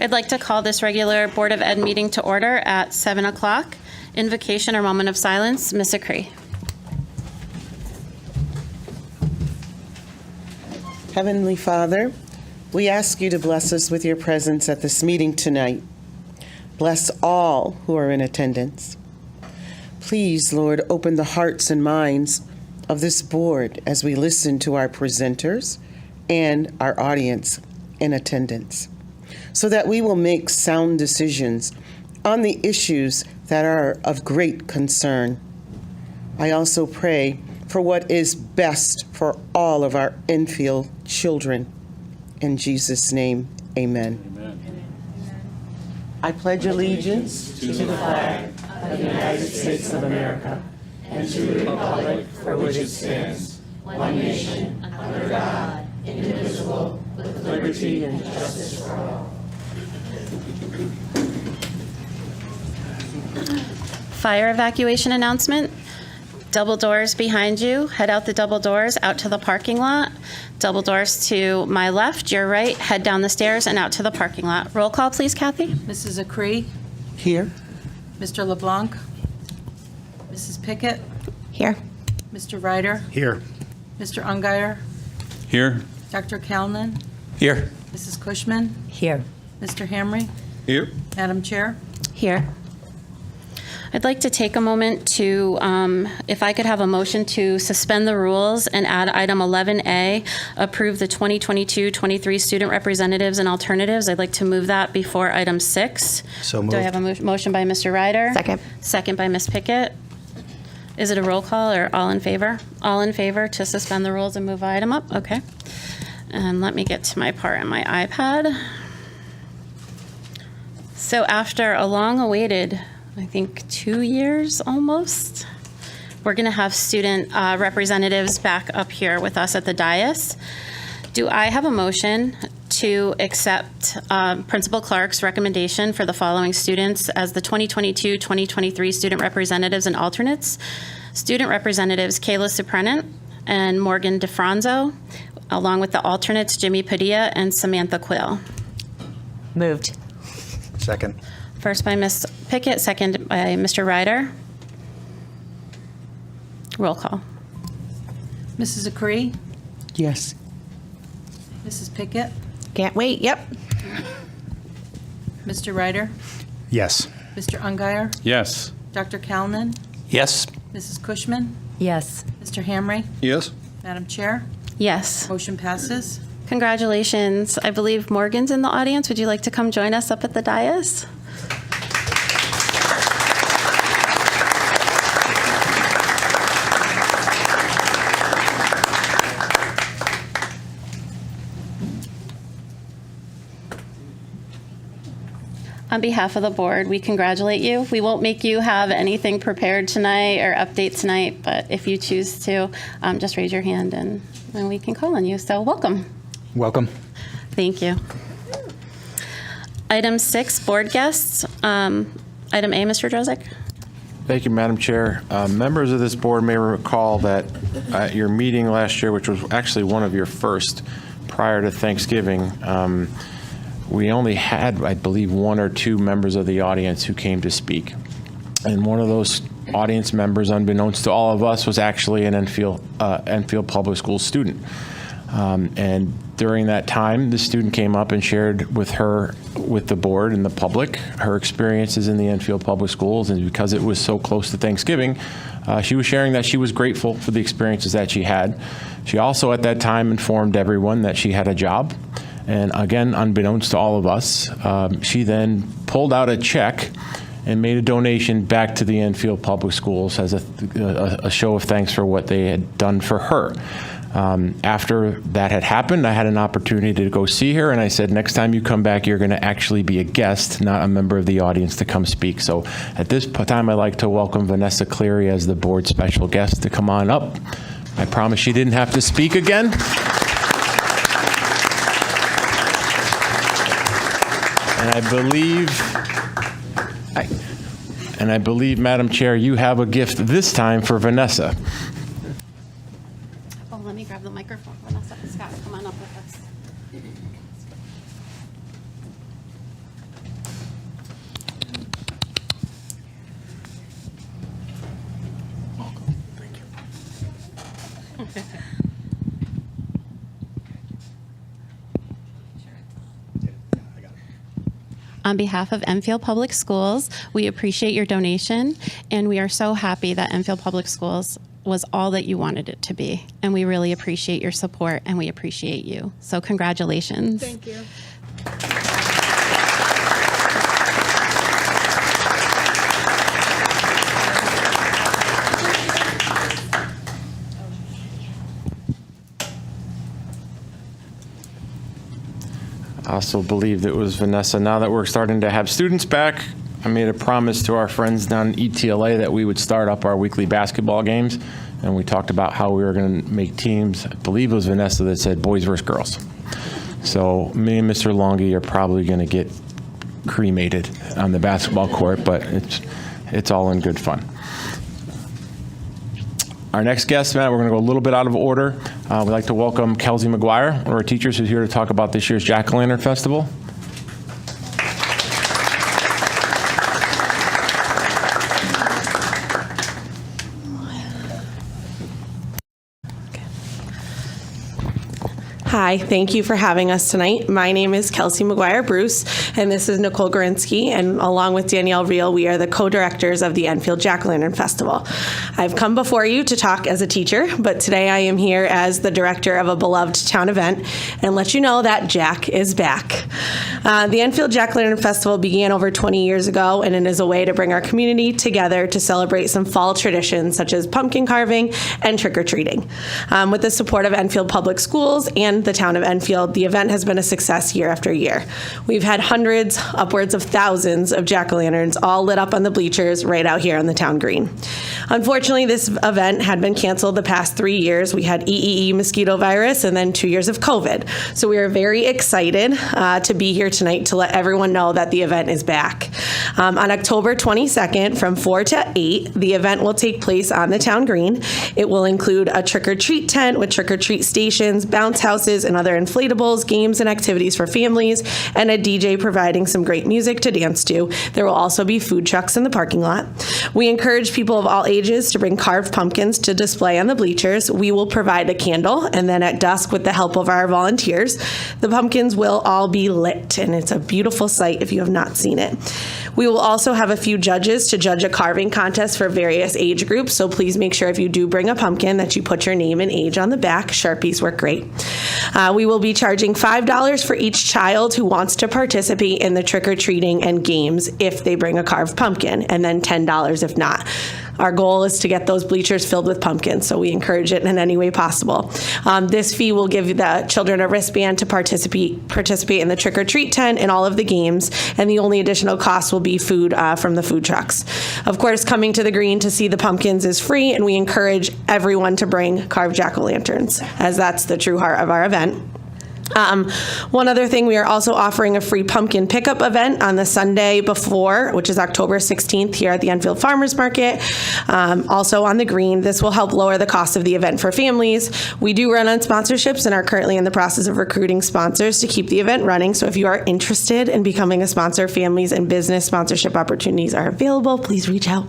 I'd like to call this regular Board of Ed meeting to order at 7 o'clock. Invocation or moment of silence, Ms. Acree. Heavenly Father, we ask you to bless us with your presence at this meeting tonight. Bless all who are in attendance. Please, Lord, open the hearts and minds of this board as we listen to our presenters and our audience in attendance, so that we will make sound decisions on the issues that are of great concern. I also pray for what is best for all of our Enfield children. In Jesus' name, amen. Amen. I pledge allegiance to the flag of the United States of America and to the republic for which it stands, one nation, under God, indivisible, with liberty and justice for all. Fire evacuation announcement. Double doors behind you. Head out the double doors out to the parking lot. Double doors to my left, your right. Head down the stairs and out to the parking lot. Roll call, please, Kathy. Mrs. Acree? Here. Mr. LeBlanc? Mrs. Pickett? Here. Mr. Ryder? Here. Mr. Ungeyer? Here. Dr. Calnan? Here. Mrs. Cushman? Here. Mr. Hamry? Here. Madam Chair? Here. I'd like to take a moment to, if I could have a motion to suspend the rules and add item 11A, approve the 2022-23 student representatives and alternatives. I'd like to move that before item 6. So moved. Do I have a motion by Mr. Ryder? Second. Second by Ms. Pickett. Is it a roll call or all in favor? All in favor to suspend the rules and move item up? Okay. And let me get to my part on my iPad. So after a long-awaited, I think 2 years almost, we're going to have student representatives back up here with us at the dais. Do I have a motion to accept Principal Clark's recommendation for the following students as the 2022-2023 student representatives and alternates? Student representatives Kayla Suprenant and Morgan DeFranzo, along with the alternates Jimmy Padilla and Samantha Quill. Moved. Second. First by Ms. Pickett, second by Mr. Ryder. Roll call. Mrs. Acree? Yes. Mrs. Pickett? Can't wait. Yep. Mr. Ryder? Yes. Mr. Ungeyer? Yes. Dr. Calnan? Yes. Mrs. Cushman? Yes. Mr. Hamry? Yes. Madam Chair? Yes. Motion passes. Congratulations. I believe Morgan's in the audience. Would you like to come join us up at the dais? On behalf of the board, we congratulate you. We won't make you have anything prepared tonight or update tonight, but if you choose to, just raise your hand and we can call on you. So welcome. Welcome. Thank you. Item 6, board guests. Item A, Mr. Drozik. Thank you, Madam Chair. Members of this board may recall that at your meeting last year, which was actually one of your first prior to Thanksgiving, we only had, I believe, 1 or 2 members of the audience who came to speak. And one of those audience members, unbeknownst to all of us, was actually an Enfield Public Schools student. And during that time, the student came up and shared with the board and the public, her experiences in the Enfield Public Schools. And because it was so close to Thanksgiving, she was sharing that she was grateful for the experiences that she had. She also at that time informed everyone that she had a job. And again, unbeknownst to all of us, she then pulled out a check and made a donation back to the Enfield Public Schools as a show of thanks for what they had done for her. After that had happened, I had an opportunity to go see her, and I said, next time you come back, you're going to actually be a guest, not a member of the audience to come speak. So at this time, I'd like to welcome Vanessa Cleary as the board special guest to come on up. I promise she didn't have to speak again. And I believe, Madam Chair, you have a gift this time for Vanessa. Oh, let me grab the microphone. Vanessa, Scott, come on up with us. On behalf of Enfield Public Schools, we appreciate your donation, and we are so happy that Enfield Public Schools was all that you wanted it to be. And we really appreciate your support, and we appreciate you. So congratulations. Thank you. I also believed it was Vanessa. Now that we're starting to have students back, I made a promise to our friends down in ETLA that we would start up our weekly basketball games. And we talked about how we were going to make teams. I believe it was Vanessa that said boys versus girls. So me and Mr. Longy are probably going to get cremated on the basketball court, but it's all in good fun. Our next guest, Matt, we're going to go a little bit out of order. We'd like to welcome Kelsey McGuire, one of our teachers who's here to talk about this year's Jack-O-Lantern Festival. Hi, thank you for having us tonight. My name is Kelsey McGuire Bruce, and this is Nicole Gorinsky, and along with Danielle Reel, we are the co-directors of the Enfield Jack-O-Lantern Festival. I've come before you to talk as a teacher, but today I am here as the director of a beloved town event and let you know that Jack is back. The Enfield Jack-O-Lantern Festival began over 20 years ago, and it is a way to bring our community together to celebrate some fall traditions such as pumpkin carving and trick-or-treating. With the support of Enfield Public Schools and the town of Enfield, the event has been a success year after year. We've had hundreds, upwards of thousands of jack-o'-lanterns all lit up on the bleachers right out here on the town green. Unfortunately, this event had been canceled the past 3 years. We had EEE mosquito virus and then 2 years of COVID. So we are very excited to be here tonight to let everyone know that the event is back. On October 22nd from 4 to 8, the event will take place on the town green. It will include a trick-or-treat tent with trick-or-treat stations, bounce houses, and other inflatables, games, and activities for families, and a DJ providing some great music to dance to. There will also be food trucks in the parking lot. We encourage people of all ages to bring carved pumpkins to display on the bleachers. We will provide a candle, and then at dusk, with the help of our volunteers, the pumpkins will all be lit, and it's a beautiful sight if you have not seen it. We will also have a few judges to judge a carving contest for various age groups, so please make sure if you do bring a pumpkin that you put your name and age on the back. Sharpies work great. We will be charging $5 for each child who wants to participate in the trick-or-treating and games if they bring a carved pumpkin, and then $10 if not. Our goal is to get those bleachers filled with pumpkins, so we encourage it in any way possible. This fee will give the children a wristband to participate in the trick-or-treat tent and all of the games, and the only additional cost will be food from the food trucks. Of course, coming to the green to see the pumpkins is free, and we encourage everyone to bring carved jack-o'-lanterns, as that's the true heart of our event. One other thing, we are also offering a free pumpkin pickup event on the Sunday before, which is October 16th here at the Enfield Farmers Market. Also on the green, this will help lower the cost of the event for families. We do run on sponsorships and are currently in the process of recruiting sponsors to keep the event running. So if you are interested in becoming a sponsor, families and business sponsorship opportunities are available. Please reach out.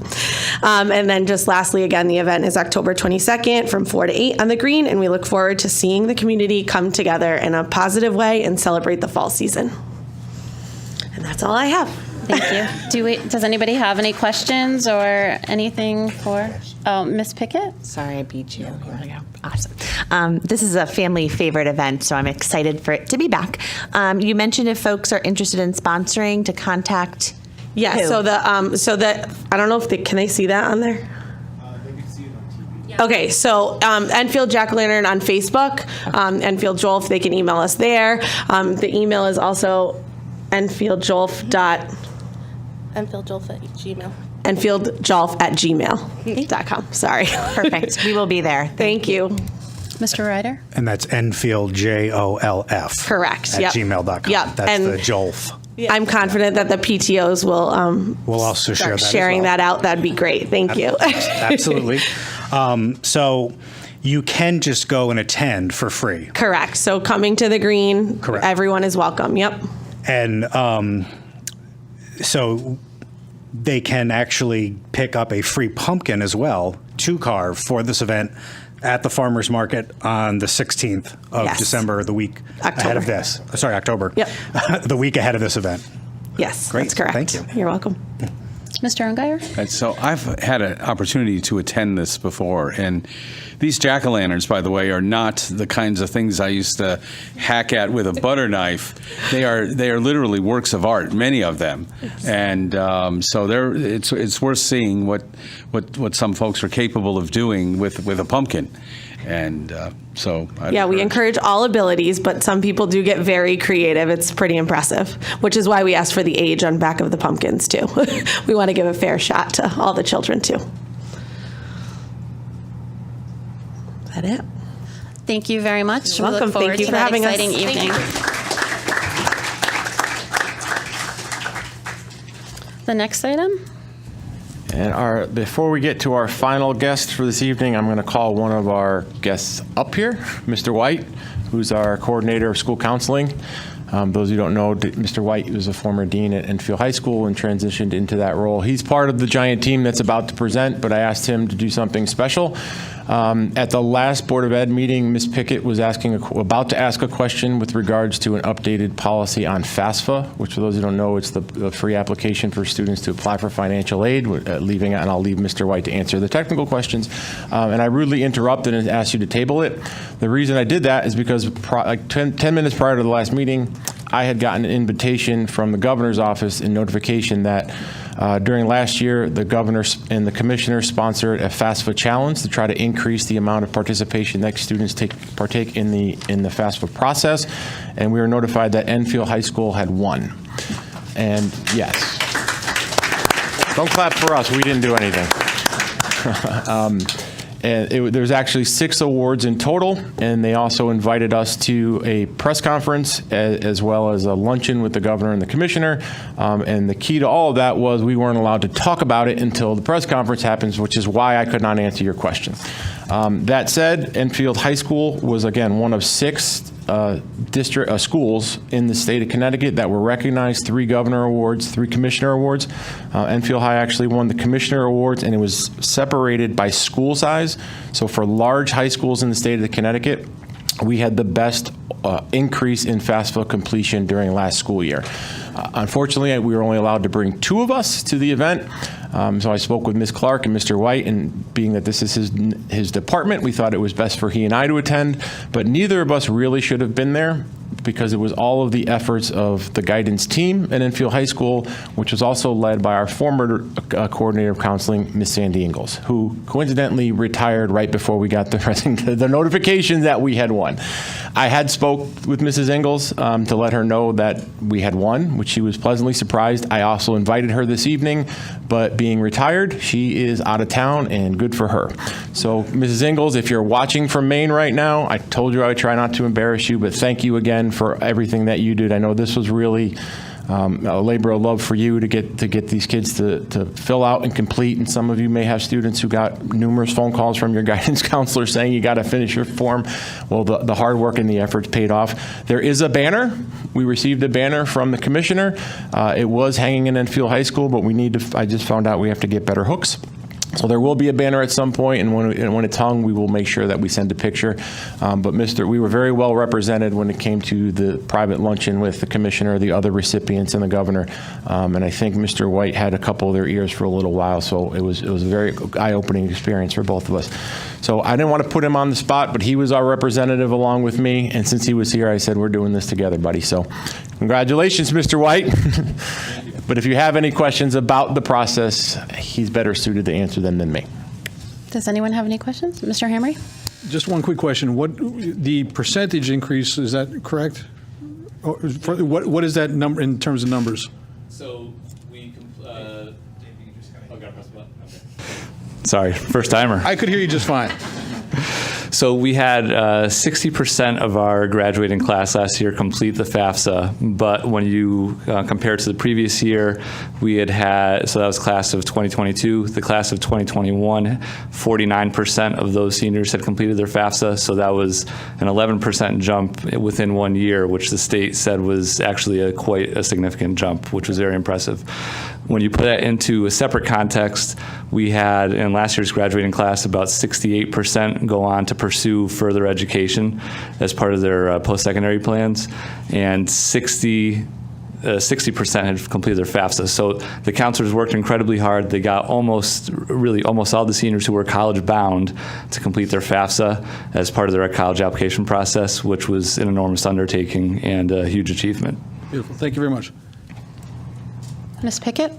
And then just lastly, again, the event is October 22nd from 4 to 8 on the green, and we look forward to seeing the community come together in a positive way and celebrate the fall season. And that's all I have. Thank you. Does anybody have any questions or anything for Miss Pickett? Sorry, I beat you. You want to go? Awesome. This is a family favorite event, so I'm excited for it to be back. You mentioned if folks are interested in sponsoring to contact. Yeah. who? So the I don't know if can they see that on there? Okay, so Enfield Jack-O-Lantern on Facebook, Enfield Jolf, they can email us there. The email is also enfieldjolf@gmail. enfieldjolf@gmail.com. Sorry. Perfect. We will be there. Thank you. Mr. Ryder? And that's Enfield, JOLF. Correct. At Yep. gmail.com. Yep. That's And the JOLF. I'm confident that the PTOs will We'll also share start that as sharing well. that out. That'd be great. Thank you. Absolutely. So you can just go and attend for free. Correct. So coming to the green, Correct. everyone is welcome. Yep. And so they can actually pick up a free pumpkin as well to carve for this event at the farmers market on the 16th of Yes. December, the week ahead of this. Sorry, October. Yep. The week ahead of this event. Yes, Great. that's correct. Thank you. You're welcome. Mr. Ungeyer? And so I've had an opportunity to attend this before, and these jack-o'-lanterns, by the way, are not the kinds of things I used to hack at with a butter knife. They are literally works of art, many of them, and so it's worth seeing what some folks are capable of doing with a pumpkin, and so Yeah, we encourage all abilities, but some people do get very creative. It's pretty impressive, which is why we asked for the age on back of the pumpkins, too. We want to give a fair shot to all the children, too. Is that it? Thank you very much. You're We welcome. look forward Thank you to for that having us. exciting Thank evening. The next item? And before we get to our final guest for this evening, I'm going to call one of our guests up here, Mr. White, who's our coordinator of school counseling. Those of you who don't know, Mr. White was a former dean at Enfield High School and transitioned into that role. He's part of the giant team that's about to present, but I asked him to do something special. At the last Board of Ed meeting, Ms. Pickett was about to ask a question with regards to an updated policy on FAFSA, which for those who don't know, it's the free application for students to apply for financial aid, and I'll leave Mr. White to answer the technical questions. And I rudely interrupted and asked you to table it. The reason I did that is because 10 minutes prior to the last meeting, I had gotten an invitation from the governor's office in notification that during last year, the governor and the commissioner sponsored a FAFSA challenge to try to increase the amount of participation that students partake in the FAFSA process, and we were notified that Enfield High School had won. And yes, don't clap for us. We didn't do anything. And there's actually 6 awards in total, and they also invited us to a press conference as well as a luncheon with the governor and the commissioner. And the key to all of that was we weren't allowed to talk about it until the press conference happens, which is why I could not answer your questions. That said, Enfield High School was, again, one of 6 schools in the state of Connecticut that were recognized, 3 governor awards, 3 commissioner awards. Enfield High actually won the commissioner awards, and it was separated by school size. So for large high schools in the state of Connecticut, we had the best increase in FAFSA completion during last school year. Unfortunately, we were only allowed to bring 2 of us to the event. So I spoke with Ms. Clark and Mr. White, and being that this is his department, we thought it was best for he and I to attend, but neither of us really should have been there because it was all of the efforts of the guidance team at Enfield High School, which was also led by our former coordinator of counseling, Ms. Sandy Ingalls, who coincidentally retired right before we got the notification that we had won. I had spoke with Mrs. Ingalls to let her know that we had won, which she was pleasantly surprised. I also invited her this evening, but being retired, she is out of town, and good for her. So, Mrs. Ingalls, if you're watching from Maine right now, I told you I would try not to embarrass you, but thank you again for everything that you did. I know this was really a labor of love for you to get these kids to fill out and complete, and some of you may have students who got numerous phone calls from your guidance counselor saying you got to finish your form. Well, the hard work and the efforts paid off. There is a banner. We received a banner from the commissioner. It was hanging in Enfield High School, but I just found out we have to get better hooks. So there will be a banner at some point, and when it's hung, we will make sure that we send a picture. But we were very well represented when it came to the private luncheon with the commissioner, the other recipients, and the governor. And I think Mr. White had a couple of their ears for a little while, so it was a very eye-opening experience for both of us. So I didn't want to put him on the spot, but he was our representative along with me, and since he was here, I said, we're doing this together, buddy. So congratulations, Mr. White. But if you have any questions about the process, he's better suited to answer them than me. Does anyone have any questions? Mr. Hamry? Just one quick question. What the percentage increase, is that correct? What is that number in terms of numbers? So we, sorry, first timer. I could hear you just fine. So we had 60% of our graduating class last year complete the FAFSA, but when you compare it to the previous year, we had, so that was class of 2022, the class of 2021, 49% of those seniors had completed their FAFSA, so that was an 11% jump within 1 year, which the state said was actually quite a significant jump, which was very impressive. When you put that into a separate context, we had in last year's graduating class about 68% go on to pursue further education as part of their post-secondary plans, and 60 60% had completed their FAFSA. So the counselors worked incredibly hard. They got almost all the seniors who were college bound to complete their FAFSA as part of their college application process, which was an enormous undertaking and a huge achievement. Beautiful. Thank you very much. Ms. Pickett?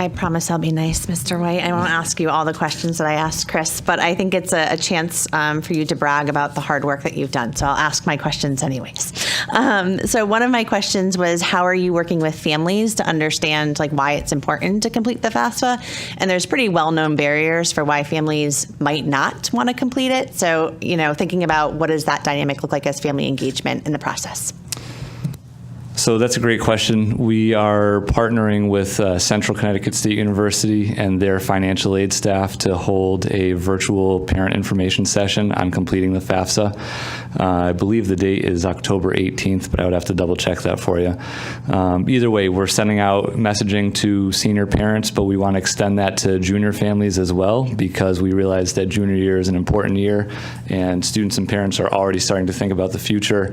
I promise I'll be nice, Mr. White. I won't ask you all the questions that I asked Chris, but I think it's a chance for you to brag about the hard work that you've done. So I'll ask my questions anyways. So one of my questions was, how are you working with families to understand why it's important to complete the FAFSA? And there's pretty well-known barriers for why families might not want to complete it. So, thinking about what does that dynamic look like as family engagement in the process? So that's a great question. We are partnering with Central Connecticut State University and their financial aid staff to hold a virtual parent information session on completing the FAFSA. I believe the date is October 18th, but I would have to double check that for you. Either way, we're sending out messaging to senior parents, but we want to extend that to junior families as well, because we realize that junior year is an important year and students and parents are already starting to think about the future.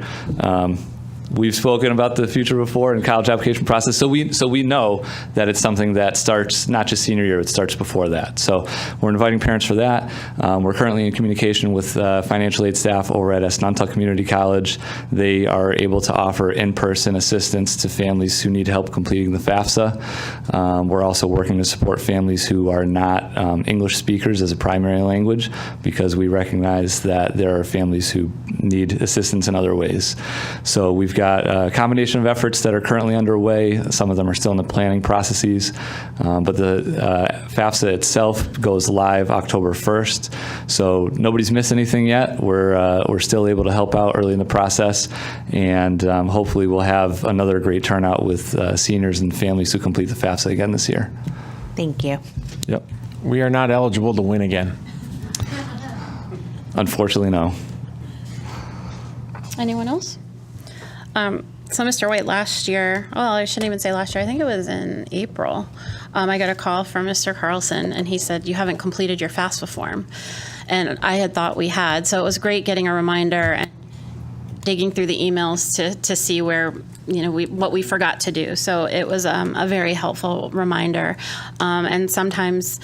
We've spoken about the future before in college application process, so we know that it's something that starts not just senior year, it starts before that. So we're inviting parents for that. We're currently in communication with financial aid staff over at Esnuntuck Community College. They are able to offer in-person assistance to families who need help completing the FAFSA. We're also working to support families who are not English speakers as a primary language, because we recognize that there are families who need assistance in other ways. So we've got a combination of efforts that are currently underway. Some of them are still in the planning processes, but the FAFSA itself goes live October 1st. So nobody's missed anything yet. We're still able to help out early in the process, and hopefully we'll have another great turnout with seniors and families who complete the FAFSA again this year. Thank you. Yep. We are not eligible to win again. Unfortunately, no. Anyone else? So Mr. White, last year, well, I shouldn't even say last year, I think it was in April, I got a call from Mr. Carlson, and he said, you haven't completed your FAFSA form. And I had thought we had, so it was great getting a reminder and digging through the emails to see where, what we forgot to do. So it was a very helpful reminder. And sometimes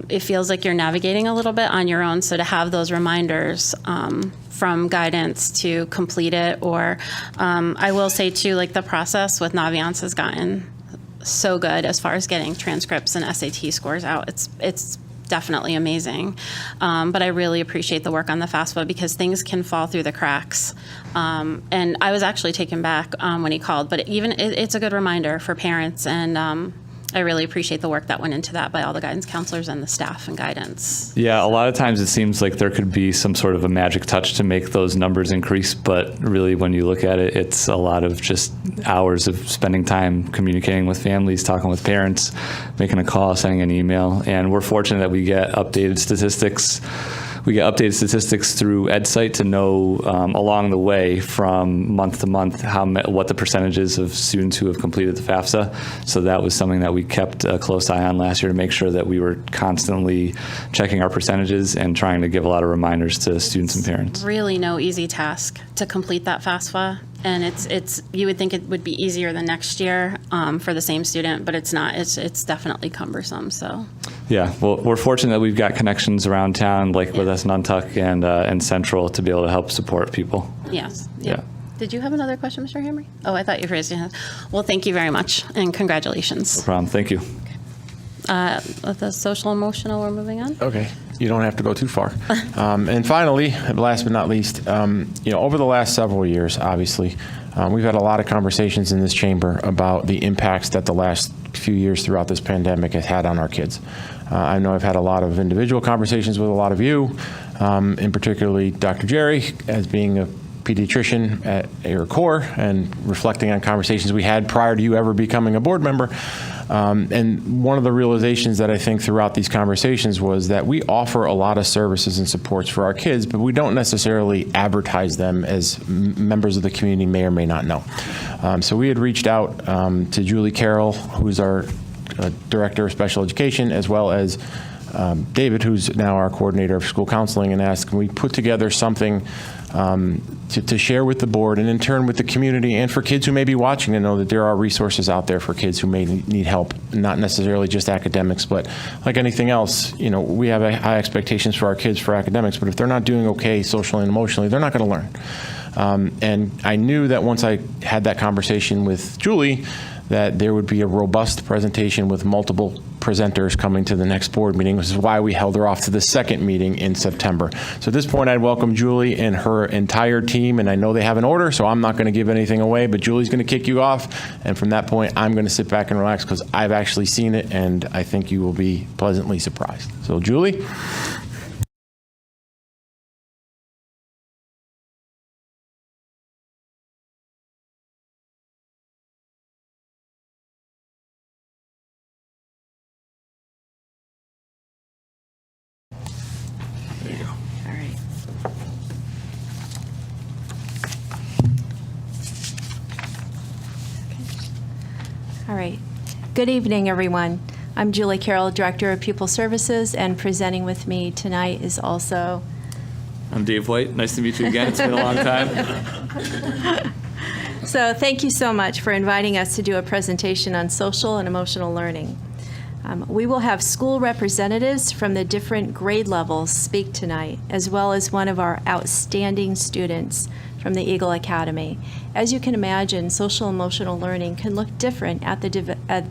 it feels like you're navigating a little bit on your own. So to have those reminders from guidance to complete it, or I will say too, the process with Naviance has gotten so good as far as getting transcripts and SAT scores out. It's definitely amazing. But I really appreciate the work on the FAFSA, because things can fall through the cracks. And I was actually taken back when he called, but it's a good reminder for parents, and I really appreciate the work that went into that by all the guidance counselors and the staff and guidance. Yeah, a lot of times it seems like there could be some sort of a magic touch to make those numbers increase, but really when you look at it, it's a lot of just hours of spending time communicating with families, talking with parents, making a call, sending an email, and we're fortunate that we get updated statistics. We get updated statistics through EdSite to know along the way from month to month what the percentages of students who have completed the FAFSA. So that was something that we kept a close eye on last year to make sure that we were constantly checking our percentages and trying to give a lot of reminders to students and parents. Really no easy task to complete that FAFSA. And it's you would think it would be easier the next year for the same student, but it's not. It's definitely cumbersome. So. Yeah, well, we're fortunate that we've got connections around town, like with Esnuntuck and Central, to be able to help support people. Yes. Yeah. Did you have another question, Mr. Hamry? Oh, I thought you raised your hand. Well, thank you very much, and congratulations. No problem. Thank you. With the social emotional, we're moving on. Okay, you don't have to go too far. And finally, last but not least, over the last several years, obviously, we've had a lot of conversations in this chamber about the impacts that the last few years throughout this pandemic has had on our kids. I know I've had a lot of individual conversations with a lot of you, in particularly Dr. Jerry, as being a pediatrician at AirCore, and reflecting on conversations we had prior to you ever becoming a board member. And one of the realizations that I think throughout these conversations was that we offer a lot of services and supports for our kids, but we don't necessarily advertise them, as members of the community may or may not know. So we had reached out to Julie Carroll, who's our Director of Special Education, as well as David, who's now our Coordinator of School Counseling, and asked, can we put together something to share with the board and in turn with the community and for kids who may be watching to know that there are resources out there for kids who may need help, not necessarily just academics, but like anything else, we have high expectations for our kids for academics, but if they're not doing okay socially and emotionally, they're not going to learn. And I knew that once I had that conversation with Julie, that there would be a robust presentation with multiple presenters coming to the next board meeting, which is why we held her off to the second meeting in September. So at this point, I'd welcome Julie and her entire team, and I know they have an order, so I'm not going to give anything away, but Julie's going to kick you off, and from that point, I'm going to sit back and relax because I've actually seen it, and I think you will be pleasantly surprised. So Julie? All right. All right. Good evening, everyone. I'm Julie Carroll, Director of Pupil Services, and presenting with me tonight is also... I'm Dave White. Nice to meet you again. It's been a long time. So thank you so much for inviting us to do a presentation on social and emotional learning. We will have school representatives from the different grade levels speak tonight, as well as one of our outstanding students from the Eagle Academy. As you can imagine, social emotional learning can look different at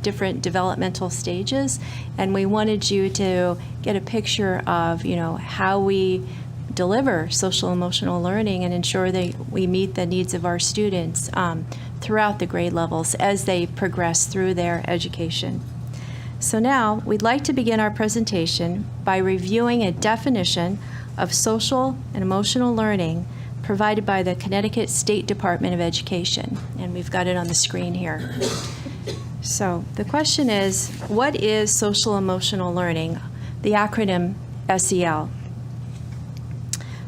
different developmental stages, and we wanted you to get a picture of, how we deliver social emotional learning and ensure that we meet the needs of our students throughout the grade levels as they progress through their education. So now, we'd like to begin our presentation by reviewing a definition of social and emotional learning provided by the Connecticut State Department of Education, and we've got it on the screen here. So the question is, what is social emotional learning? The acronym SEL.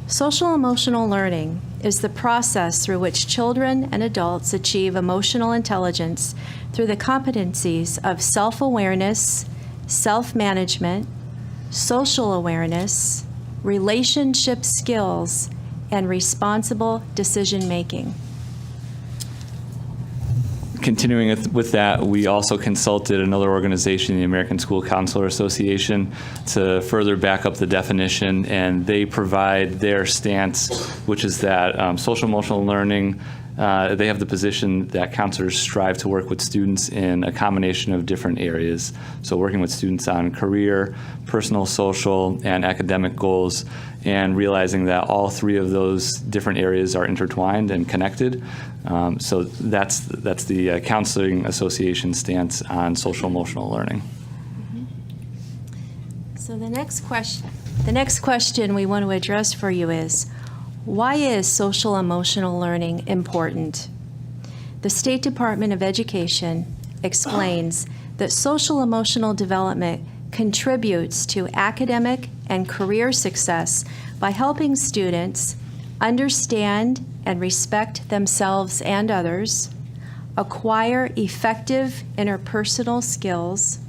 Social emotional learning is the process through which children and adults achieve emotional intelligence through the competencies of self-awareness, self-management, social awareness, relationship skills, and responsible decision-making. Continuing with that, we also consulted another organization, the American School Counselor Association, to further back up the definition, and they provide their stance, which is that social emotional learning, they have the position that counselors strive to work with students in a combination of different areas. So working with students on career, personal, social, and academic goals, and realizing that all three of those different areas are intertwined and connected. So that's the Counseling Association stance on social emotional learning. So the next question we want to address for you is, why is social emotional learning important? The State Department of Education explains that social emotional development contributes to academic and career success by helping students understand and respect themselves and others, acquire effective interpersonal skills,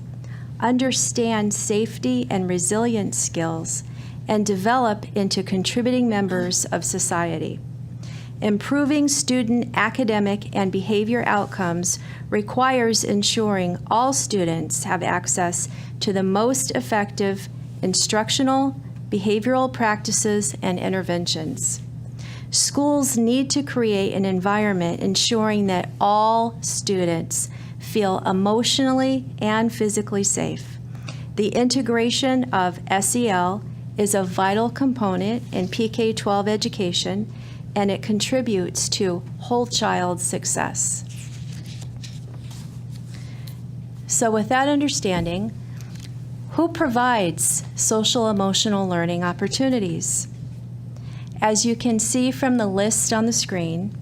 understand safety and resilience skills, and develop into contributing members of society. Improving student academic and behavior outcomes requires ensuring all students have access to the most effective instructional, behavioral practices and interventions. Schools need to create an environment ensuring that all students feel emotionally and physically safe. The integration of SEL is a vital component in PK-12 education, and it contributes to whole child success. So with that understanding, who provides social emotional learning opportunities? As you can see from the list on the screen,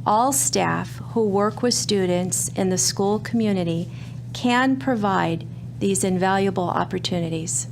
all staff who work with students in the school community can provide these invaluable opportunities.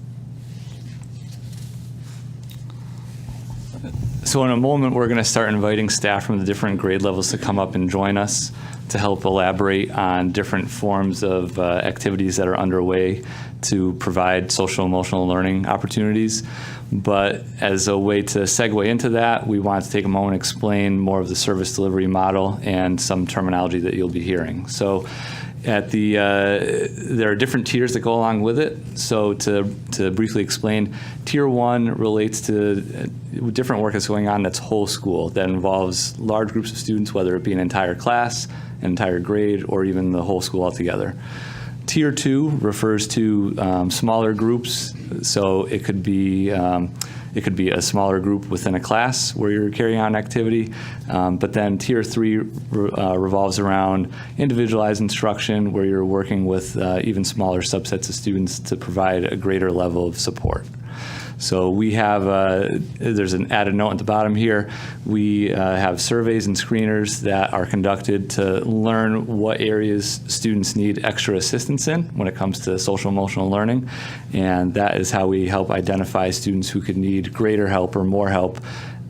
So in a moment, we're going to start inviting staff from the different grade levels to come up and join us to help elaborate on different forms of activities that are underway to provide social emotional learning opportunities. But as a way to segue into that, we want to take a moment and explain more of the service delivery model and some terminology that you'll be hearing. So at there are different tiers that go along with it. So to briefly explain, Tier 1 relates to different work that's going on that's whole school, that involves large groups of students, whether it be an entire class, an entire grade, or even the whole school altogether. Tier 2 refers to smaller groups, so it could be a smaller group within a class where you're carrying on activity. But then Tier 3 revolves around individualized instruction, where you're working with even smaller subsets of students to provide a greater level of support. So we have, there's an added note at the bottom here. We have surveys and screeners that are conducted to learn what areas students need extra assistance in when it comes to social emotional learning. And that is how we help identify students who could need greater help or more help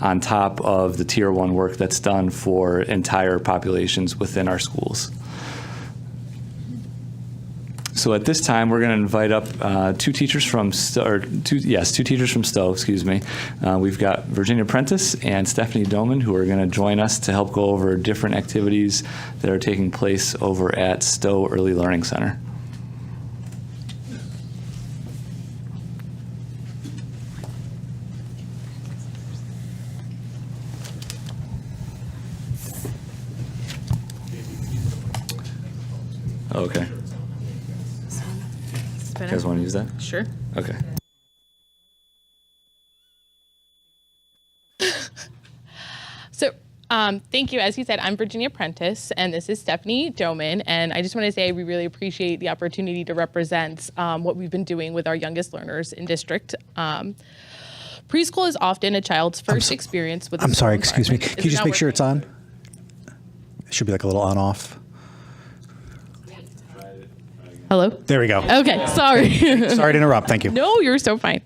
on top of the Tier 1 work that's done for entire populations within our schools. So at this time, we're going to invite up two teachers from Stowe. Excuse me. We've got Virginia Prentice and Stephanie Doman, who are going to join us to help go over different activities that are taking place over at Stowe Early Learning Center. Oh, okay. You guys want to use that? Sure. Okay. So thank you. As you said, I'm Virginia Prentice, and this is Stephanie Doman. And I just want to say we really appreciate the opportunity to represent what we've been doing with our youngest learners in district. Preschool is often a child's first experience with. I'm sorry, excuse me. environment. Can you just make sure it's on? It should be like a little on-off. Hello? There we go. Okay, sorry. Sorry to interrupt. Thank you. No, you're so fine.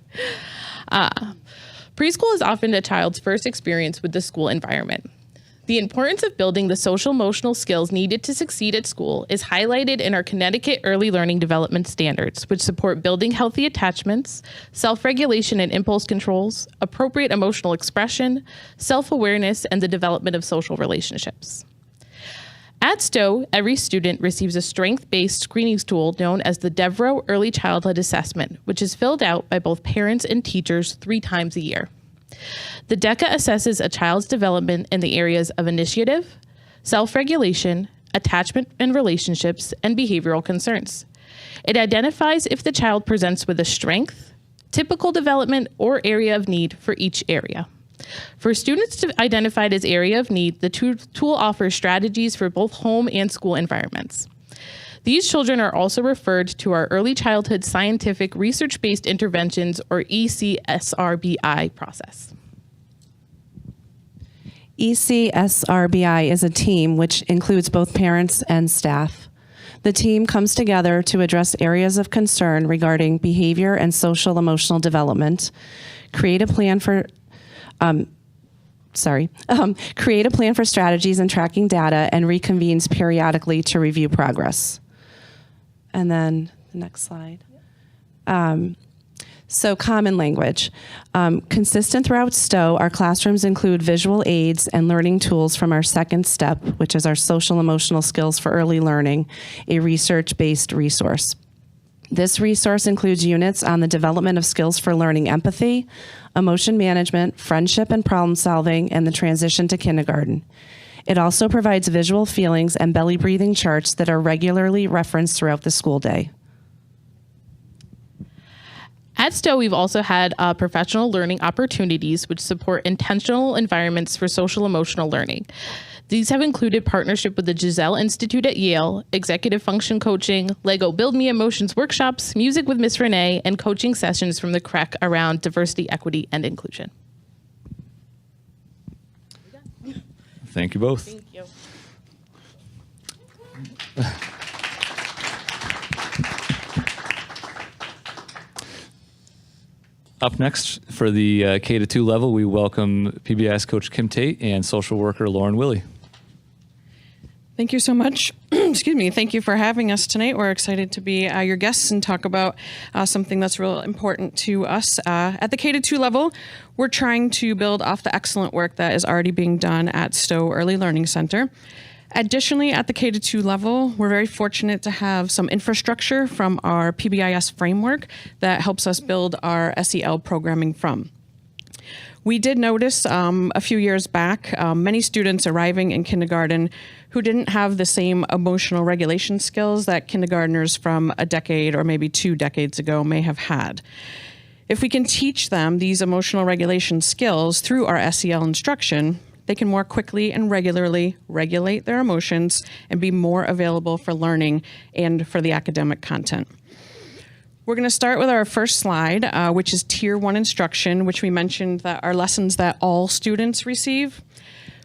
Preschool is often a child's first experience with the school environment. The importance of building the social emotional skills needed to succeed at school is highlighted in our Connecticut Early Learning Development Standards, which support building healthy attachments, self-regulation and impulse controls, appropriate emotional expression, self-awareness, and the development of social relationships. At Stowe, every student receives a strength-based screening tool known as the Devereux Early Childhood Assessment, which is filled out by both parents and teachers 3 times a year. The DECA assesses a child's development in the areas of initiative, self-regulation, attachment and relationships, and behavioral concerns. It identifies if the child presents with a strength, typical development, or area of need for each area. For students identified as area of need, the tool offers strategies for both home and school environments. These children are also referred to our Early Childhood Scientific Research-Based Interventions, or ECSRBI process. ECSRBI is a team which includes both parents and staff. The team comes together to address areas of concern regarding behavior and social emotional development, create a plan for strategies and tracking data, and reconvenes periodically to review progress. And then the next slide. So common language. Consistent throughout Stowe, our classrooms include visual aids and learning tools from our second step, which is our social emotional skills for early learning, a research-based resource. This resource includes units on the development of skills for learning empathy, emotion management, friendship and problem solving, and the transition to kindergarten. It also provides visual feelings and belly breathing charts that are regularly referenced throughout the school day. At Stowe, we've also had professional learning opportunities which support intentional environments for social emotional learning. These have included partnership with the Giselle Institute at Yale, executive function coaching, Lego Build Me Emotions workshops, music with Miss Renee, and coaching sessions from the CREC around diversity, equity, and inclusion. Thank you both. Thank you. Up next, for the K-2 level, we welcome PBIS coach Kim Tate and social worker Lauren Willie. Thank you so much. Thank you for having us tonight. We're excited to be your guests and talk about something that's real important to us. At the K-2 level, we're trying to build off the excellent work that is already being done at Stowe Early Learning Center. Additionally, at the K-2 level, we're very fortunate to have some infrastructure from our PBIS framework that helps us build our SEL programming from. We did notice a few years back many students arriving in kindergarten who didn't have the same emotional regulation skills that kindergartners from a decade or maybe 2 decades ago may have had. If we can teach them these emotional regulation skills through our SEL instruction, they can more quickly and regularly regulate their emotions and be more available for learning and for the academic content. We're going to start with our first slide, which is Tier 1 instruction, which we mentioned that are lessons that all students receive.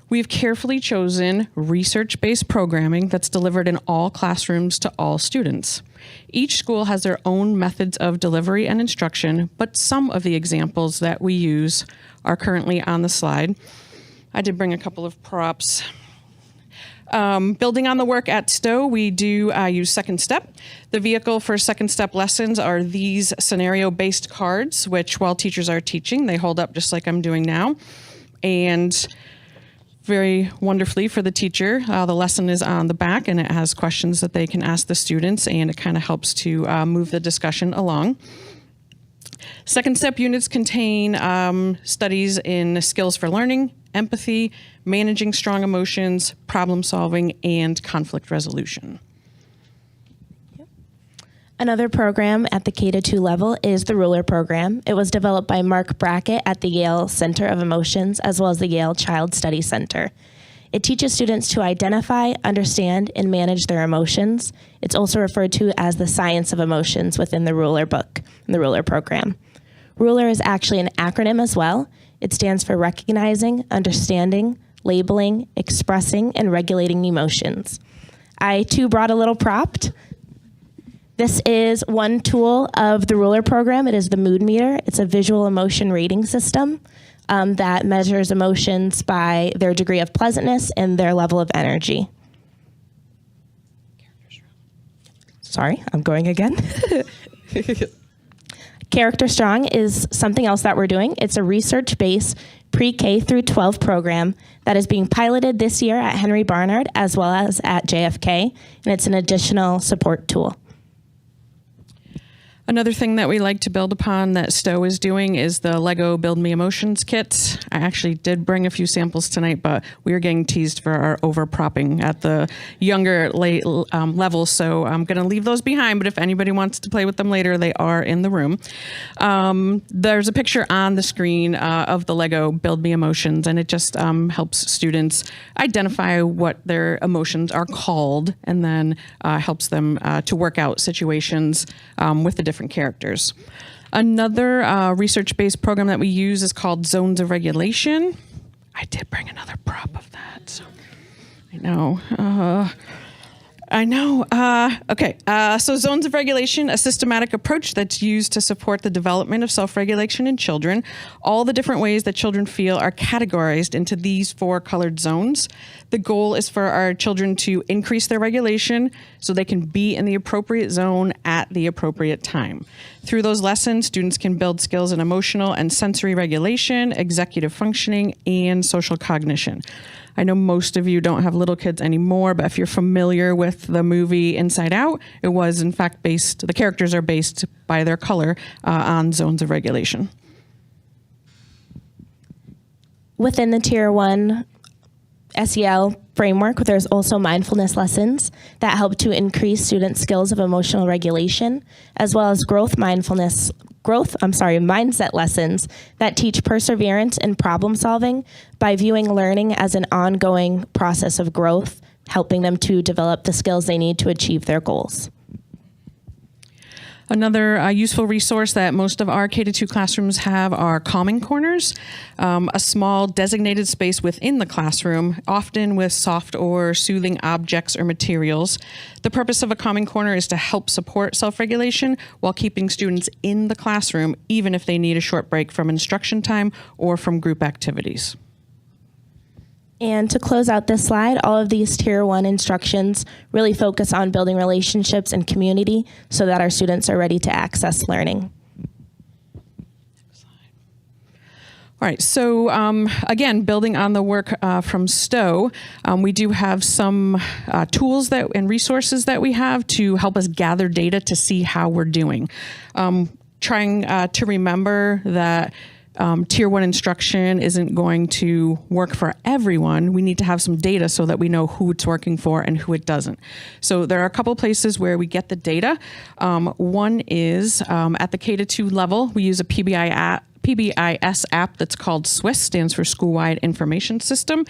We've carefully chosen research-based programming that's delivered in all classrooms to all students. Each school has their own methods of delivery and instruction, but some of the examples that we use are currently on the slide. I did bring a couple of props. Building on the work at Stowe, we do use Second Step. The vehicle for Second Step lessons are these scenario-based cards, which while teachers are teaching, they hold up just like I'm doing now. And very wonderfully for the teacher, the lesson is on the back and it has questions that they can ask the students, and it kind of helps to move the discussion along. Second Step units contain studies in skills for learning, empathy, managing strong emotions, problem solving, and conflict resolution. Another program at the K-2 level is the Ruler program. It was developed by Mark Brackett at the Yale Center of Emotions, as well as the Yale Child Study Center. It teaches students to identify, understand, and manage their emotions. It's also referred to as the science of emotions within the Ruler book, the Ruler program. Ruler is actually an acronym as well. It stands for Recognizing, Understanding, Labeling, Expressing, and Regulating Emotions. I, too, brought a little prop. This is one tool of the Ruler program. It is the mood meter. It's a visual emotion rating system that measures emotions by their degree of pleasantness and their level of energy. Sorry, I'm going again. Character Strong is something else that we're doing. It's a research-based pre-K through 12 program that is being piloted this year at Henry Barnard as well as at JFK, and it's an additional support tool. Another thing that we like to build upon that Stowe is doing is the Lego Build Me Emotions kit. I actually did bring a few samples tonight, but we are getting teased for our over-propping at the younger level, so I'm going to leave those behind, but if anybody wants to play with them later, they are in the room. There's a picture on the screen of the Lego Build Me Emotions, and it just helps students identify what their emotions are called, and then helps them to work out situations with the different characters. Another research-based program that we use is called Zones of Regulation. I did bring another prop of that, so I know. Okay, so Zones of Regulation, a systematic approach that's used to support the development of self-regulation in children. All the different ways that children feel are categorized into these 4 colored zones. The goal is for our children to increase their regulation so they can be in the appropriate zone at the appropriate time. Through those lessons, students can build skills in emotional and sensory regulation, executive functioning, and social cognition. I know most of you don't have little kids anymore, but if you're familiar with the movie Inside Out, it was in fact the characters are based by their color on zones of regulation. Within the Tier 1 SEL framework, there's also mindfulness lessons that help to increase students' skills of emotional regulation, as well as mindset lessons that teach perseverance and problem solving by viewing learning as an ongoing process of growth, helping them to develop the skills they need to achieve their goals. Another useful resource that most of our K-2 classrooms have are calming corners, a small designated space within the classroom, often with soft or soothing objects or materials. The purpose of a calming corner is to help support self-regulation while keeping students in the classroom, even if they need a short break from instruction time or from group activities. And to close out this slide, all of these Tier 1 instructions really focus on building relationships and community so that our students are ready to access learning. All right, so again, building on the work from Stowe, we do have some tools and resources that we have to help us gather data to see how we're doing. Trying to remember that Tier 1 instruction isn't going to work for everyone. We need to have some data so that we know who it's working for and who it doesn't. So there are a couple places where we get the data. One is at the K-2 level, we use a PBIS app that's called SWIS, stands for School-Wide Information System.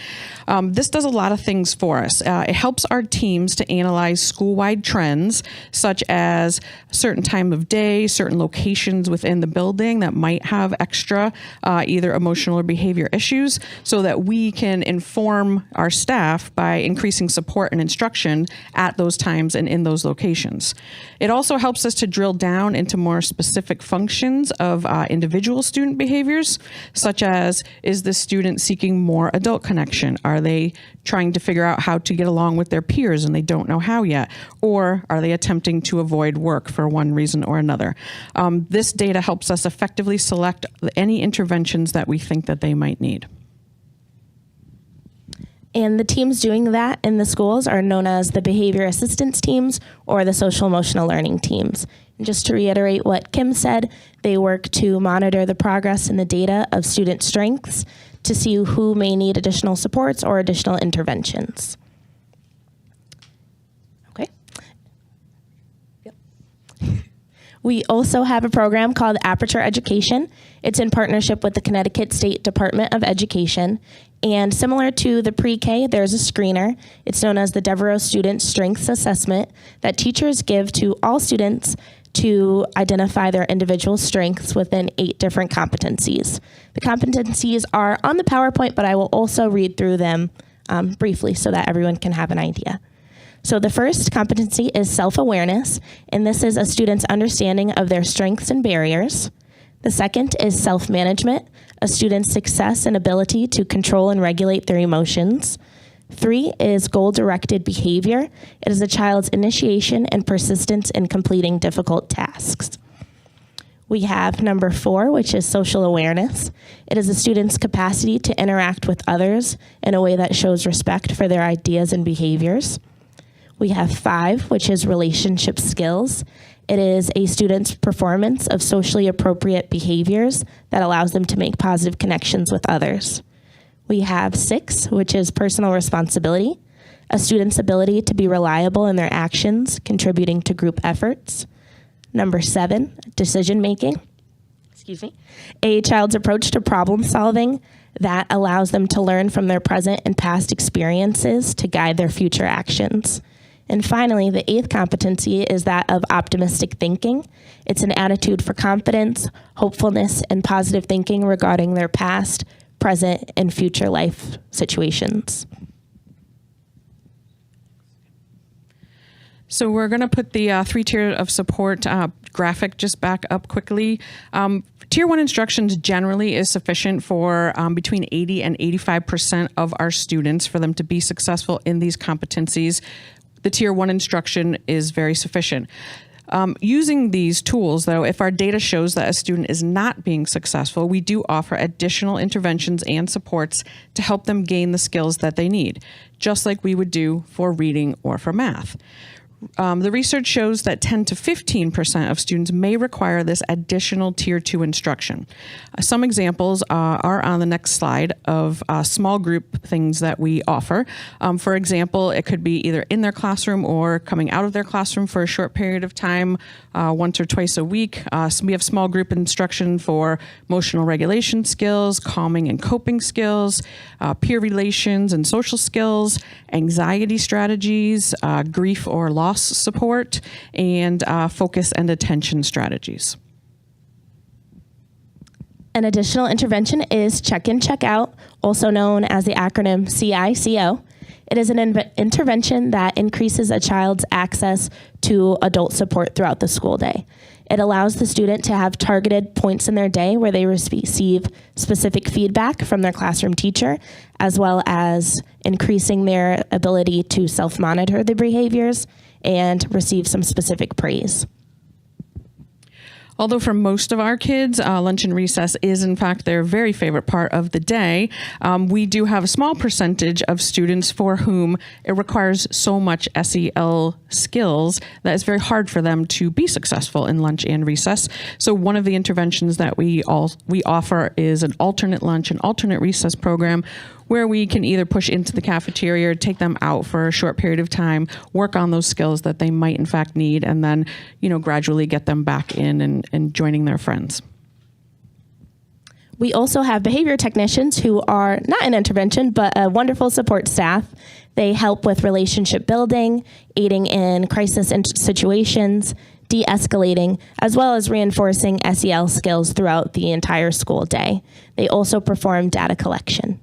This does a lot of things for us. It helps our teams to analyze school-wide trends, such as a certain time of day, certain locations within the building that might have extra either emotional or behavior issues, so that we can inform our staff by increasing support and instruction at those times and in those locations. It also helps us to drill down into more specific functions of individual student behaviors, such as, is the student seeking more adult connection? Are they trying to figure out how to get along with their peers and they don't know how yet? Or are they attempting to avoid work for one reason or another? This data helps us effectively select any interventions that we think that they might need. And the teams doing that in the schools are known as the behavior assistance teams or the social emotional learning teams. And just to reiterate what Kim said, they work to monitor the progress and the data of student strengths to see who may need additional supports or additional interventions. Okay. Yep. We also have a program called Aperture Education. It's in partnership with the Connecticut State Department of Education. And similar to the pre-K, there's a screener. It's known as the Devereaux Student Strengths Assessment that teachers give to all students to identify their individual strengths within 8 different competencies. The competencies are on the PowerPoint, but I will also read through them briefly so that everyone can have an idea. So the first competency is self-awareness, and this is a student's understanding of their strengths and barriers. The second is self-management, a student's success and ability to control and regulate their emotions. 3 is goal-directed behavior. It is a child's initiation and persistence in completing difficult tasks. We have number 4, which is social awareness. It is a student's capacity to interact with others in a way that shows respect for their ideas and behaviors. We have 5, which is relationship skills. It is a student's performance of socially appropriate behaviors that allows them to make positive connections with others. We have 6, which is personal responsibility, a student's ability to be reliable in their actions, contributing to group efforts. Number 7, decision making. A child's approach to problem solving that allows them to learn from their present and past experiences to guide their future actions. And finally, the 8th competency is that of optimistic thinking. It's an attitude for confidence, hopefulness, and positive thinking regarding their past, present, and future life situations. So we're going to put the 3-tier of support graphic just back up quickly. Tier 1 instructions generally is sufficient for between 80 and 85% of our students for them to be successful in these competencies. The Tier 1 instruction is very sufficient. Using these tools, though, if our data shows that a student is not being successful, we do offer additional interventions and supports to help them gain the skills that they need, just like we would do for reading or for math. The research shows that 10 to 15% of students may require this additional Tier 2 instruction. Some examples are on the next slide of small group things that we offer. For example, it could be either in their classroom or coming out of their classroom for a short period of time, once or twice a week. So we have small group instruction for emotional regulation skills, calming and coping skills, peer relations and social skills, anxiety strategies, grief or loss support, and focus and attention strategies. An additional intervention is check-in, check-out, also known as the acronym CICO. It is an intervention that increases a child's access to adult support throughout the school day. It allows the student to have targeted points in their day where they receive specific feedback from their classroom teacher, as well as increasing their ability to self-monitor their behaviors and receive some specific praise. Although for most of our kids, lunch and recess is in fact their very favorite part of the day, we do have a small percentage of students for whom it requires so much SEL skills that it's very hard for them to be successful in lunch and recess. So one of the interventions that we offer is an alternate lunch and alternate recess program, where we can either push into the cafeteria or take them out for a short period of time, work on those skills that they might in fact need, and then, gradually get them back in and joining their friends. We also have behavior technicians who are not an intervention, but a wonderful support staff. They help with relationship building, aiding in crisis situations, de-escalating, as well as reinforcing SEL skills throughout the entire school day. They also perform data collection.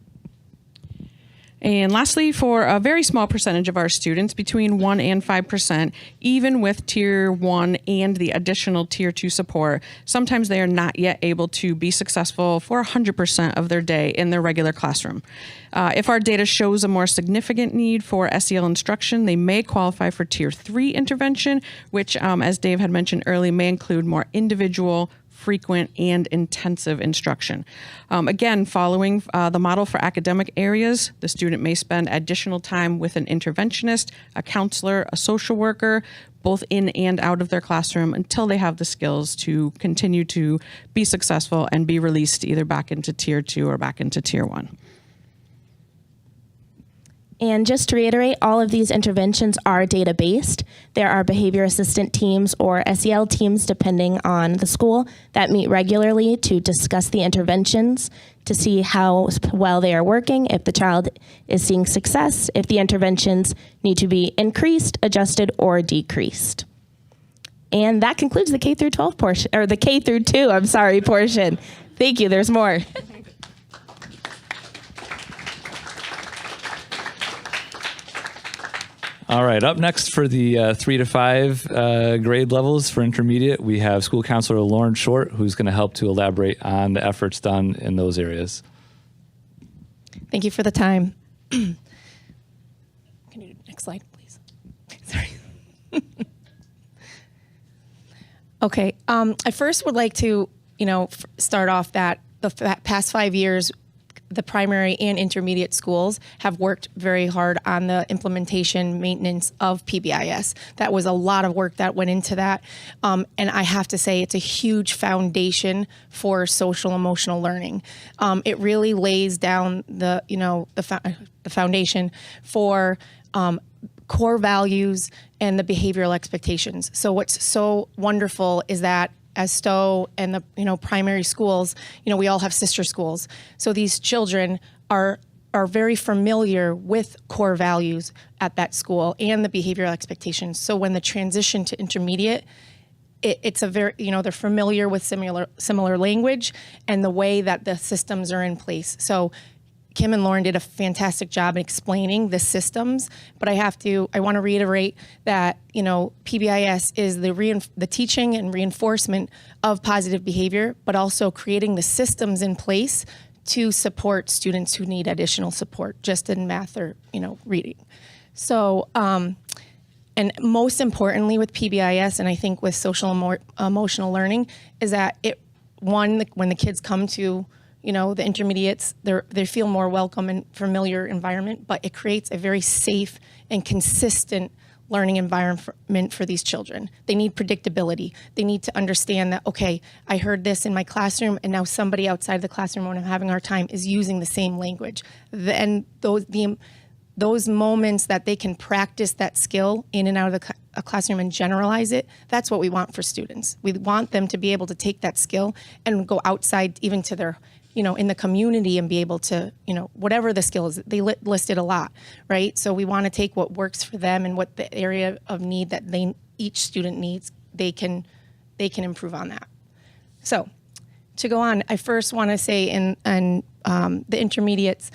And lastly, for a very small percentage of our students, between 1 and 5%, even with Tier 1 and the additional Tier 2 support, sometimes they are not yet able to be successful for 100% of their day in their regular classroom. If our data shows a more significant need for SEL instruction, they may qualify for Tier 3 intervention, which, as Dave had mentioned earlier, may include more individual, frequent, and intensive instruction. Again, following the model for academic areas, the student may spend additional time with an interventionist, a counselor, a social worker, both in and out of their classroom until they have the skills to continue to be successful and be released either back into Tier 2 or back into Tier 1. And just to reiterate, all of these interventions are data-based. There are behavior assistant teams or SEL teams, depending on the school, that meet regularly to discuss the interventions, to see how well they are working, if the child is seeing success, if the interventions need to be increased, adjusted, or decreased. And that concludes the K through 12 portion, or the K through 2, portion. Thank you, there's more. All right, up next for the 3 to 5 grade levels for intermediate, we have school counselor Lauren Short, who's going to help to elaborate on the efforts done in those areas. Thank you for the time. Can you do next slide, please? Sorry. Okay, I first would like to, start off that the past 5 years, the primary and intermediate schools have worked very hard on the implementation, maintenance of PBIS. That was a lot of work that went into that. And I have to say it's a huge foundation for social emotional learning. It really lays down the foundation for core values and the behavioral expectations. So what's so wonderful is that as Stowe and the primary schools, we all have sister schools. So these children are very familiar with core values at that school and the behavioral expectations. So when the transition to intermediate, it's a very, they're familiar with similar language and the way that the systems are in place. So Kim and Lauren did a fantastic job in explaining the systems, but I want to reiterate that, PBIS is the teaching and reinforcement of positive behavior, but also creating the systems in place to support students who need additional support, just in math or, reading. So, and most importantly with PBIS, and I think with social emotional learning, is that when the kids come to the intermediates, they feel more welcome and familiar environment, but it creates a very safe and consistent learning environment for these children. They need predictability. They need to understand that, okay, I heard this in my classroom and now somebody outside the classroom when I'm having a hard time is using the same language. And those moments that they can practice that skill in and out of a classroom and generalize it, that's what we want for students. We want them to be able to take that skill and go outside even to their in the community and be able to, whatever the skill is, they listed a lot, right? So we want to take what works for them and what the area of need that each student needs, they can improve on that. So to go on, I first want to say in the intermediates,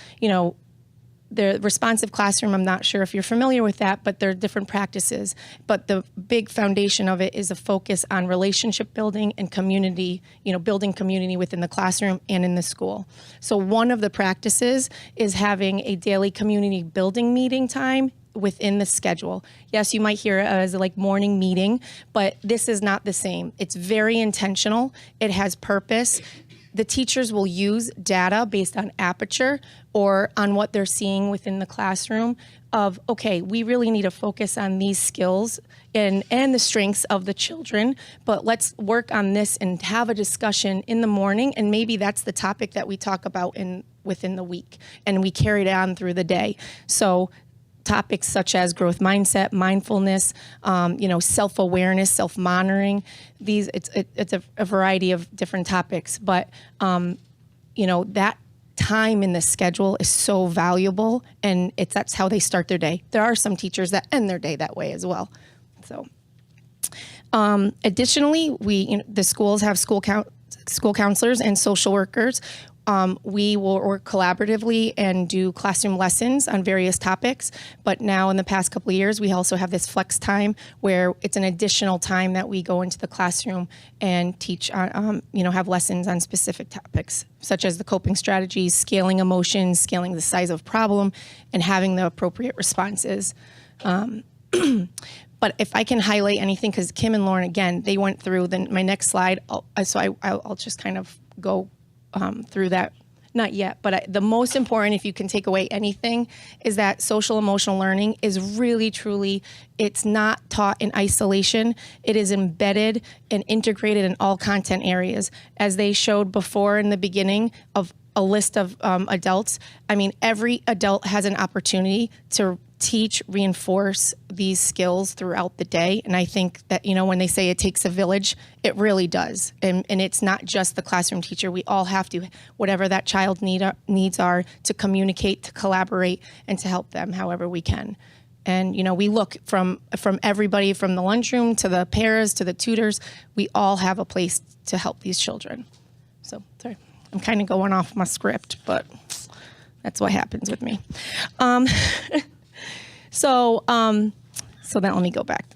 the responsive classroom, I'm not sure if you're familiar with that, but there are different practices. But the big foundation of it is a focus on relationship building and community, building community within the classroom and in the school. So one of the practices is having a daily community building meeting time within the schedule. Yes, you might hear it as like morning meeting, but this is not the same. It's very intentional. It has purpose. The teachers will use data based on Aperture or on what they're seeing within the classroom of, okay, we really need to focus on these skills and the strengths of the children, but let's work on this and have a discussion in the morning, and maybe that's the topic that we talk about within the week, and we carry it on through the day. So topics such as growth mindset, mindfulness, self-awareness, self-monitoring. It's a variety of different topics, but that time in the schedule is so valuable, and that's how they start their day. There are some teachers that end their day that way as well. So, additionally, the schools have school counselors and social workers. We will work collaboratively and do classroom lessons on various topics. But now in the past couple of years, we also have this flex time where it's an additional time that we go into the classroom and teach, have lessons on specific topics, such as the coping strategies, scaling emotions, scaling the size of problem, and having the appropriate responses. But if I can highlight anything, because Kim and Lauren, again, they went through my next slide. I'll just kind of go through that. Not yet, but the most important, if you can take away anything, is that social emotional learning is really, truly, it's not taught in isolation. It is embedded and integrated in all content areas. As they showed before in the beginning of a list of adults, every adult has an opportunity to teach, reinforce these skills throughout the day. And I think that, when they say it takes a village, it really does. And it's not just the classroom teacher. We all have to, whatever that child needs are, to communicate, to collaborate, and to help them however we can. And, we look from everybody, from the lunchroom to the paras to the tutors, we all have a place to help these children. So, sorry, I'm kind of going off my script, but that's what happens with me. So then let me go back.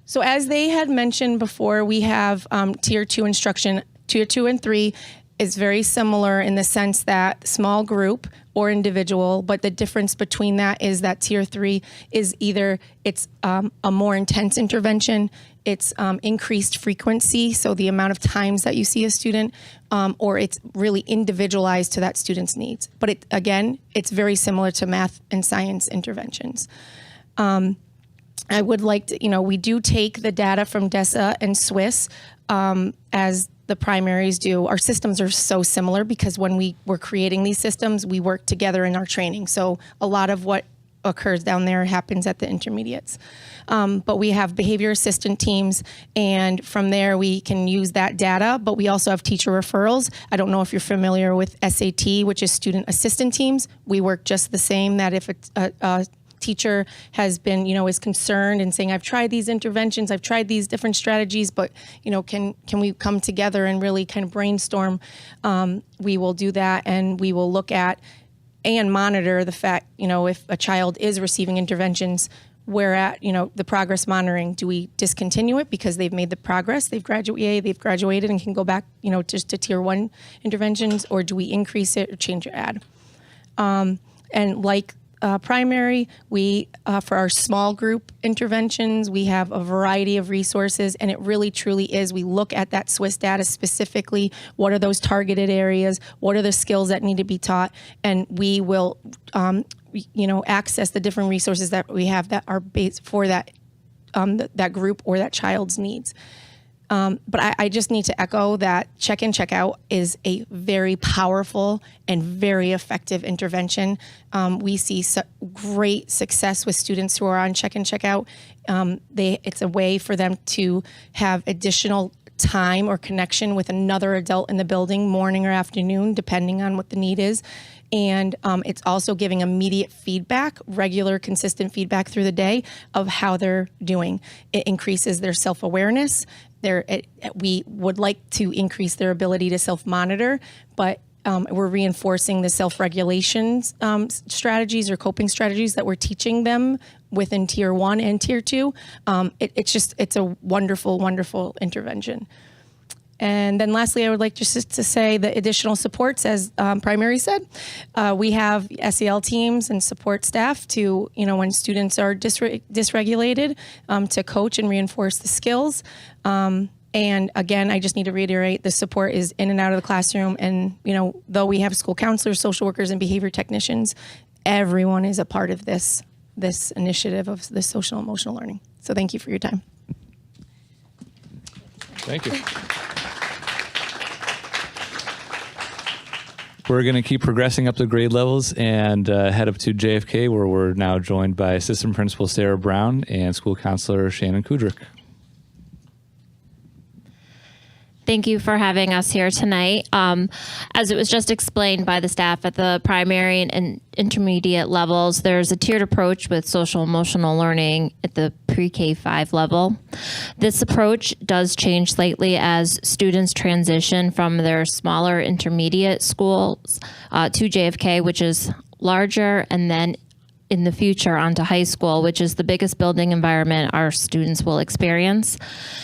So as they had mentioned before, we have Tier 2 instruction. Tier 2 and 3 is very similar in the sense that small group or individual, but the difference between that is that Tier 3 is either it's a more intense intervention, it's increased frequency, so the amount of times that you see a student, or it's really individualized to that student's needs. But it's very similar to math and science interventions. I would like to, we do take the data from DESA and Swiss as the primaries do. Our systems are so similar because when we were creating these systems, we work together in our training. So a lot of what occurs down there happens at the intermediates. But we have behavior assistant teams, and from there we can use that data, but we also have teacher referrals. I don't know if you're familiar with SAT, which is student assistant teams. We work just the same, that if a teacher has been, is concerned and saying, I've tried these interventions, I've tried these different strategies, but, can we come together and really kind of brainstorm? We will do that, and we will look at and monitor the fact, if a child is receiving interventions, where at, the progress monitoring, do we discontinue it because they've made the progress, they've graduated and can go back, just to Tier 1 interventions, or do we increase it or change or add? And like primary, we, for our small group interventions, we have a variety of resources, and it really truly is, we look at that Swiss data specifically, what are those targeted areas, what are the skills that need to be taught, and we will, access the different resources that we have that are based for that, that group or that child's needs. But I just need to echo that check-in, check-out is a very powerful and very effective intervention. We see great success with students who are on check-in, check-out. It's a way for them to have additional time or connection with another adult in the building, morning or afternoon, depending on what the need is. And it's also giving immediate feedback, regular, consistent feedback through the day of how they're doing. It increases their self-awareness. We would like to increase their ability to self-monitor, but we're reinforcing the self-regulation strategies or coping strategies that we're teaching them within Tier 1 and Tier 2. It's a wonderful, wonderful intervention. And then lastly, I would like just to say the additional supports, as Primary said, we have SEL teams and support staff to, when students are dysregulated, to coach and reinforce the skills. And again, I just need to reiterate, the support is in and out of the classroom. And, though we have school counselors, social workers, and behavior technicians, everyone is a part of this initiative of the social emotional learning. So thank you for your time. Thank you. We're going to keep progressing up the grade levels and head up to JFK, where we're now joined by Assistant Principal Sarah Brown and School Counselor Shannon Kudrick. Thank you for having us here tonight. As it was just explained by the staff at the primary and intermediate levels, there's a tiered approach with social emotional learning at the pre-K 5 level. This approach does change slightly as students transition from their smaller intermediate schools to JFK, which is larger, and then in the future onto high school, which is the biggest building environment our students will experience.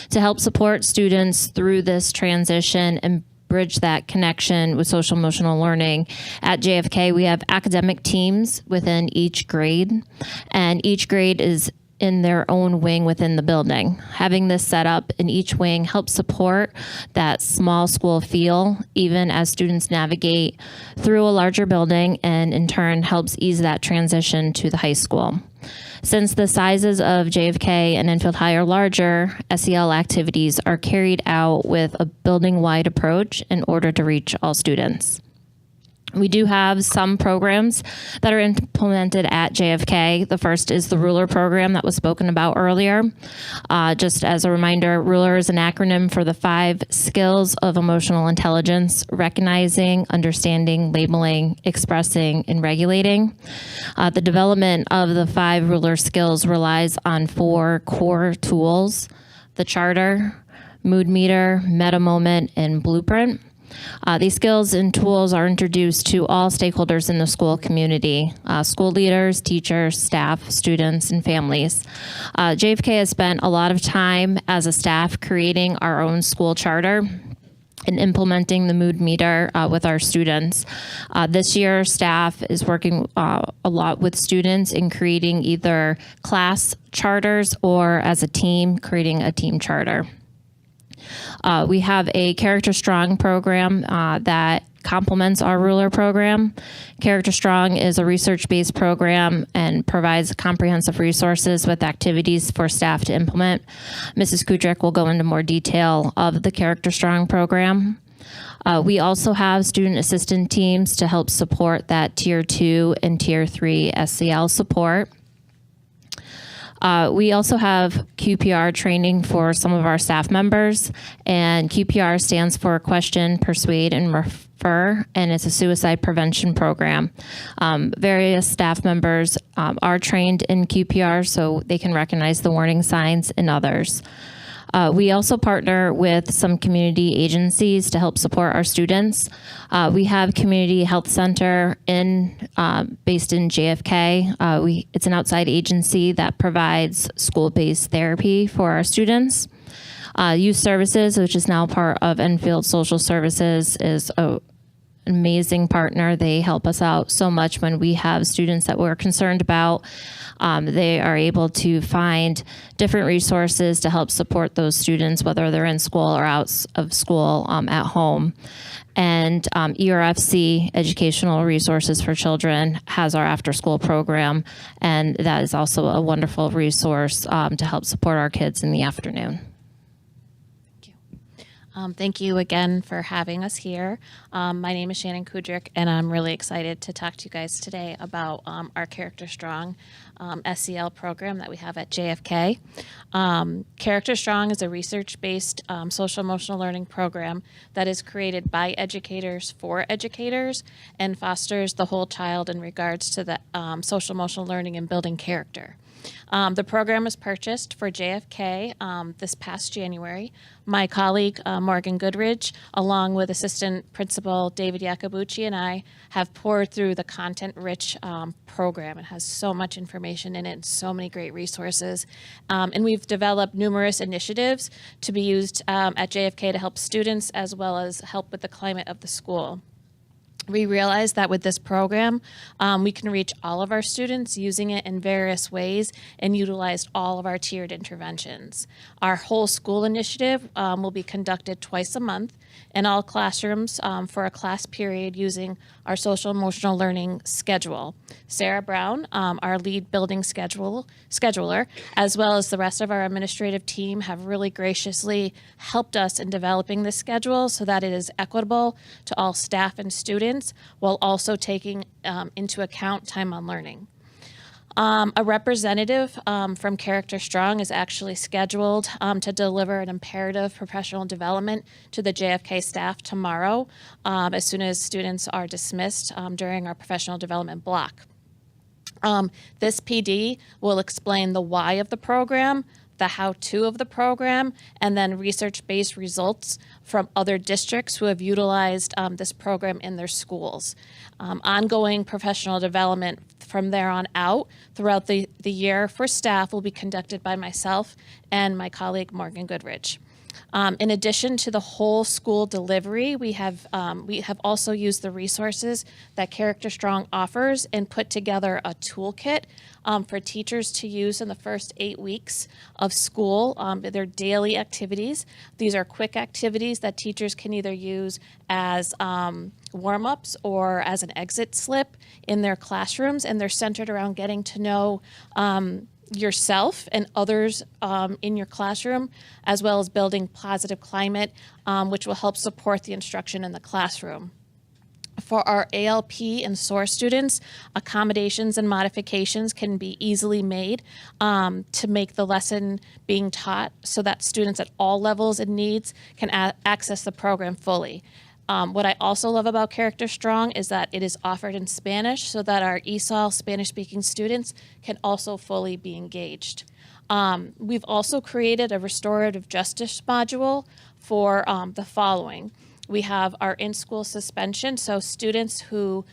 To help support students through this transition and bridge that connection with social emotional learning, at JFK we have academic teams within each grade, and each grade is in their own wing within the building. Having this set up in each wing helps support that small school feel, even as students navigate through a larger building, and in turn helps ease that transition to the high school. Since the sizes of JFK and Enfield High are larger, SEL activities are carried out with a building-wide approach in order to reach all students. We do have some programs that are implemented at JFK. The first is the RULER program that was spoken about earlier. Just as a reminder, RULER is an acronym for the 5 skills of emotional intelligence: recognizing, understanding, labeling, expressing, and regulating. The development of the 5 RULER skills relies on 4 core tools: the charter, mood meter, meta moment, and blueprint. These skills and tools are introduced to all stakeholders in the school community: school leaders, teachers, staff, students, and families. JFK has spent a lot of time as a staff creating our own school charter and implementing the mood meter with our students. This year, staff is working a lot with students in creating either class charters or as a team, creating a team charter. We have a Character Strong program that complements our RULER program. Character Strong is a research-based program and provides comprehensive resources with activities for staff to implement. Mrs. Kudrick will go into more detail of the Character Strong program. We also have student assistant teams to help support that Tier 2 and Tier 3 SEL support. We also have QPR training for some of our staff members, and QPR stands for Question, Persuade, and Refer, and it's a suicide prevention program. Various staff members are trained in QPR so they can recognize the warning signs in others. We also partner with some community agencies to help support our students. We have Community Health Center based in JFK. It's an outside agency that provides school-based therapy for our students. Youth Services, which is now part of Enfield Social Services, is an amazing partner. They help us out so much when we have students that we're concerned about. They are able to find different resources to help support those students, whether they're in school or out of school at home. And ERFC, Educational Resources for Children, has our after-school program, and that is also a wonderful resource to help support our kids in the afternoon. Thank you again for having us here. My name is Shannon Kudrick, and I'm really excited to talk to you guys today about our Character Strong SEL program that we have at JFK. Character Strong is a research-based social emotional learning program that is created by educators for educators and fosters the whole child in regards to the social emotional learning and building character. The program was purchased for JFK this past January. My colleague, Morgan Goodridge, along with Assistant Principal David Iacobucci and I, have poured through the content-rich program. It has so much information in it and so many great resources. And we've developed numerous initiatives to be used at JFK to help students as well as help with the climate of the school. We realized that with this program, we can reach all of our students using it in various ways and utilize all of our tiered interventions. Our whole school initiative will be conducted twice a month in all classrooms for a class period using our social emotional learning schedule. Sarah Brown, our lead building scheduler, as well as the rest of our administrative team have really graciously helped us in developing this schedule so that it is equitable to all staff and students while also taking into account time on learning. A representative from Character Strong is actually scheduled to deliver an imperative professional development to the JFK staff tomorrow as soon as students are dismissed during our professional development block. This PD will explain the why of the program, the how-to of the program, and then research-based results from other districts who have utilized this program in their schools. Ongoing professional development from there on out throughout the year for staff will be conducted by myself and my colleague Morgan Goodridge. In addition to the whole school delivery, we have also used the resources that Character Strong offers and put together a toolkit for teachers to use in the first 8 weeks of school. Their daily activities. These are quick activities that teachers can either use as warm-ups or as an exit slip in their classrooms, and they're centered around getting to know yourself and others in your classroom, as well as building positive climate, which will help support the instruction in the classroom. For our ALP and SOAR students, accommodations and modifications can be easily made to make the lesson being taught so that students at all levels and needs can access the program fully. What I also love about Character Strong is that it is offered in Spanish so that our ESOL Spanish-speaking students can also fully be engaged. We've also created a restorative justice module for the following. We have our in-school suspension, so students who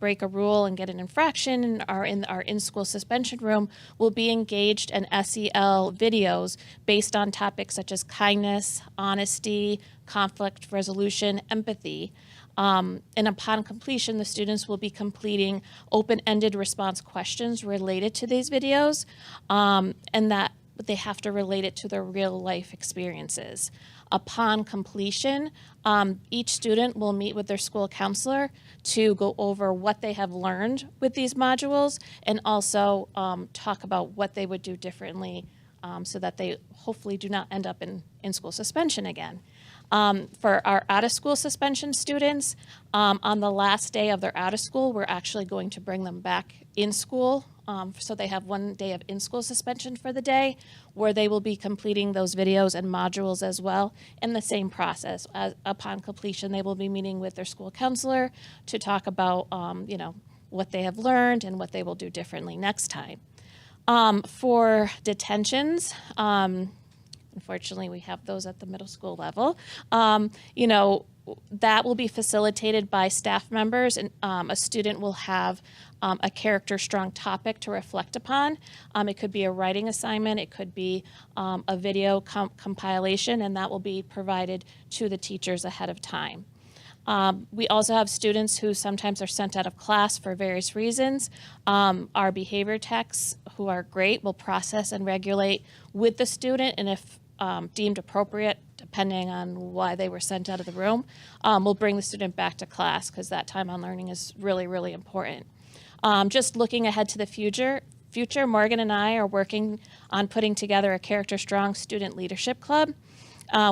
break a rule and get an infraction and are in our in-school suspension room will be engaged in SEL videos based on topics such as kindness, honesty, conflict resolution, empathy. And upon completion, the students will be completing open-ended response questions related to these videos, and that they have to relate it to their real-life experiences. Upon completion, each student will meet with their school counselor to go over what they have learned with these modules and also talk about what they would do differently so that they hopefully do not end up in school suspension again. For our out-of-school suspension students, on the last day of their out-of-school, we're actually going to bring them back in school. So they have 1 day of in-school suspension for the day, where they will be completing those videos and modules as well in the same process. Upon completion, they will be meeting with their school counselor to talk about, what they have learned and what they will do differently next time. For detentions, unfortunately, we have those at the middle school level. That will be facilitated by staff members, and a student will have a Character Strong topic to reflect upon. It could be a writing assignment, it could be a video compilation, and that will be provided to the teachers ahead of time. We also have students who sometimes are sent out of class for various reasons. Our behavior techs, who are great, will process and regulate with the student, and if deemed appropriate, depending on why they were sent out of the room, we'll bring the student back to class because that time on learning is really, really important. Just looking ahead to the future, Morgan and I are working on putting together a Character Strong Student Leadership Club.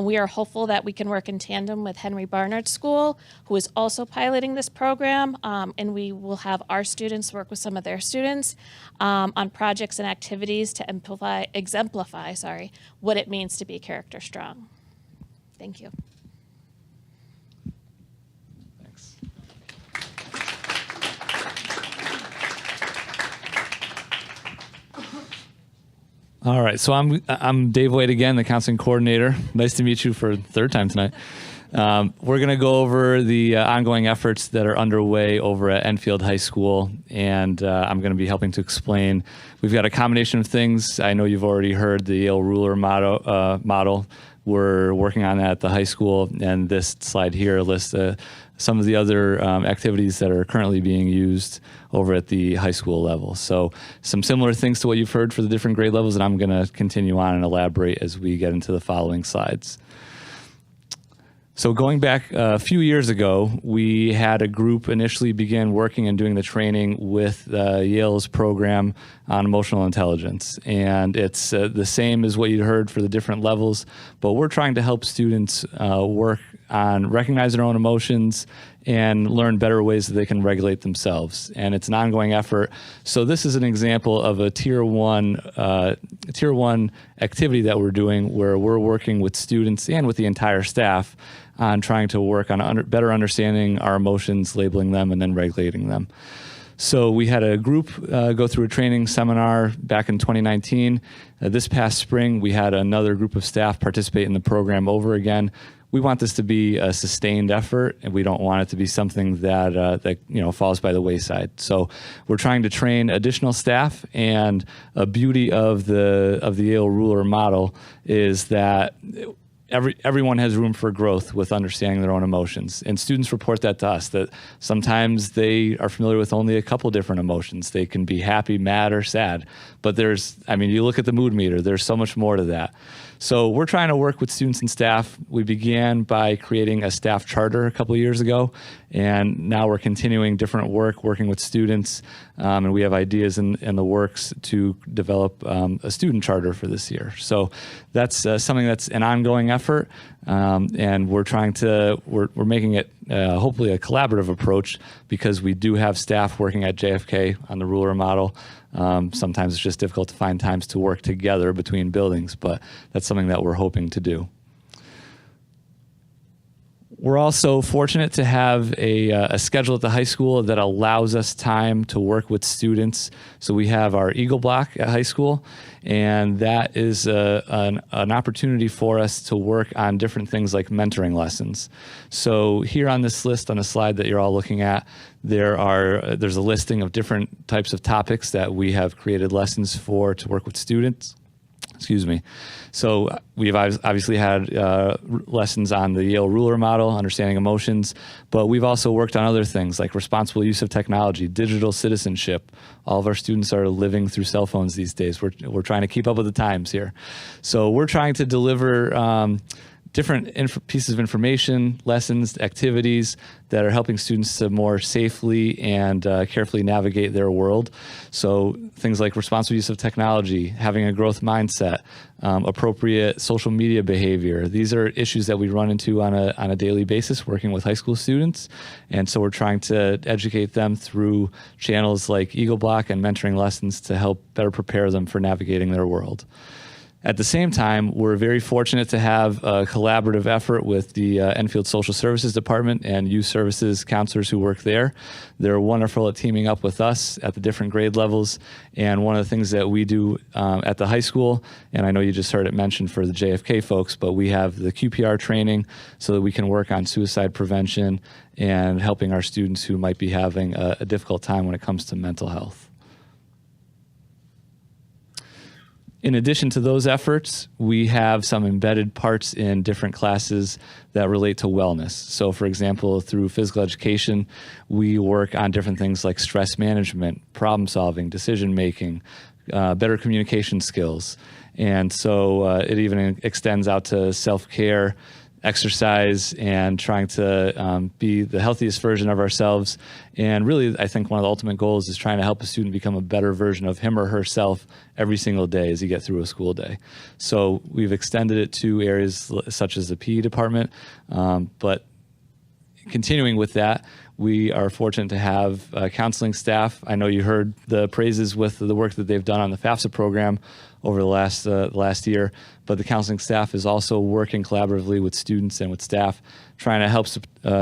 We are hopeful that we can work in tandem with Henry Barnard School, who is also piloting this program, and we will have our students work with some of their students on projects and activities to exemplify what it means to be Character Strong. Thank you. All right, so I'm Dave White again, the counseling coordinator. Nice to meet you for the third time tonight. We're going to go over the ongoing efforts that are underway over at Enfield High School, and I'm going to be helping to explain. We've got a combination of things. I know you've already heard the Yale Ruler model. We're working on that at the high school, and this slide here lists some of the other activities that are currently being used over at the high school level. So some similar things to what you've heard for the different grade levels, and I'm going to continue on and elaborate as we get into the following slides. So going back a few years ago, we had a group initially begin working and doing the training with Yale's program on emotional intelligence. And it's the same as what you heard for the different levels, but we're trying to help students work on recognizing their own emotions and learn better ways that they can regulate themselves. And it's an ongoing effort. So this is an example of a tier one activity that we're doing where we're working with students and with the entire staff on trying to work on better understanding our emotions, labeling them, and then regulating them. So we had a group go through a training seminar back in 2019. This past spring, we had another group of staff participate in the program over again. We want this to be a sustained effort, and we don't want it to be something that falls by the wayside. So we're trying to train additional staff, and a beauty of the Yale Ruler model is that everyone has room for growth with understanding their own emotions. And students report that to us, that sometimes they are familiar with only a couple different emotions. They can be happy, mad, or sad. But you look at the mood meter, there's so much more to that. So we're trying to work with students and staff. We began by creating a staff charter a couple of years ago, and now we're continuing different work, working with students, and we have ideas in the works to develop a student charter for this year. So that's something that's an ongoing effort, and we're making it hopefully a collaborative approach, because we do have staff working at JFK on the Ruler model. Sometimes it's just difficult to find times to work together between buildings, but that's something that we're hoping to do. We're also fortunate to have a schedule at the high school that allows us time to work with students. So we have our Eagle Block at high school, and that is an opportunity for us to work on different things like mentoring lessons. So here on this list, on the slide that you're all looking at, there's a listing of different types of topics that we have created lessons for to work with students. Excuse me. So we've obviously had lessons on the Yale Ruler model, understanding emotions, but we've also worked on other things like responsible use of technology, digital citizenship. All of our students are living through cell phones these days. We're trying to keep up with the times here. So we're trying to deliver different pieces of information, lessons, activities that are helping students to more safely and carefully navigate their world. So things like responsible use of technology, having a growth mindset, appropriate social media behavior. These are issues that we run into on a daily basis working with high school students. And so we're trying to educate them through channels like Eagle Block and mentoring lessons to help better prepare them for navigating their world. At the same time, we're very fortunate to have a collaborative effort with the Enfield Social Services Department and youth services counselors who work there. They're wonderful at teaming up with us at the different grade levels. And one of the things that we do at the high school, and I know you just heard it mentioned for the JFK folks, but we have the QPR training so that we can work on suicide prevention and helping our students who might be having a difficult time when it comes to mental health. In addition to those efforts, we have some embedded parts in different classes that relate to wellness. So for example, through physical education, we work on different things like stress management, problem solving, decision making, better communication skills. And so it even extends out to self-care, exercise, and trying to be the healthiest version of ourselves. And really, I think one of the ultimate goals is trying to help a student become a better version of him or herself every single day as you get through a school day. So we've extended it to areas such as the PE department, but continuing with that, we are fortunate to have counseling staff. I know you heard the praises with the work that they've done on the FAFSA program over the last year, but the counseling staff is also working collaboratively with students and with staff, trying to help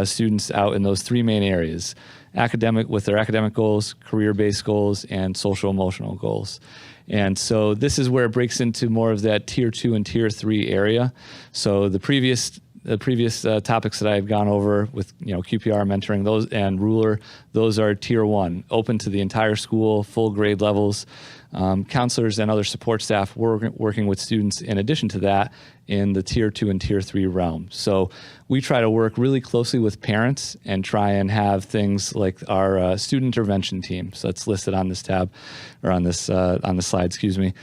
students out in those three main areas: with their academic goals, career-based goals, and social emotional goals. And so this is where it breaks into more of that tier 2 and tier 3 area. So the previous topics that I've gone over with QPR, mentoring, those and Ruler, those are tier 1, open to the entire school, full grade levels. Counselors and other support staff working with students in addition to that in the tier 2 and tier 3 realm. So we try to work really closely with parents and try and have things like our student intervention team. So that's listed on this tab, or on the slide, excuse me.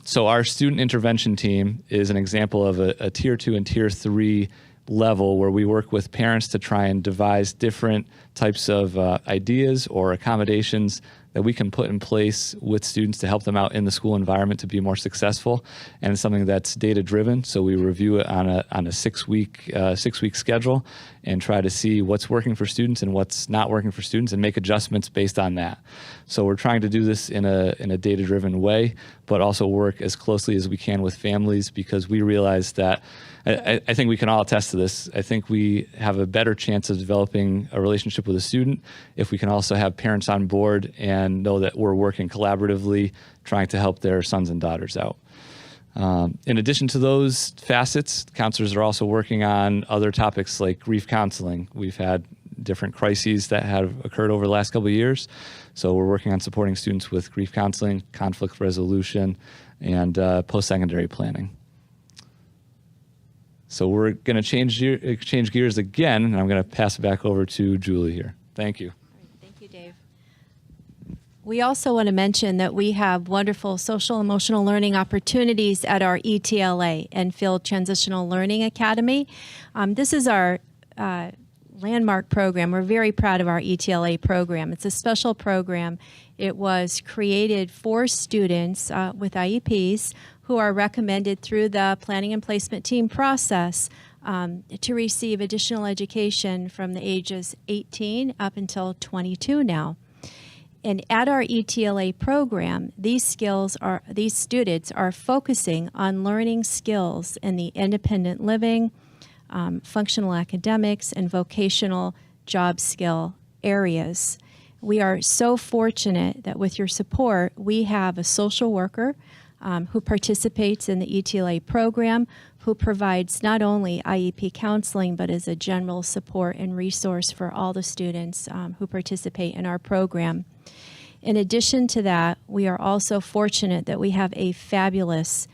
So our student intervention team is an example of a tier 2 and tier 3 level where we work with parents to try and devise different types of ideas or accommodations that we can put in place with students to help them out in the school environment to be more successful. And it's something that's data driven. So we review it on a 6-week schedule and try to see what's working for students and what's not working for students and make adjustments based on that. So we're trying to do this in a data driven way, but also work as closely as we can with families, because we realize that I think we can all attest to this. I think we have a better chance of developing a relationship with a student if we can also have parents on board and know that we're working collaboratively, trying to help their sons and daughters out. In addition to those facets, counselors are also working on other topics like grief counseling. We've had different crises that have occurred over the last couple of years. So we're working on supporting students with grief counseling, conflict resolution, and post-secondary planning. So we're going to change gears again, and I'm going to pass it back over to Julie here. Thank you. Thank you, Dave. We also want to mention that we have wonderful social emotional learning opportunities at our ETLA, Enfield Transitional Learning Academy. This is our landmark program. We're very proud of our ETLA program. It's a special program. It was created for students with IEPs who are recommended through the planning and placement team process to receive additional education from the ages 18 up until 22 now. And at our ETLA program, these students are focusing on learning skills in the independent living, functional academics, and vocational job skill areas. We are so fortunate that with your support, we have a social worker who participates in the ETLA program, who provides not only IEP counseling, but is a general support and resource for all the students who participate in our program. In addition to that, we are also fortunate that we have a fabulous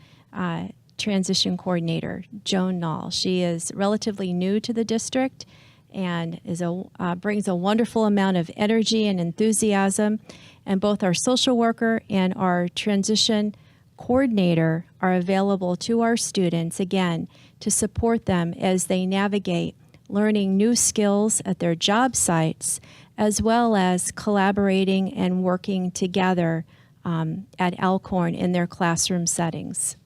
transition coordinator, Joan Nall. She is relatively new to the district and brings a wonderful amount of energy and enthusiasm. And both our social worker and our transition coordinator are available to our students, again, to support them as they navigate learning new skills at their job sites, as well as collaborating and working together at Alcorn in their classroom settings.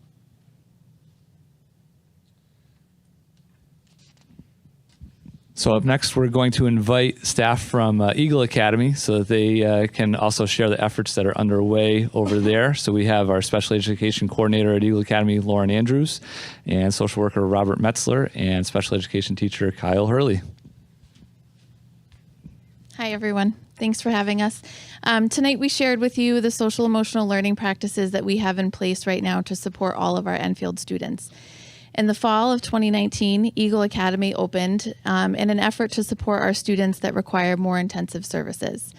So up next, we're going to invite staff from Eagle Academy so that they can also share the efforts that are underway over there. So we have our special education coordinator at Eagle Academy, Lauren Andrews, and social worker Robert Metzler, and special education teacher Kyle Hurley. Hi, everyone. Thanks for having us. Tonight, we shared with you the social emotional learning practices that we have in place right now to support all of our Enfield students. In the fall of 2019, Eagle Academy opened in an effort to support our students that require more intensive services.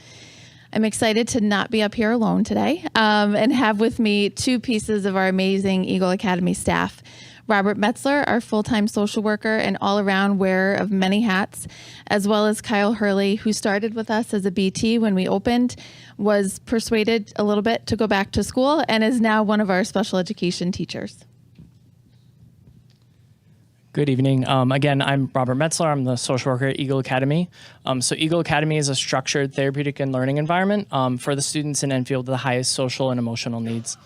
I'm excited to not be up here alone today and have with me two pieces of our amazing Eagle Academy staff. Robert Metzler, our full-time social worker and all-around wearer of many hats, as well as Kyle Hurley, who started with us as a BT when we opened, was persuaded a little bit to go back to school, and is now one of our special education teachers. Good evening. Again, I'm Robert Metzler. I'm the social worker at Eagle Academy. So Eagle Academy is a structured therapeutic and learning environment for the students in Enfield with the highest social and emotional needs.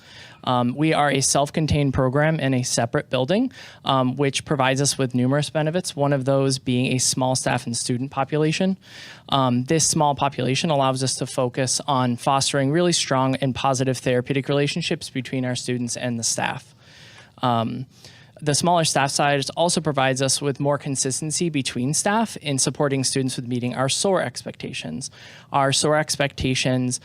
We are a self-contained program in a separate building, which provides us with numerous benefits, one of those being a small staff and student population. This small population allows us to focus on fostering really strong and positive therapeutic relationships between our students and the staff. The smaller staff size also provides us with more consistency between staff in supporting students with meeting our SOAR expectations. Our SOAR expectations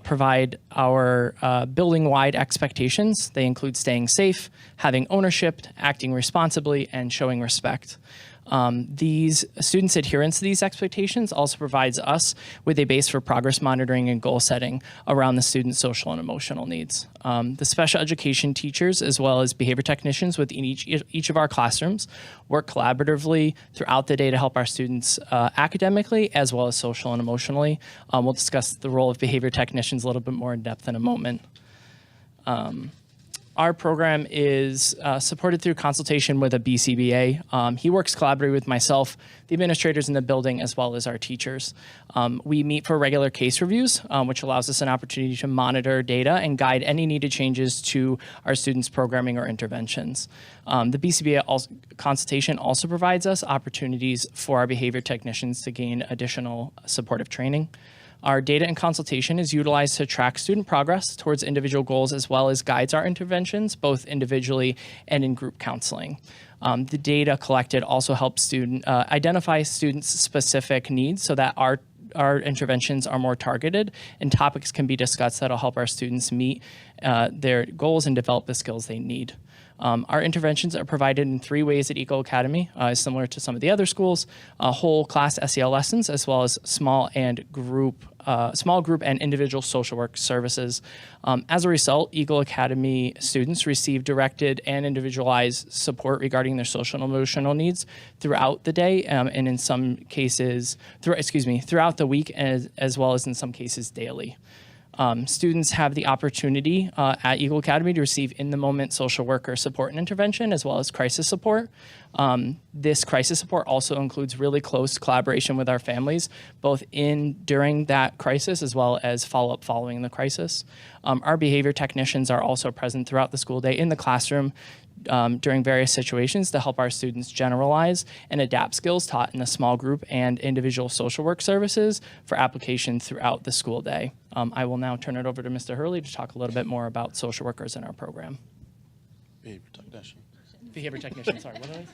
provide our building-wide expectations. They include staying safe, having ownership, acting responsibly, and showing respect. These students' adherence to these expectations also provides us with a base for progress monitoring and goal setting around the students' social and emotional needs. The special education teachers, as well as behavior technicians within each of our classrooms, work collaboratively throughout the day to help our students academically as well as social and emotionally. We'll discuss the role of behavior technicians a little bit more in depth in a moment. Our program is supported through consultation with a BCBA. He works collaboratively with myself, the administrators in the building, as well as our teachers. We meet for regular case reviews, which allows us an opportunity to monitor data and guide any needed changes to our students' programming or interventions. The BCBA consultation also provides us opportunities for our behavior technicians to gain additional supportive training. Our data and consultation is utilized to track student progress towards individual goals as well as guides our interventions, both individually and in group counseling. The data collected also helps identify students' specific needs so that our interventions are more targeted and topics can be discussed that'll help our students meet their goals and develop the skills they need. Our interventions are provided in 3 ways at Eagle Academy, similar to some of the other schools: whole class SEL lessons, as well as small group and individual social work services. As a result, Eagle Academy students receive directed and individualized support regarding their social and emotional needs throughout the day, and in some cases, throughout the week, as well as in some cases daily. Students have the opportunity at Eagle Academy to receive in-the-moment social worker support and intervention, as well as crisis support. This crisis support also includes really close collaboration with our families, both during that crisis as well as follow-up following the crisis. Our behavior technicians are also present throughout the school day in the classroom during various situations to help our students generalize and adapt skills taught in the small group and individual social work services for application throughout the school day. I will now turn it over to Mr. Hurley to talk a little bit more about social workers in our program. Behavior technician, sorry, what did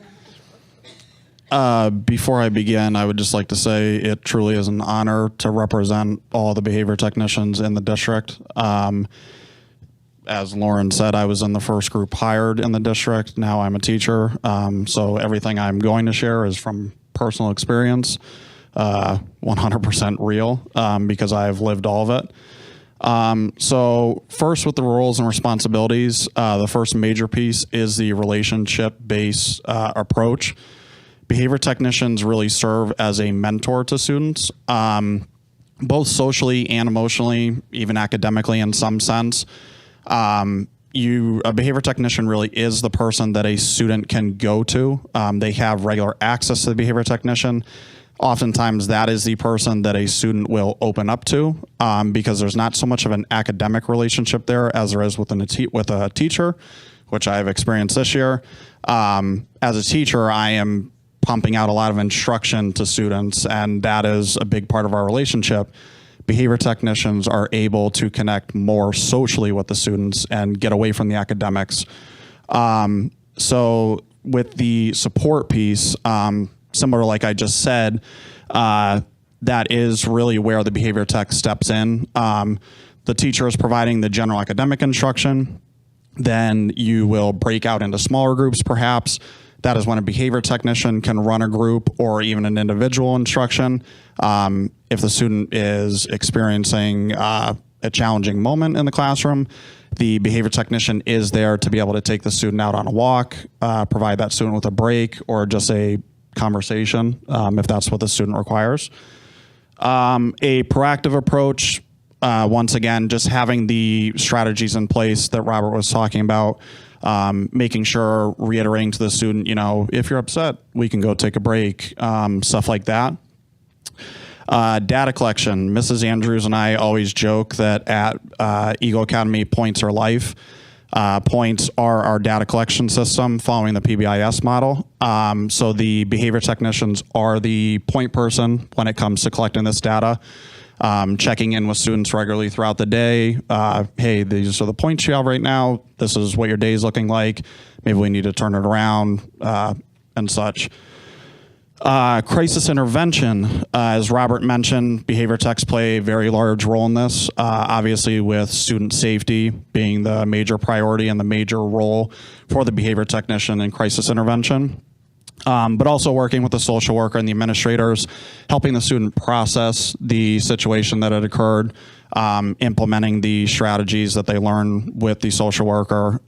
I say? Before I begin, I would just like to say it truly is an honor to represent all the behavior technicians in the district. As Lauren said, I was in the first group hired in the district. Now I'm a teacher, so everything I'm going to share is from personal experience, 100% real, because I've lived all of it. So first, with the roles and responsibilities, the first major piece is the relationship-based approach. Behavior technicians really serve as a mentor to students, both socially and emotionally, even academically in some sense. A behavior technician really is the person that a student can go to. They have regular access to the behavior technician. Oftentimes that is the person that a student will open up to, because there's not so much of an academic relationship there as there is with a teacher, which I've experienced this year. As a teacher, I am pumping out a lot of instruction to students, and that is a big part of our relationship. Behavior technicians are able to connect more socially with the students and get away from the academics. So with the support piece, similar to like I just said, that is really where the behavior tech steps in. The teacher is providing the general academic instruction. Then you will break out into smaller groups perhaps. That is when a behavior technician can run a group or even an individual instruction. If the student is experiencing a challenging moment in the classroom, the behavior technician is there to be able to take the student out on a walk, provide that student with a break or just a conversation if that's what the student requires. A proactive approach, once again, just having the strategies in place that Robert was talking about, making sure, reiterating to the student, if you're upset, we can go take a break, stuff like that. Data collection. Mrs. Andrews and I always joke that at Eagle Academy, points are life. Points are our data collection system following the PBIS model. So the behavior technicians are the point person when it comes to collecting this data. checking in with students regularly throughout the day. Hey, these are the points you have right now. This is what your day is looking like. Maybe we need to turn it around and such. Crisis intervention, as Robert mentioned, behavior techs play a very large role in this, obviously with student safety being the major priority and the major role for the behavior technician in crisis intervention. But also working with the social worker and the administrators, helping the student process the situation that had occurred, implementing the strategies that they learn with the social worker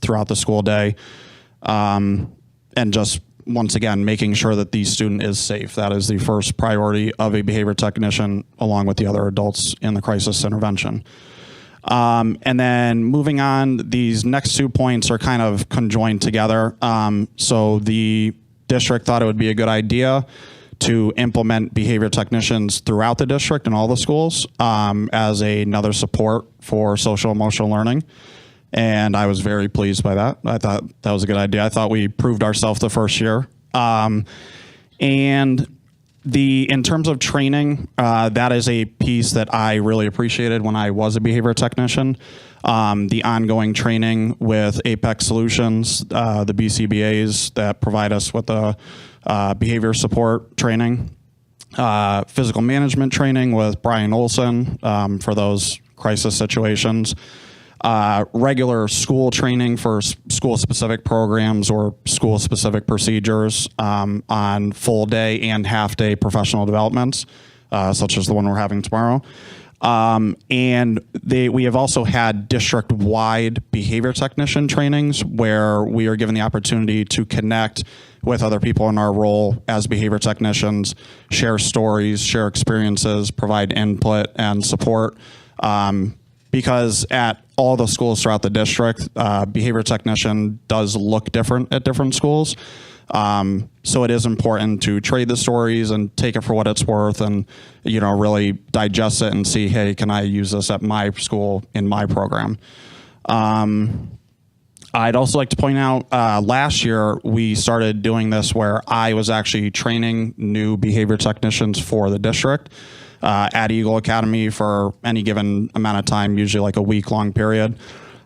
throughout the school day, and just once again, making sure that the student is safe. That is the first priority of a behavior technician, along with the other adults in the crisis intervention. And then moving on, these next 2 points are kind of conjoined together. So the district thought it would be a good idea to implement behavior technicians throughout the district in all the schools as another support for social emotional learning. And I was very pleased by that. I thought that was a good idea. I thought we proved ourselves the first year. And in terms of training, that is a piece that I really appreciated when I was a behavior technician. The ongoing training with Apex Solutions, the BCBAs that provide us with the behavior support training, physical management training with Brian Olson for those crisis situations, regular school training for school-specific programs or school-specific procedures on full-day and half-day professional developments, such as the one we're having tomorrow. And we have also had district-wide behavior technician trainings where we are given the opportunity to connect with other people in our role as behavior technicians, share stories, share experiences, provide input and support. Because at all the schools throughout the district, behavior technician does look different at different schools. So it is important to trade the stories and take it for what it's worth and, really digest it and see, hey, can I use this at my school in my program? I'd also like to point out last year we started doing this where I was actually training new behavior technicians for the district at Eagle Academy for any given amount of time, usually like a week-long period.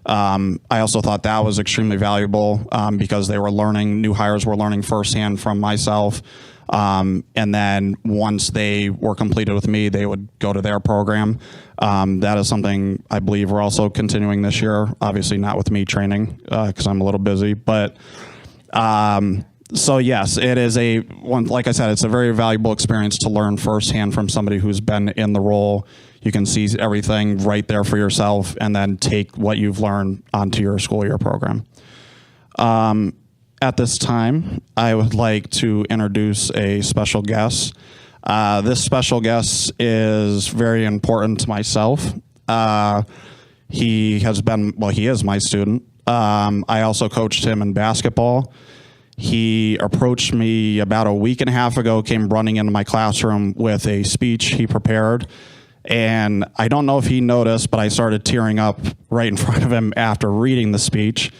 I also thought that was extremely valuable because they were learning, new hires were learning firsthand from myself. And then once they were completed with me, they would go to their program. That is something I believe we're also continuing this year, obviously not with me training because I'm a little busy, but so yes, it is like I said, it's a very valuable experience to learn firsthand from somebody who's been in the role. You can see everything right there for yourself and then take what you've learned onto your school year program. At this time, I would like to introduce a special guest. This special guest is very important to myself. He is my student. I also coached him in basketball. He approached me about a week and a half ago, came running into my classroom with a speech he prepared. And I don't know if he noticed, but I started tearing up right in front of him after reading the speech.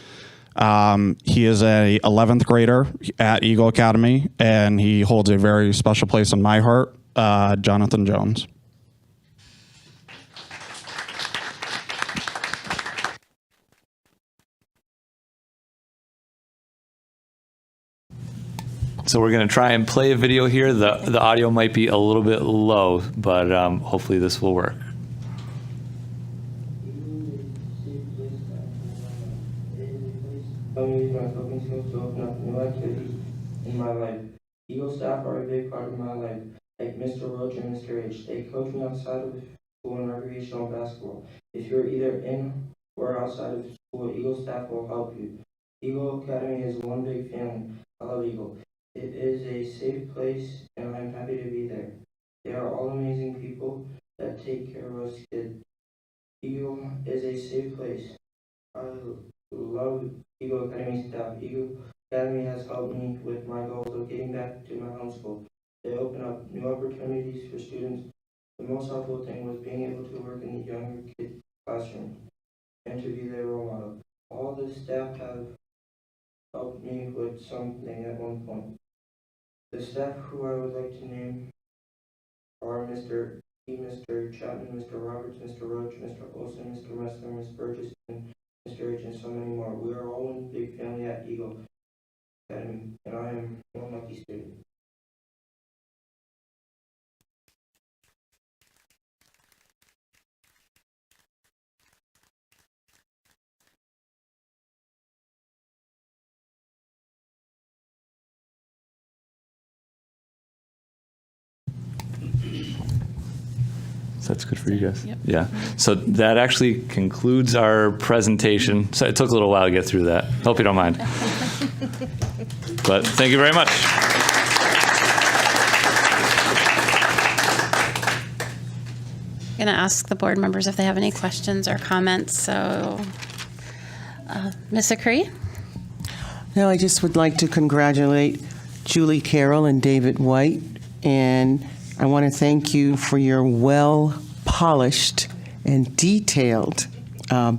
He is a 11th grader at Eagle Academy, and he holds a very special place in my heart, Jonathan Jones. So we're going to try and play a video here. The audio might be a little bit low, but hopefully this will work. Let me use my coping skills to open up new activities in my life. Eagle staff are a big part of my life, like Mr. Roach and Mr. H. They coach me outside of school and recreational basketball. If you're either in or outside of school, Eagle staff will help you. Eagle Academy is one big family. I love Eagle. It is a safe place, and I'm happy to be there. They are all amazing people that take care of us kids. Eagle is a safe place. I love Eagle Academy staff. Eagle Academy has helped me with my goals of getting back to my home school. They open up new opportunities for students. The most helpful thing was being able to work in the younger kids' classroom and to be their role model. All the staff have helped me with something at one point. The staff who I would like to name are Mr. Mr. Chapman, Mr. Roberts, Mr. Roach, Mr. Olson, Mr. Messler, Ms. Burgess, and Mr. H, and so many more. We are all one big family at Eagle Academy, and I am one lucky student. So that's good for you guys. Yep. Yeah. So that actually concludes our presentation. So it took a little while to get through that. Hope you don't mind. But thank you very much. I'm going to ask the board members if they have any questions or comments. So, Ms. Acree? No, I just would like to congratulate Julie Carroll and David White, and I want to thank you for your well-polished and detailed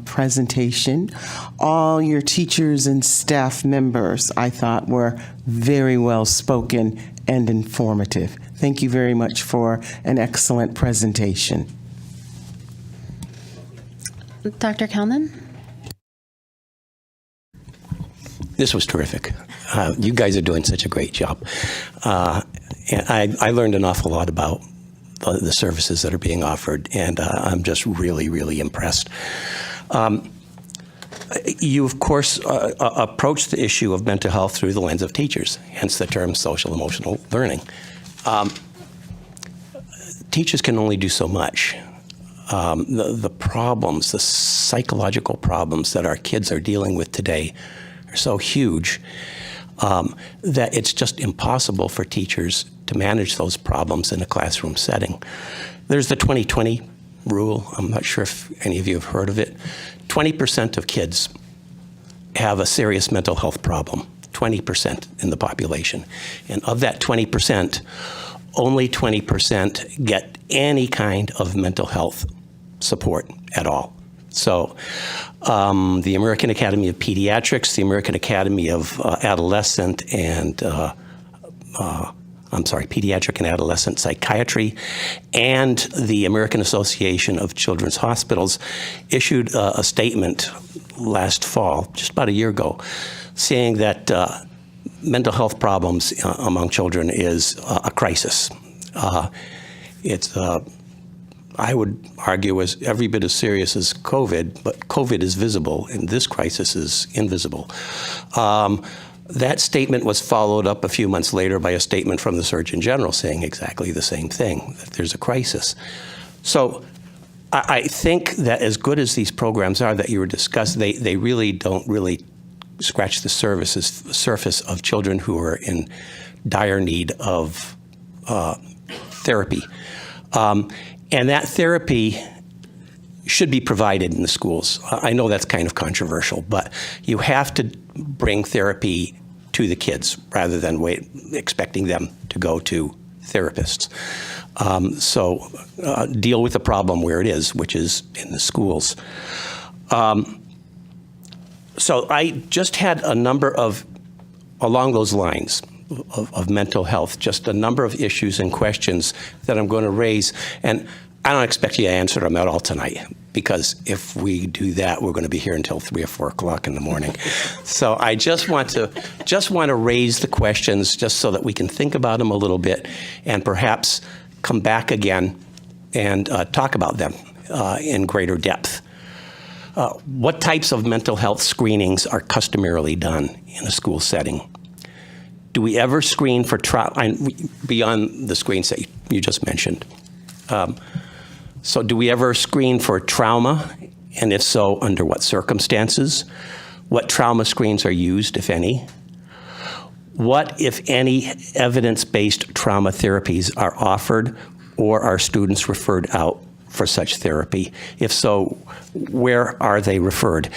presentation. All your teachers and staff members, I thought, were very well spoken and informative. Thank you very much for an excellent presentation. Dr. Kalnin? This was terrific. You guys are doing such a great job. And I learned an awful lot about the services that are being offered, and I'm just really, really impressed. You, of course, approach the issue of mental health through the lens of teachers, hence the term social emotional learning. Teachers can only do so much. The problems, the psychological problems that our kids are dealing with today are so huge that it's just impossible for teachers to manage those problems in a classroom setting. There's the 20-20 rule. I'm not sure if any of you have heard of it. 20% of kids have a serious mental health problem, 20% in the population. And of that 20%, only 20% get any kind of mental health support at all. So the American Academy of Pediatrics, the American Academy of Pediatric and Adolescent Psychiatry, and the American Association of Children's Hospitals issued a statement last fall, just about a year ago, saying that mental health problems among children is a crisis. It's I would argue is every bit as serious as COVID, but COVID is visible and this crisis is invisible. That statement was followed up a few months later by a statement from the Surgeon General saying exactly the same thing, that there's a crisis. So I think that as good as these programs are that you were discussing, they really don't really scratch the surface of children who are in dire need of therapy. And that therapy should be provided in the schools. I know that's kind of controversial, but you have to bring therapy to the kids rather than expecting them to go to therapists. So deal with the problem where it is, which is in the schools. So I just had a number of, along those lines, of mental health, just a number of issues and questions that I'm going to raise. And I don't expect you to answer them at all tonight, because if we do that, we're going to be here until 3 or 4 o'clock in the morning. So I just want to raise the questions just so that we can think about them a little bit and perhaps come back again and talk about them in greater depth. What types of mental health screenings are customarily done in a school setting? Do we ever screen for trauma, beyond the screens that you just mentioned? So do we ever screen for trauma? And if so, under what circumstances? What trauma screens are used, if any? What, if any, evidence-based trauma therapies are offered, or are students referred out for such therapy? If so, where are they referred?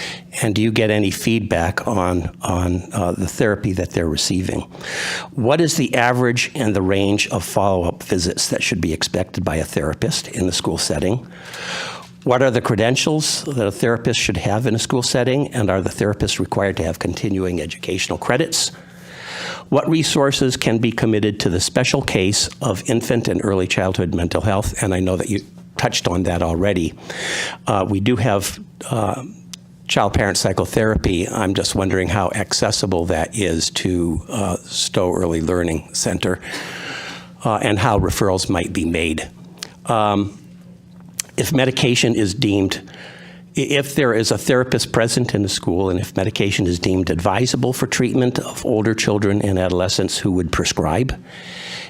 And do you get any feedback on the therapy that they're receiving? What is the average and the range of follow-up visits that should be expected by a therapist in the school setting? What are the credentials that a therapist should have in a school setting? And are the therapists required to have continuing educational credits? What resources can be committed to the special case of infant and early childhood mental health? And I know that you touched on that already. We do have child-parent psychotherapy. I'm just wondering how accessible that is to Stowe Early Learning Center and how referrals might be made. If medication is deemed, if there is a therapist present in the school and if medication is deemed advisable for treatment of older children and adolescents, who would prescribe?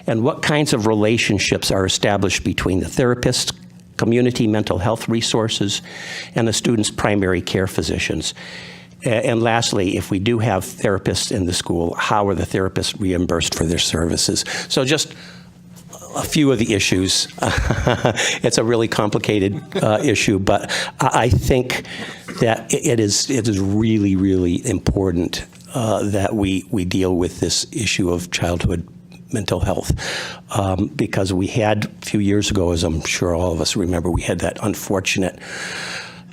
And what kinds of relationships are established between the therapist, community mental health resources, and the student's primary care physicians? And lastly, if we do have therapists in the school, how are the therapists reimbursed for their services? So just a few of the issues. It's a really complicated issue, but I think that it is really, really important that we deal with this issue of childhood mental health, because we had a few years ago, as I'm sure all of us remember, we had that unfortunate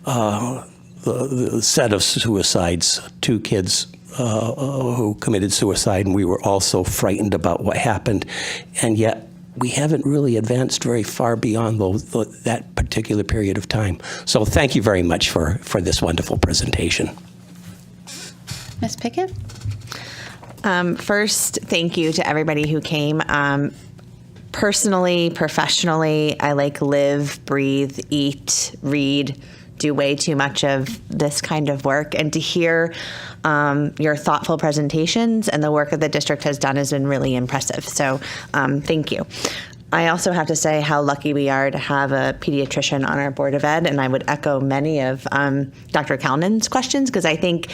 the set of suicides, 2 kids who committed suicide, and we were all so frightened about what happened, and yet we haven't really advanced very far beyond that particular period of time. So thank you very much for this wonderful presentation. Ms. Pickett? First, thank you to everybody who came. Personally, professionally, I live, breathe, eat, read, do way too much of this kind of work. And to hear your thoughtful presentations and the work that the district has done has been really impressive. So thank you. I also have to say how lucky we are to have a pediatrician on our Board of Ed, and I would echo many of Dr. Calnan's questions, because I think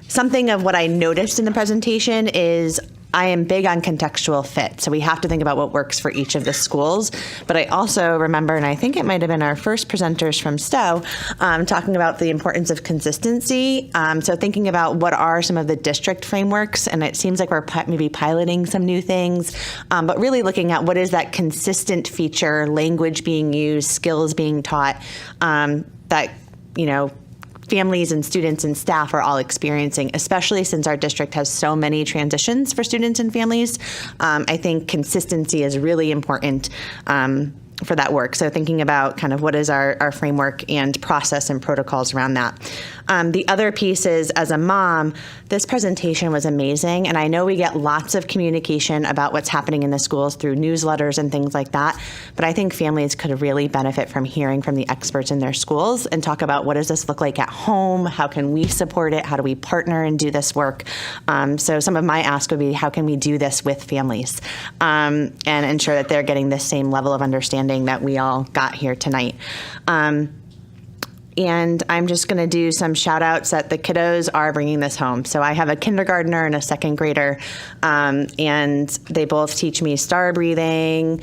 something of what I noticed in the presentation is I am big on contextual fit. So we have to think about what works for each of the schools. But I also remember, and I think it might have been our first presenters from Stowe, talking about the importance of consistency. So thinking about what are some of the district frameworks, and it seems like we're maybe piloting some new things, but really looking at what is that consistent feature, language being used, skills being taught, that, families and students and staff are all experiencing, especially since our district has so many transitions for students and families. I think consistency is really important for that work. So thinking about kind of what is our framework and process and protocols around that. The other piece is, as a mom, this presentation was amazing. And I know we get lots of communication about what's happening in the schools through newsletters and things like that. But I think families could really benefit from hearing from the experts in their schools and talk about what does this look like at home? How can we support it? How do we partner and do this work? So some of my ask would be, how can we do this with families and ensure that they're getting the same level of understanding that we all got here tonight. And I'm just going to do some shout outs that the kiddos are bringing this home. So I have a kindergartner and a second grader, and they both teach me star breathing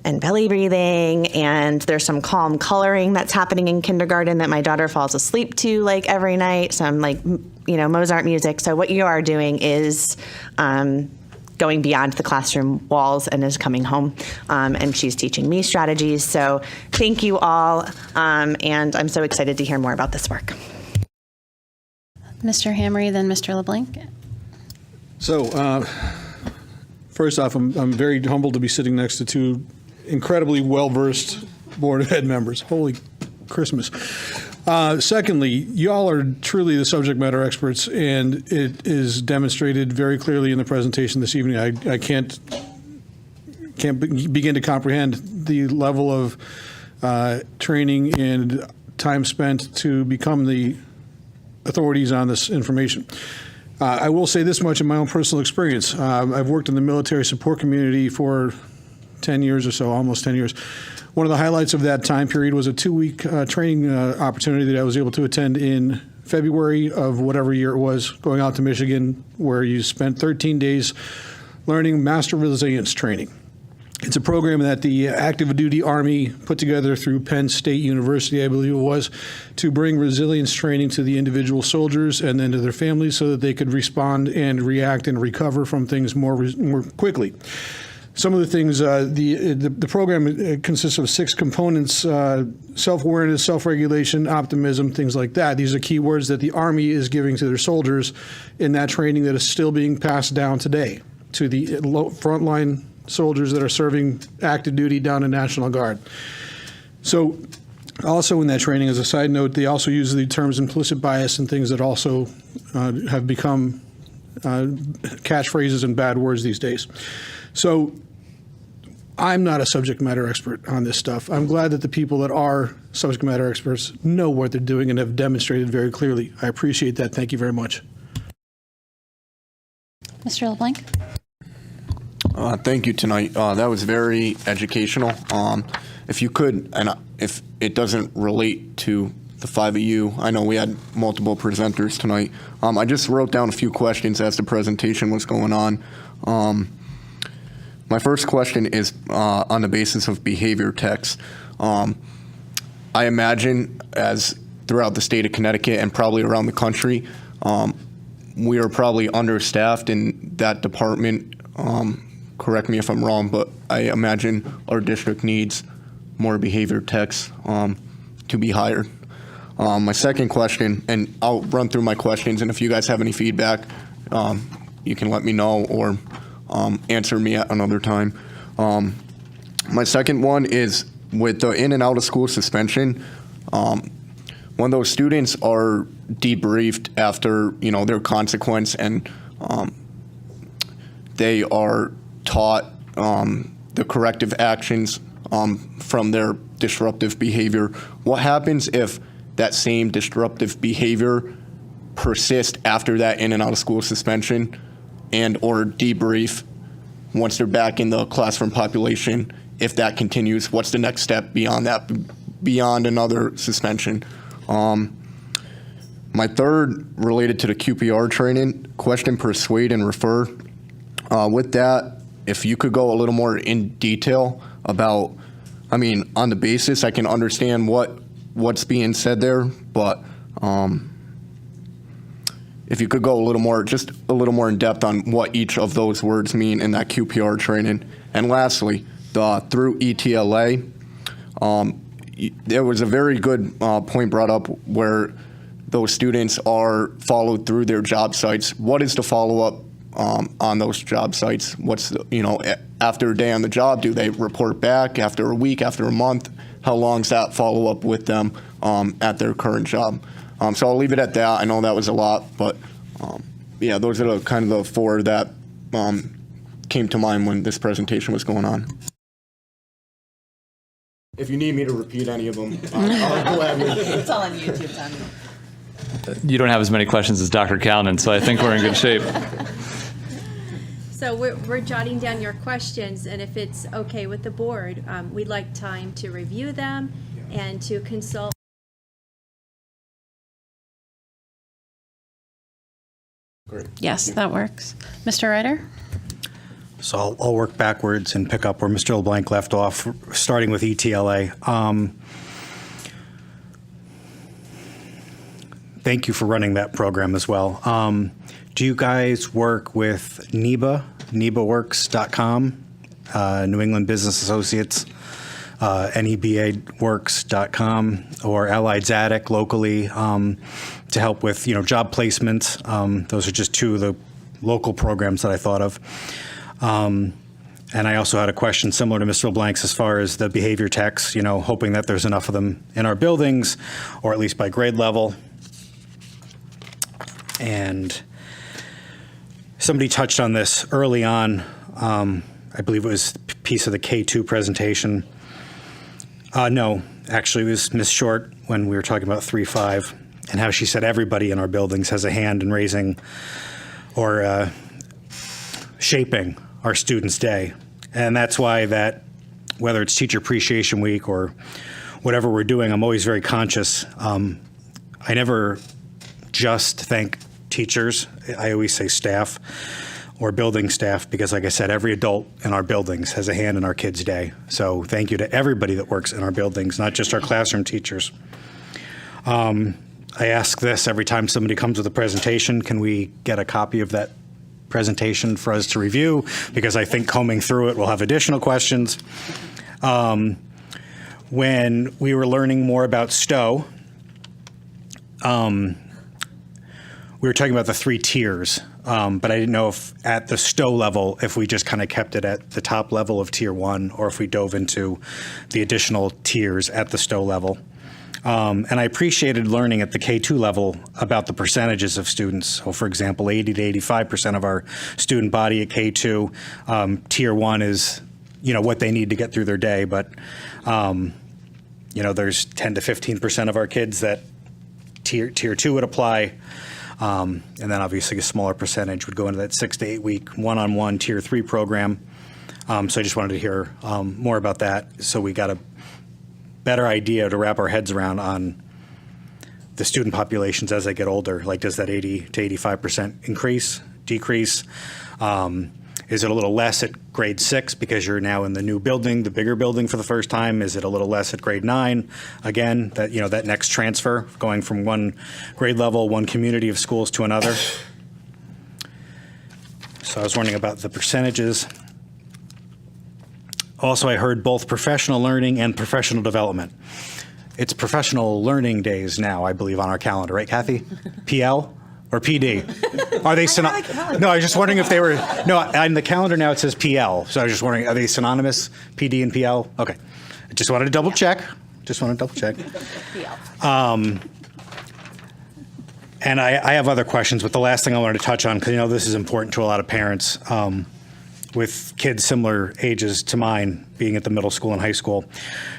and belly breathing, and there's some calm coloring that's happening in kindergarten that my daughter falls asleep to every night, some Mozart music. So what you are doing is going beyond the classroom walls and is coming home, and she's teaching me strategies. So thank you all, and I'm so excited to hear more about this work. Mr. Hamry, then Mr. LeBlanc. So first off, I'm very humbled to be sitting next to 2 incredibly well-versed Board of Ed members. Holy Christmas. Secondly, y'all are truly the subject matter experts, and it is demonstrated very clearly in the presentation this evening. I can't begin to comprehend the level of training and time spent to become the authorities on this information. I will say this much in my own personal experience. I've worked in the military support community for 10 years or so, almost 10 years. One of the highlights of that time period was a 2-week training opportunity that I was able to attend in February of whatever year it was, going out to Michigan, where you spent 13 days learning master resilience training. It's a program that the active duty Army put together through Penn State University, I believe it was, to bring resilience training to the individual soldiers and then to their families so that they could respond and react and recover from things more quickly. Some of the things, the program consists of 6 components: self-awareness, self-regulation, optimism, things like that. These are keywords that the Army is giving to their soldiers in that training that is still being passed down today. to the frontline soldiers that are serving active duty down in National Guard. So also in that training, as a side note, they also use the terms implicit bias and things that also have become catchphrases and bad words these days. So I'm not a subject matter expert on this stuff. I'm glad that the people that are subject matter experts know what they're doing and have demonstrated very clearly. I appreciate that. Thank you very much. Mr. LeBlanc? Thank you tonight. That was very educational. If you could, and if it doesn't relate to the five of you, I know we had multiple presenters tonight. I just wrote down a few questions as the presentation was going on. My first question is on the basis of behavior techs. I imagine as throughout the state of Connecticut and probably around the country, we are probably understaffed in that department. Correct me if I'm wrong, but I imagine our district needs more behavior techs to be hired. My second question, and I'll run through my questions, and if you guys have any feedback, you can let me know or answer me at another time. My second one is with the in and out of school suspension. When those students are debriefed after their consequence and they are taught the corrective actions from their disruptive behavior, what happens if that same disruptive behavior persists after that in and out of school suspension and or debrief once they're back in the classroom population? If that continues, what's the next step beyond that, beyond another suspension? My third, related to the QPR training, question, persuade and refer. With that, if you could go a little more in detail about, on the basis, I can understand what's being said there, but if you could go just a little more in depth on what each of those words mean in that QPR training. And lastly, through ETLA, there was a very good point brought up where those students are followed through their job sites. What is the follow-up on those job sites? What's after a day on the job, do they report back after a week, after a month? How long's that follow-up with them at their current job? So I'll leave it at that. I know that was a lot, but yeah, those are kind of the four that came to mind when this presentation was going on. If you need me to repeat any of them, I'll gladly. It's all on YouTube, Tommy. You don't have as many questions as Dr. Calnan, so I think we're in good shape. So we're jotting down your questions, and if it's okay with the board, we'd like time to review them and to consult. Great. Yes, that works. Mr. Ryder? So I'll work backwards and pick up where Mr. LeBlanc left off, starting with ETLA. Thank you for running that program as well. Do you guys work with NEBA, NEBAworks.com, New England Business Associates, NEBAworks.com, or Allied Zadok locally to help with job placement? Those are just two of the local programs that I thought of. And I also had a question similar to Mr. LeBlanc's as far as the behavior techs, hoping that there's enough of them in our buildings, or at least by grade level. And somebody touched on this early on. I believe it was a piece of the K2 presentation. No, actually it was Ms. Short when we were talking about 3.5 and how she said everybody in our buildings has a hand in raising or shaping our students' day. And that's why that, whether it's Teacher Appreciation Week or whatever we're doing, I'm always very conscious. I never just thank teachers. I always say staff or building staff because, like I said, every adult in our buildings has a hand in our kids' day. So thank you to everybody that works in our buildings, not just our classroom teachers. I ask this every time somebody comes with a presentation, can we get a copy of that presentation for us to review? Because I think combing through it, we'll have additional questions. When we were learning more about STOW, we were talking about the 3 tiers But I didn't know if at the Stowe level, if we just kind of kept it at the top level of Tier 1, or if we dove into the additional tiers at the Stowe level. And I appreciated learning at the K2 level about the percentages of students. So for example, 80 to 85% of our student body at K2, Tier 1 is, what they need to get through their day. But, there's 10 to 15% of our kids that Tier 2 would apply. And then obviously a smaller percentage would go into that 6 to 8 week one-on-one Tier 3 program. So I just wanted to hear more about that. So we got a better idea to wrap our heads around on the student populations as they get older. Like, does that 80 to 85% increase, decrease? Is it a little less at grade 6 because you're now in the new building, the bigger building for the first time? Is it a little less at grade 9? Again, that next transfer, going from one grade level, one community of schools to another. So I was wondering about the percentages. Also, I heard both professional learning and professional development. It's professional learning days now, I believe, on our calendar, right, Kathy? PL or PD? Are they No, I was just wondering if they were. No, on the calendar now it says PL, so I was just wondering, are they synonymous, PD and PL? Okay, I just wanted to double check. And I have other questions, but the last thing I wanted to touch on, because this is important to a lot of parents. With kids similar ages to mine, being at the middle school and high school,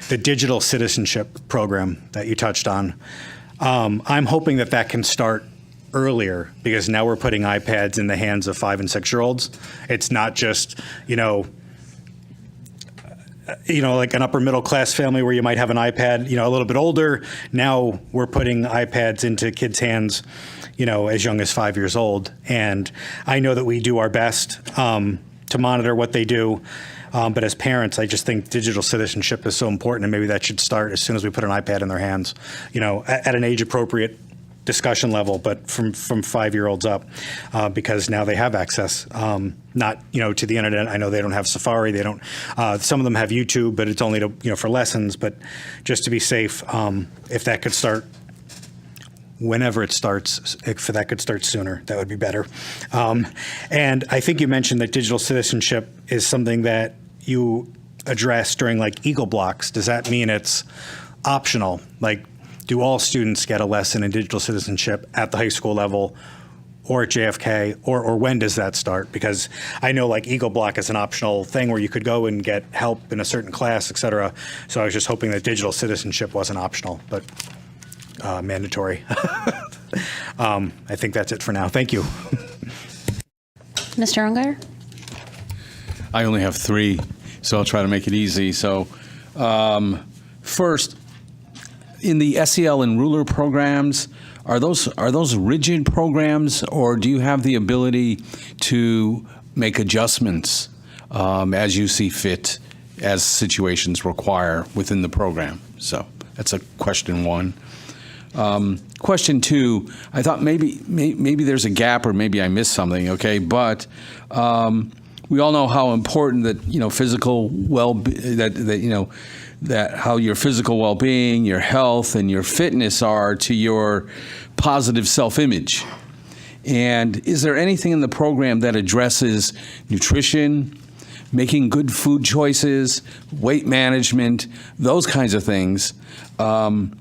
the digital citizenship program that you touched on, I'm hoping that can start earlier, because now we're putting iPads in the hands of 5 and 6-year-olds. It's not just, like an upper middle class family where you might have an iPad, a little bit older. Now we're putting iPads into kids' hands, as young as 5 years old. And I know that we do our best to monitor what they do. But as parents, I just think digital citizenship is so important, and maybe that should start as soon as we put an iPad in their hands, at an age-appropriate discussion level, but from 5-year-olds up, because now they have access, not, to the internet. I know they don't have Safari. They don't, some of them have YouTube, but it's only to, for lessons. But just to be safe, if that could start whenever it starts, if that could start sooner, that would be better. And I think you mentioned that digital citizenship is something that you address during like Eagle Blocks. Does that mean it's optional? Like, do all students get a lesson in digital citizenship at the high school level or at JFK, or when does that start? Because I know like Eagle Block is an optional thing where you could go and get help in a certain class, et cetera. So I was just hoping that digital citizenship wasn't optional, but mandatory. I think that's it for now. Thank you. Mr. Ungar? I only have 3, so I'll try to make it easy. So first, in the SEL and ruler programs, are those rigid programs, or do you have the ability to make adjustments as you see fit, as situations require within the program? So that's a question 1. Question 2, I thought maybe there's a gap, or maybe I missed something. Okay, but we all know how important that physical that how your physical well-being, your health, and your fitness are to your positive self-image. And is there anything in the program that addresses nutrition, making good food choices, weight management, those kinds of things? I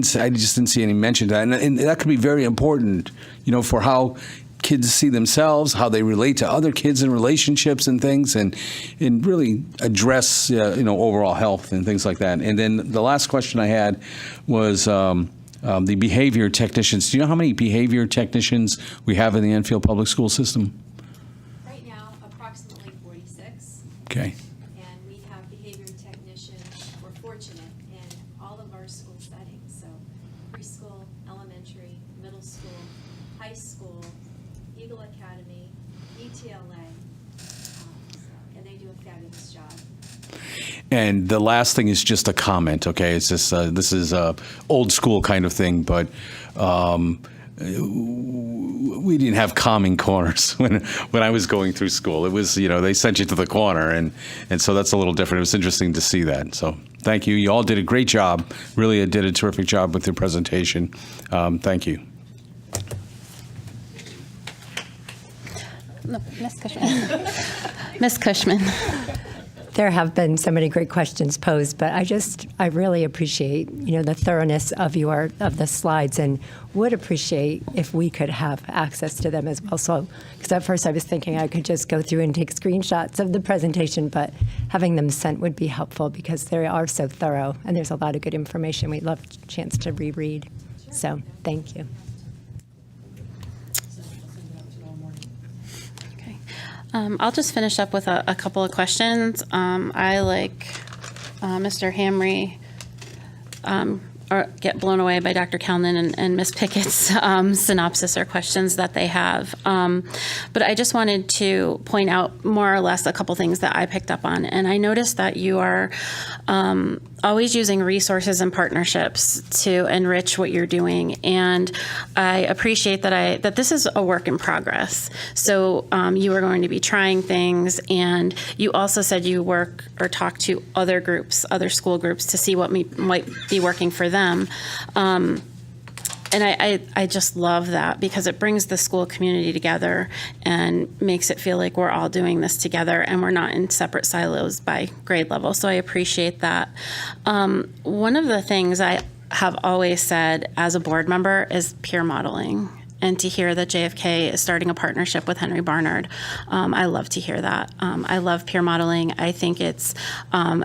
just didn't see any mention to that, and that could be very important, for how kids see themselves, how they relate to other kids in relationships and things, and really address overall health and things like that. And then the last question I had was the behavior technicians. Do you know how many behavior technicians we have in the Enfield Public School System? Right now, approximately 46. Okay. And we have behavior technicians. We're fortunate in all of our school settings. So preschool, elementary, middle school, high school, Eagle Academy, ETLA, and they do a fabulous job. And the last thing is just a comment, okay? It's just, this is a old school kind of thing, but we didn't have calming corners when I was going through school. It was, they sent you to the corner, and so that's a little different. It was interesting to see that. So thank you. You all did a great job. Really did a terrific job with your presentation. Thank you. No, Ms. Cushman. Ms. Cushman. There have been so many great questions posed, but I really appreciate, the thoroughness of the slides, and would appreciate if we could have access to them as well. So, because at first I was thinking I could just go through and take screenshots of the presentation, but having them sent would be helpful because they are so thorough and there's a lot of good information. We'd love a chance to reread. So, thank you. I'll just finish up with a couple of questions. I, like Mr. Hamry, get blown away by Dr. Kalnin and Ms. Pickett's synopsis or questions that they have. But I just wanted to point out more or less a couple things that I picked up on. And I noticed that you are always using resources and partnerships to enrich what you're doing. And I appreciate that this is a work in progress. So you are going to be trying things, and you also said you work or talk to other groups, other school groups, to see what might be working for them. And I just love that because it brings the school community together and makes it feel like we're all doing this together and we're not in separate silos by grade level. So I appreciate that. One of the things I have always said as a board member is peer modeling. And to hear that JFK is starting a partnership with Henry Barnard, I love to hear that. I love peer modeling. I think I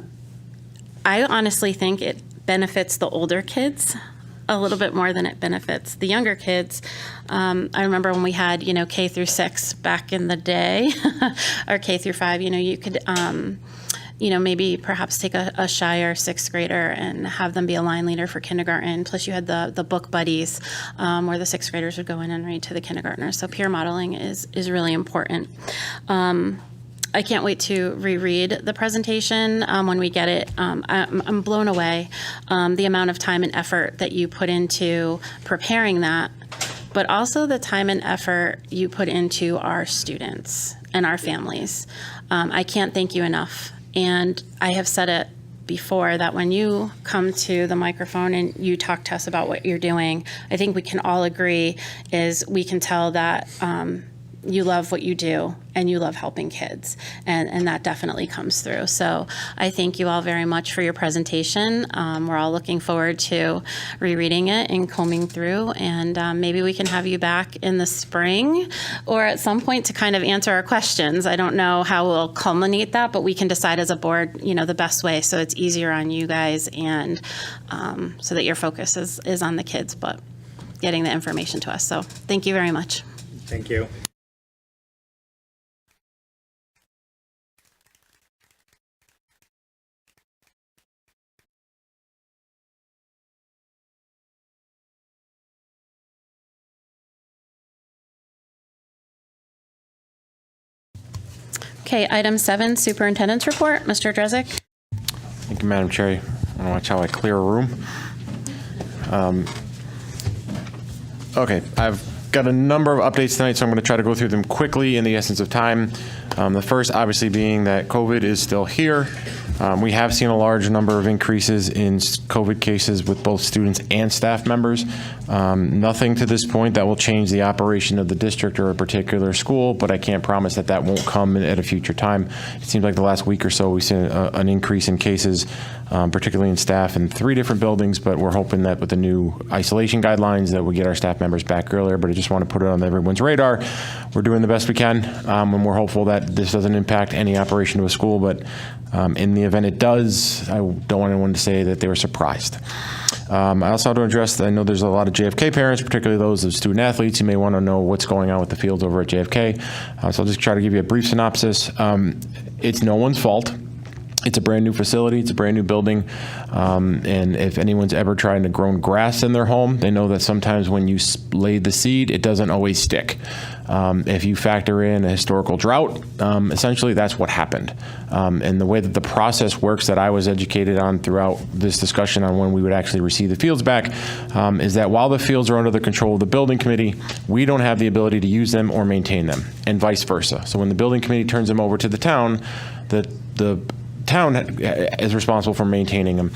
honestly think it benefits the older kids a little bit more than it benefits the younger kids. I remember when we had, K through 6 back in the day, or K through 5, you could, maybe perhaps take a shyer 6th grader and have them be a line leader for kindergarten. Plus you had the book buddies where the 6th graders would go in and read to the kindergartners. So peer modeling is really important. I can't wait to reread the presentation when we get it. I'm blown away the amount of time and effort that you put into preparing that, but also the time and effort you put into our students and our families. I can't thank you enough. And I have said it before that when you come to the microphone and you talk to us about what you're doing, I think we can all agree is we can tell that you love what you do and you love helping kids, and that definitely comes through. So I thank you all very much for your presentation. We're all looking forward to rereading it and combing through, and maybe we can have you back in the spring or at some point to kind of answer our questions. I don't know how we'll culminate that, but we can decide as a board, the best way so it's easier on you guys and so that your focus is on the kids, but getting the information to us. So thank you very much. Thank you. Okay, item 7, Superintendent's Report. Mr. Drezek. Thank you, Madam Chair. I want to watch how I clear a room. Okay, I've got a number of updates tonight, so I'm going to try to go through them quickly in the essence of time. The first, obviously, being that COVID is still here. We have seen a large number of increases in COVID cases with both students and staff members. Nothing to this point that will change the operation of the district or a particular school, but I can't promise that won't come at a future time. It seems like the last week or so we've seen an increase in cases, particularly in staff in 3 different buildings, but we're hoping that with the new isolation guidelines that we get our staff members back earlier, but I just want to put it on everyone's radar. We're doing the best we can, and we're hopeful that this doesn't impact any operation of a school, but in the event it does, I don't want anyone to say that they were surprised. I also want to address that I know there's a lot of JFK parents, particularly those of student athletes, who may want to know what's going on with the fields over at JFK. So I'll just try to give you a brief synopsis. It's no one's fault. It's a brand new facility. It's a brand new building. And if anyone's ever tried to grow grass in their home, they know that sometimes when you lay the seed, it doesn't always stick. If you factor in a historical drought, essentially that's what happened. And the way that the process works that I was educated on throughout this discussion on when we would actually receive the fields back is that while the fields are under the control of the building committee, we don't have the ability to use them or maintain them, and vice versa. So when the building committee turns them over to the town, the town is responsible for maintaining them.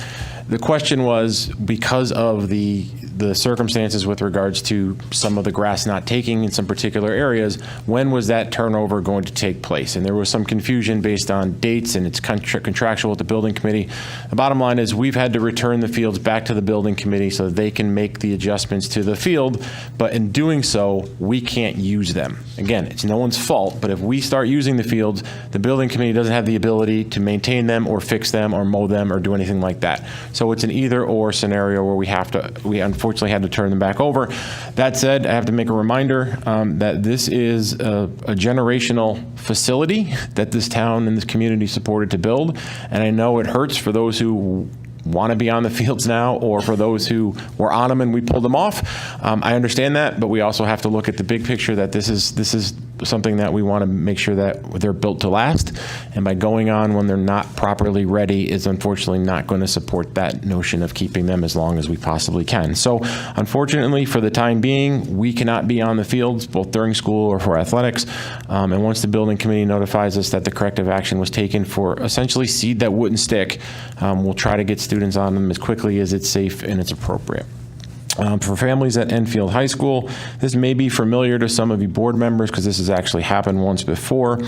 the question was, because of the circumstances with regards to some of the grass not taking in some particular areas, when was that turnover going to take place? And there was some confusion based on dates, and it's contractual with the building committee. The bottom line is we've had to return the fields back to the building committee so that they can make the adjustments to the field, but in doing so, we can't use them. Again, it's no one's fault, but if we start using the fields, the building committee doesn't have the ability to maintain them or fix them or mow them or do anything like that. So it's an either-or scenario where we unfortunately had to turn them back over. That said, I have to make a reminder that this is a generational facility that this town and this community supported to build, and I know it hurts for those who want to be on the fields now, or for those who were on them and we pulled them off. I understand that, but we also have to look at the big picture, that this is something that we want to make sure that they're built to last, and by going on when they're not properly ready is unfortunately not going to support that notion of keeping them as long as we possibly can. So unfortunately, for the time being, we cannot be on the fields both during school or for athletics, and once the building committee notifies us that the corrective action was taken for essentially seed that wouldn't stick, we'll try to get students on them as quickly as it's safe and it's appropriate. For families at Enfield High School, this may be familiar to some of you board members because this has actually happened once before.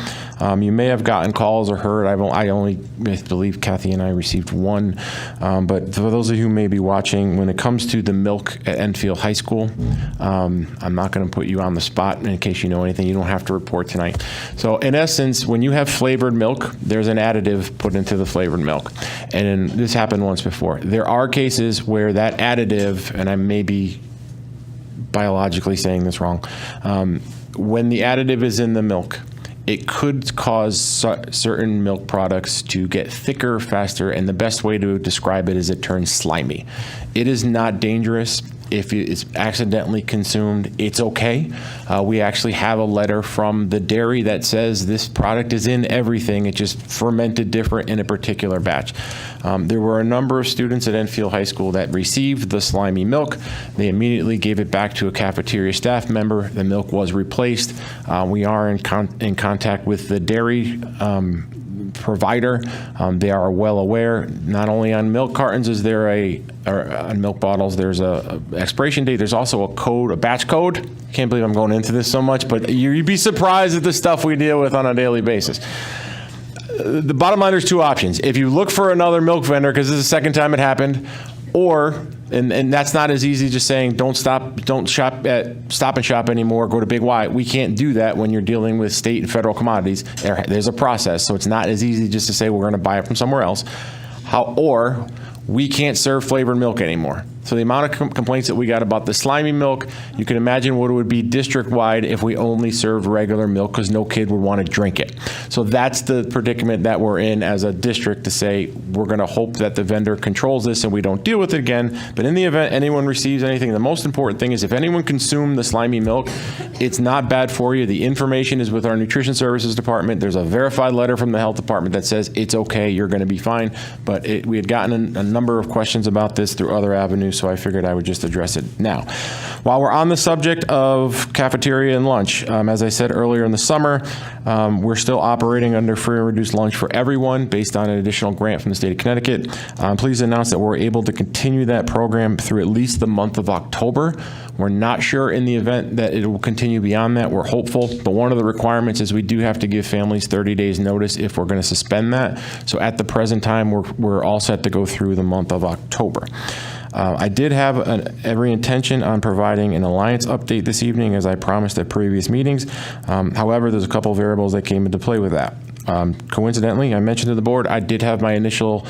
You may have gotten calls or heard. I only believe Kathy and I received one. But for those of you who may be watching, when it comes to the milk at Enfield High School, I'm not going to put you on the spot in case you know anything. You don't have to report tonight. So in essence, when you have flavored milk, there's an additive put into the flavored milk. And this happened once before. There are cases where that additive, and I may be biologically saying this wrong, when the additive is in the milk, it could cause certain milk products to get thicker faster, and the best way to describe it is it turns slimy. It is not dangerous. If it's accidentally consumed, it's okay. We actually have a letter from the dairy that says this product is in everything. It just fermented different in a particular batch. There were a number of students at Enfield High School that received the slimy milk. They immediately gave it back to a cafeteria staff member. The milk was replaced. We are in contact with the dairy provider. They are well aware. Not only on milk cartons is there on milk bottles, there's a expiration date. There's also a code, a batch code. Can't believe I'm going into this so much, but you'd be surprised at the stuff we deal with on a daily basis. The bottom line, there's two options. If you look for another milk vendor, because this is the second time it happened, or, and that's not as easy just saying don't shop at Stop and Shop anymore, go to Big Y. We can't do that when you're dealing with state and federal commodities. There's a process, so it's not as easy just to say we're going to buy it from somewhere else. Or we can't serve flavored milk anymore. So the amount of complaints that we got about the slimy milk, you can imagine what it would be district-wide if we only served regular milk, because no kid would want to drink it. So that's the predicament that we're in as a district, to say we're going to hope that the vendor controls this and we don't deal with it again. But in the event anyone receives anything, the most important thing is if anyone consumed the slimy milk, it's not bad for you. The information is with our Nutrition Services Department. There's a verified letter from the Health Department that says it's okay, you're going to be fine. But we had gotten a number of questions about this through other avenues, so I figured I would just address it now. While we're on the subject of cafeteria and lunch, as I said earlier in the summer, we're still operating under free and reduced lunch for everyone based on an additional grant from the state of Connecticut. I'm pleased to announce that we're able to continue that program through at least the month of October. We're not sure in the event that it will continue beyond that. We're hopeful, but one of the requirements is we do have to give families 30 days notice if we're going to suspend that. So at the present time, we're all set to go through the month of October. I did have every intention on providing an Alliance update this evening, as I promised at previous meetings. However, there's a couple variables that came into play with that. Coincidentally, I mentioned to the board, I did have my initial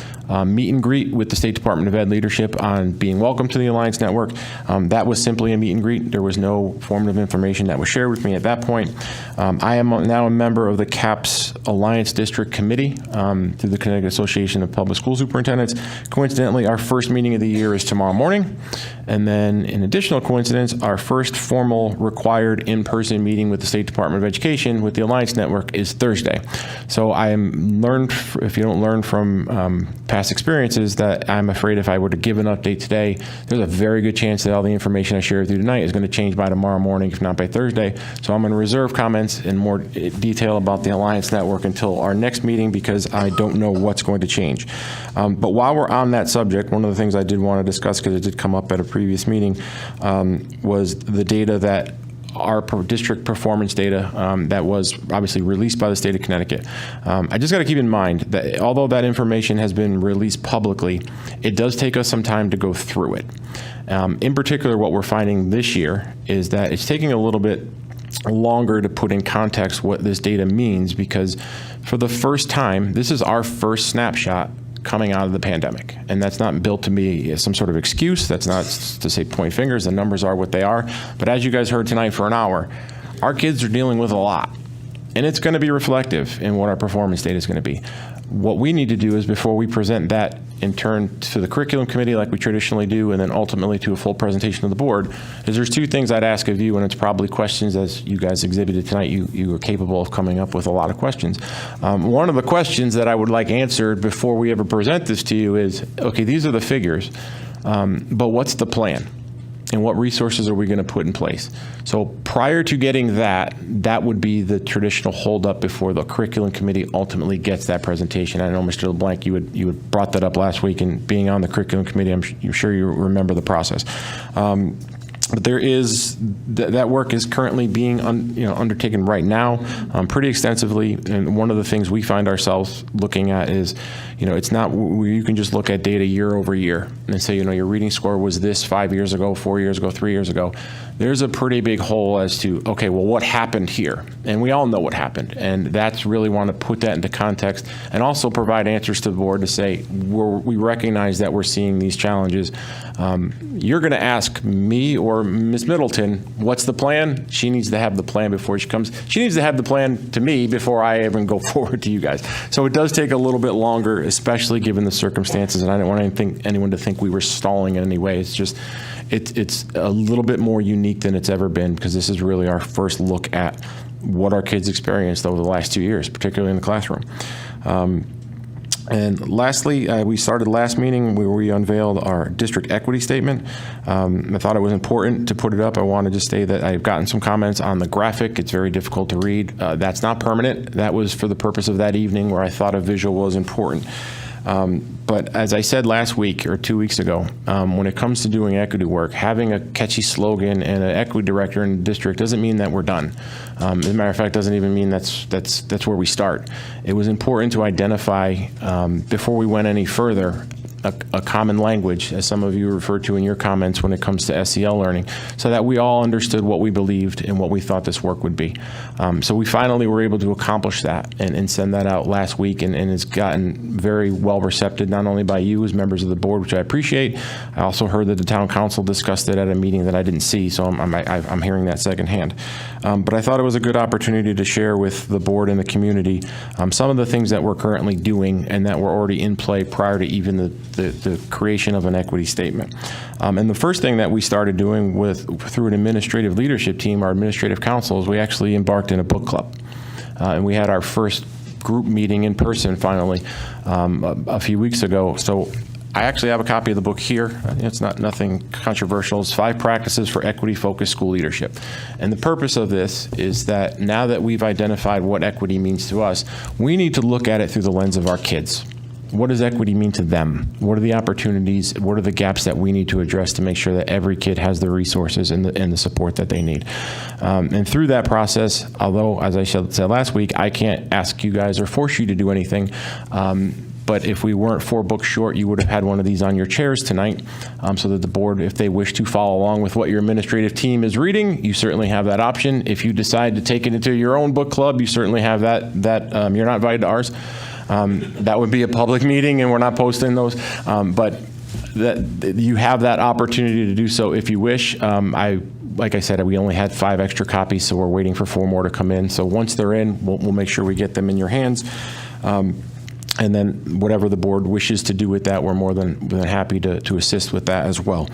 meet and greet with the State Department of Ed leadership on being welcome to the Alliance Network. That was simply a meet and greet. There was no formative information that was shared with me at that point. I am now a member of the CAPS Alliance District Committee through the Connecticut Association of Public School Superintendents. Coincidentally, our first meeting of the year is tomorrow morning. And then, in additional coincidence, our first formal required in-person meeting with the State Department of Education with the Alliance Network is Thursday. So if you don't learn from past experiences, that I'm afraid if I were to give an update today, there's a very good chance that all the information I share with you tonight is going to change by tomorrow morning, if not by Thursday. So I'm going to reserve comments in more detail about the Alliance Network until our next meeting, because I don't know what's going to change. But while we're on that subject, one of the things I did want to discuss, because it did come up at a previous meeting, was the data that our district performance data that was obviously released by the state of Connecticut. I just got to keep in mind that although that information has been released publicly, it does take us some time to go through it. In particular, what we're finding this year is that it's taking a little bit longer to put in context what this data means, because for the first time, this is our first snapshot coming out of the pandemic. And that's not built to be some sort of excuse. That's not to say point fingers. The numbers are what they are. But as you guys heard tonight for an hour, our kids are dealing with a lot. And it's going to be reflective in what our performance data is going to be. What we need to do is, before we present that in turn to the curriculum committee like we traditionally do, and then ultimately to a full presentation of the board, is there's two things I'd ask of you, and it's probably questions. As you guys exhibited tonight, you are capable of coming up with a lot of questions. One of the questions that I would like answered before we ever present this to you is, okay, these are the figures, but what's the plan? And what resources are we going to put in place? So prior to getting that would be the traditional holdup before the curriculum committee ultimately gets that presentation. I know, Mr. LeBlanc, you had brought that up last week, and being on the curriculum committee, I'm sure you remember the process. But there is that work is currently being undertaken right now, pretty extensively. And one of the things we find ourselves looking at is, it's not you can just look at data year over year and say, your reading score was this 5 years ago, 4 years ago, 3 years ago. There's a pretty big hole as to, okay, well, what happened here? And we all know what happened. And that's really want to put that into context, and also provide answers to the board to say, we recognize that we're seeing these challenges. You're going to ask me or Ms. Middleton, what's the plan? She needs to have the plan before she comes. She needs to have the plan to me before I even go forward to you guys. So it does take a little bit longer, especially given the circumstances. And I don't want anyone to think we were stalling in any way. It's just, it's a little bit more unique than it's ever been, because this is really our first look at what our kids experienced over the last 2 years, particularly in the classroom. And lastly, we started last meeting where we unveiled our district equity statement. I thought it was important to put it up. I wanted to say that I've gotten some comments on the graphic. It's very difficult to read. That's not permanent. That was for the purpose of that evening, where I thought a visual was important. But as I said last week or 2 weeks ago, when it comes to doing equity work, having a catchy slogan and an equity director in the district doesn't mean that we're done. As a matter of fact, doesn't even mean that's where we start. It was important to identify, before we went any further, a common language, as some of you referred to in your comments when it comes to SEL learning, so that we all understood what we believed and what we thought this work would be. So we finally were able to accomplish that and send that out last week, and it's gotten very well received, not only by you as members of the board, which I appreciate. I also heard that the town council discussed it at a meeting that I didn't see, so I'm hearing that secondhand. But I thought it was a good opportunity to share with the board and the community some of the things that we're currently doing and that were already in play prior to even the creation of an equity statement. And the first thing that we started doing through an administrative leadership team, our administrative council, is we actually embarked in a book club. And we had our first group meeting in person finally a few weeks ago. So I actually have a copy of the book here. It's nothing controversial. It's 5 Practices for Equity-Focused School Leadership. And the purpose of this is that now that we've identified what equity means to us, we need to look at it through the lens of our kids. What does equity mean to them? What are the opportunities? What are the gaps that we need to address to make sure that every kid has the resources and the support that they need? And through that process, although, as I said last week, I can't ask you guys or force you to do anything, but if we weren't 4 books short, you would have had one of these on your chairs tonight, so that the board, if they wish to follow along with what your administrative team is reading, you certainly have that option. If you decide to take it into your own book club, you certainly have that. You're not invited to ours. That would be a public meeting, and we're not posting those. But you have that opportunity to do so if you wish. Like I said, we only had 5 extra copies, so we're waiting for 4 more to come in. So once they're in, we'll make sure we get them in your hands. And then whatever the board wishes to do with that, we're more than happy to assist with that as well.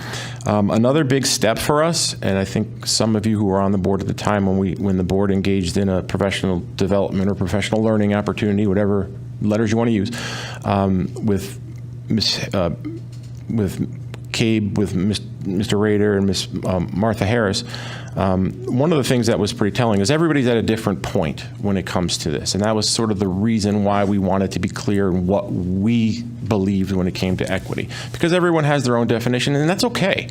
Another big step for us, and I think some of you who were on the board at the time when the board engaged in a professional development or professional learning opportunity, whatever letters you want to use, with CABE, with Mr. Rader and Miss Martha Harris, one of the things that was pretty telling is everybody's at a different point when it comes to this. And that was sort of the reason why we wanted to be clear in what we believed when it came to equity. Because everyone has their own definition, and that's okay.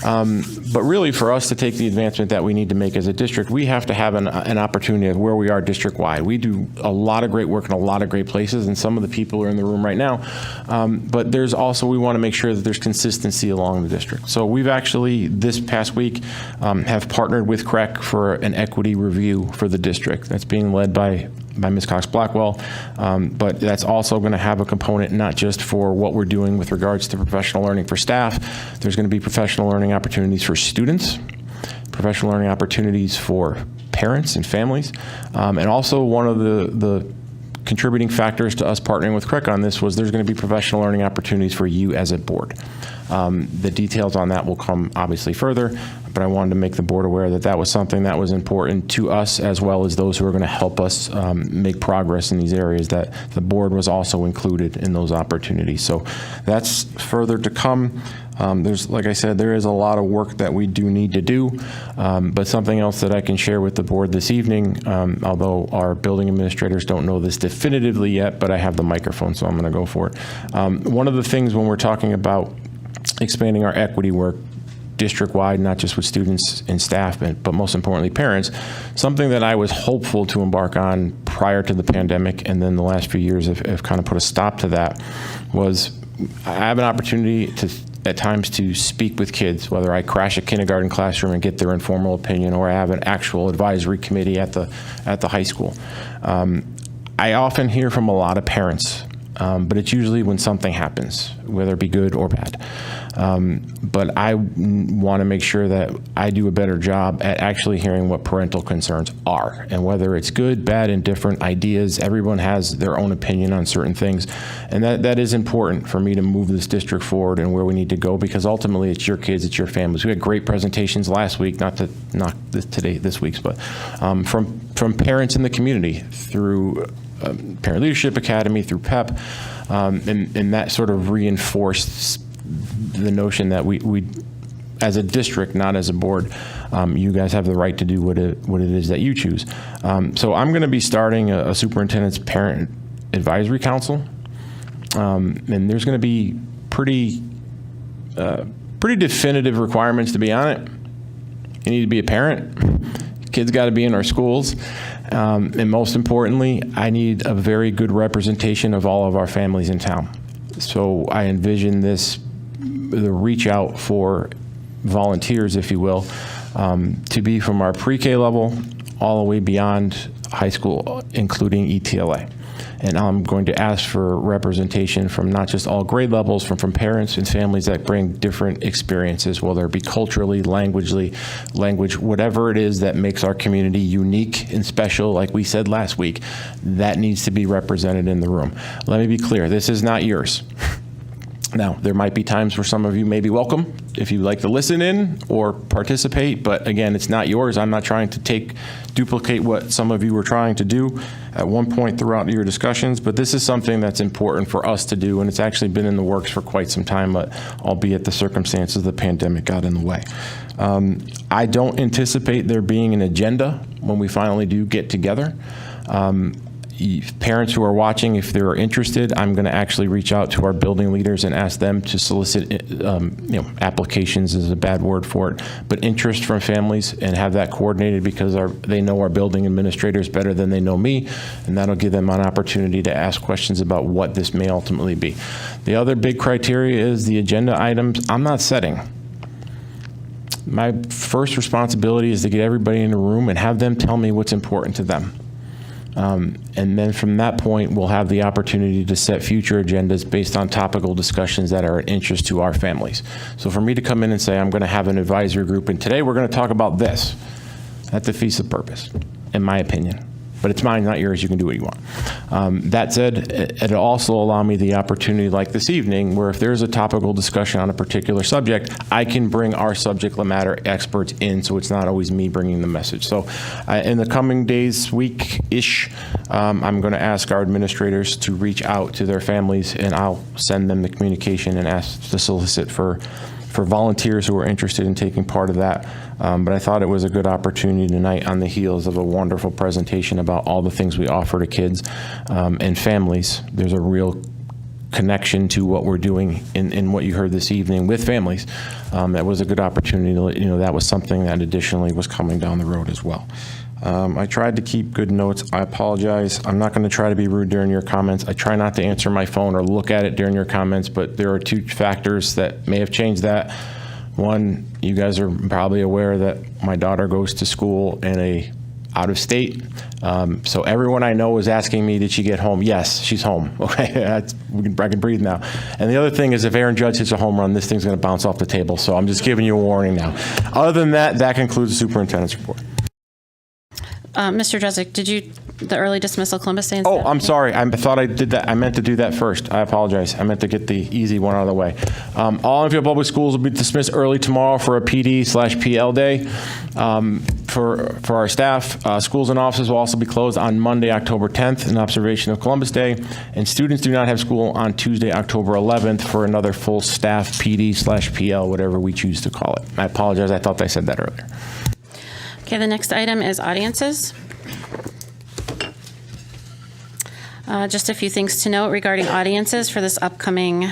But really, for us to take the advancement that we need to make as a district, we have to have an opportunity of where we are district-wide. We do a lot of great work in a lot of great places, and some of the people are in the room right now. But there's also, we want to make sure that there's consistency along the district. So we've actually, this past week, have partnered with CREC for an equity review for the district. That's being led by Ms. Cox-Blackwell, but that's also going to have a component not just for what we're doing with regards to professional learning for staff. There's going to be professional learning opportunities for students, professional learning opportunities for parents and families, and also one of the contributing factors to us partnering with CREC on this was there's going to be professional learning opportunities for you as a board. The details on that will come obviously further, but I wanted to make the board aware that that was something that was important to us as well as those who are going to help us make progress in these areas, that the board was also included in those opportunities. So that's further to come. There's, like I said, there is a lot of work that we do need to do, but something else that I can share with the board this evening, although our building administrators don't know this definitively yet, but I have the microphone, so I'm going to go for it. One of the things when we're talking about expanding our equity work district-wide, not just with students and staff, but most importantly parents, something that I was hopeful to embark on prior to the pandemic, and then the last few years have kind of put a stop to that, was I have an opportunity to at times to speak with kids, whether I crash a kindergarten classroom and get their informal opinion, or I have an actual advisory committee at the high school. I often hear from a lot of parents, but it's usually when something happens, whether it be good or bad. But I want to make sure that I do a better job at actually hearing what parental concerns are, and whether it's good, bad, indifferent ideas. Everyone has their own opinion on certain things, and that is important for me to move this district forward and where we need to go, because ultimately it's your kids, it's your families. We had great presentations last week, not this week's, but from parents in the community through Parent Leadership Academy, through PEP, and that sort of reinforced the notion that we as a district, not as a board, you guys have the right to do what it is that you choose. So I'm going to be starting a superintendent's parent advisory council, and there's going to be pretty definitive requirements to be on it. You need to be a parent. Kids got to be in our schools. And most importantly, I need a very good representation of all of our families in town. So I envision the reach out for volunteers, if you will, to be from our pre-K level all the way beyond high school, including ETLA. And I'm going to ask for representation from not just all grade levels, from parents and families that bring different experiences, whether it be culturally, language, whatever it is that makes our community unique and special, like we said last week, that needs to be represented in the room. Let me be clear, this is not yours. Now, there might be times where some of you may be welcome if you'd like to listen in or participate, but again, it's not yours. I'm not trying to duplicate what some of you were trying to do at one point throughout your discussions, but this is something that's important for us to do, and it's actually been in the works for quite some time, but albeit the circumstances of the pandemic got in the way. I don't anticipate there being an agenda when we finally do get together. Parents who are watching, if they're interested, I'm going to actually reach out to our building leaders and ask them to solicit, applications is a bad word for it, but interest from families, and have that coordinated, because they know our building administrators better than they know me, and that'll give them an opportunity to ask questions about what this may ultimately be. The other big criteria is the agenda items I'm not setting. My first responsibility is to get everybody in a room and have them tell me what's important to them. And then from that point, we'll have the opportunity to set future agendas based on topical discussions that are of interest to our families. So for me to come in and say, I'm going to have an advisory group, and today we're going to talk about this, that defeats the purpose, in my opinion. but it's mine, not yours. You can do what you want. That said, it'll also allow me the opportunity, like this evening, where if there's a topical discussion on a particular subject, I can bring our subject matter experts in, so it's not always me bringing the message. So in the coming days, week-ish, I'm going to ask our administrators to reach out to their families, and I'll send them the communication and ask to solicit for volunteers who are interested in taking part of that. But I thought it was a good opportunity tonight on the heels of a wonderful presentation about all the things we offer to kids and families. There's a real connection to what we're doing in what you heard this evening with families. That was a good opportunity to let you know that was something that additionally was coming down the road as well. I tried to keep good notes. I apologize. I'm not going to try to be rude during your comments. I try not to answer my phone or look at it during your comments, but there are two factors that may have changed that. One, you guys are probably aware that my daughter goes to school in out of state. So everyone I know is asking me, did she get home? Yes, she's home. Okay, I can breathe now. And the other thing is, if Aaron Judge hits a home run, this thing's going to bounce off the table. So I'm just giving you a warning now. Other than that, that concludes the superintendent's report. Mr. Dresnick, did you, the early dismissal Columbus Day? Oh, I'm sorry. I thought I did that. I meant to do that first. I apologize. I meant to get the easy one out of the way. All Enfield Public Schools will be dismissed early tomorrow for a PD/PL day for our staff. Schools and offices will also be closed on Monday, October 10th in observation of Columbus Day. And students do not have school on Tuesday, October 11th for another full staff PD/PL, whatever we choose to call it. I apologize. I thought I said that earlier. Okay, the next item is audiences. Just a few things to note regarding audiences for this upcoming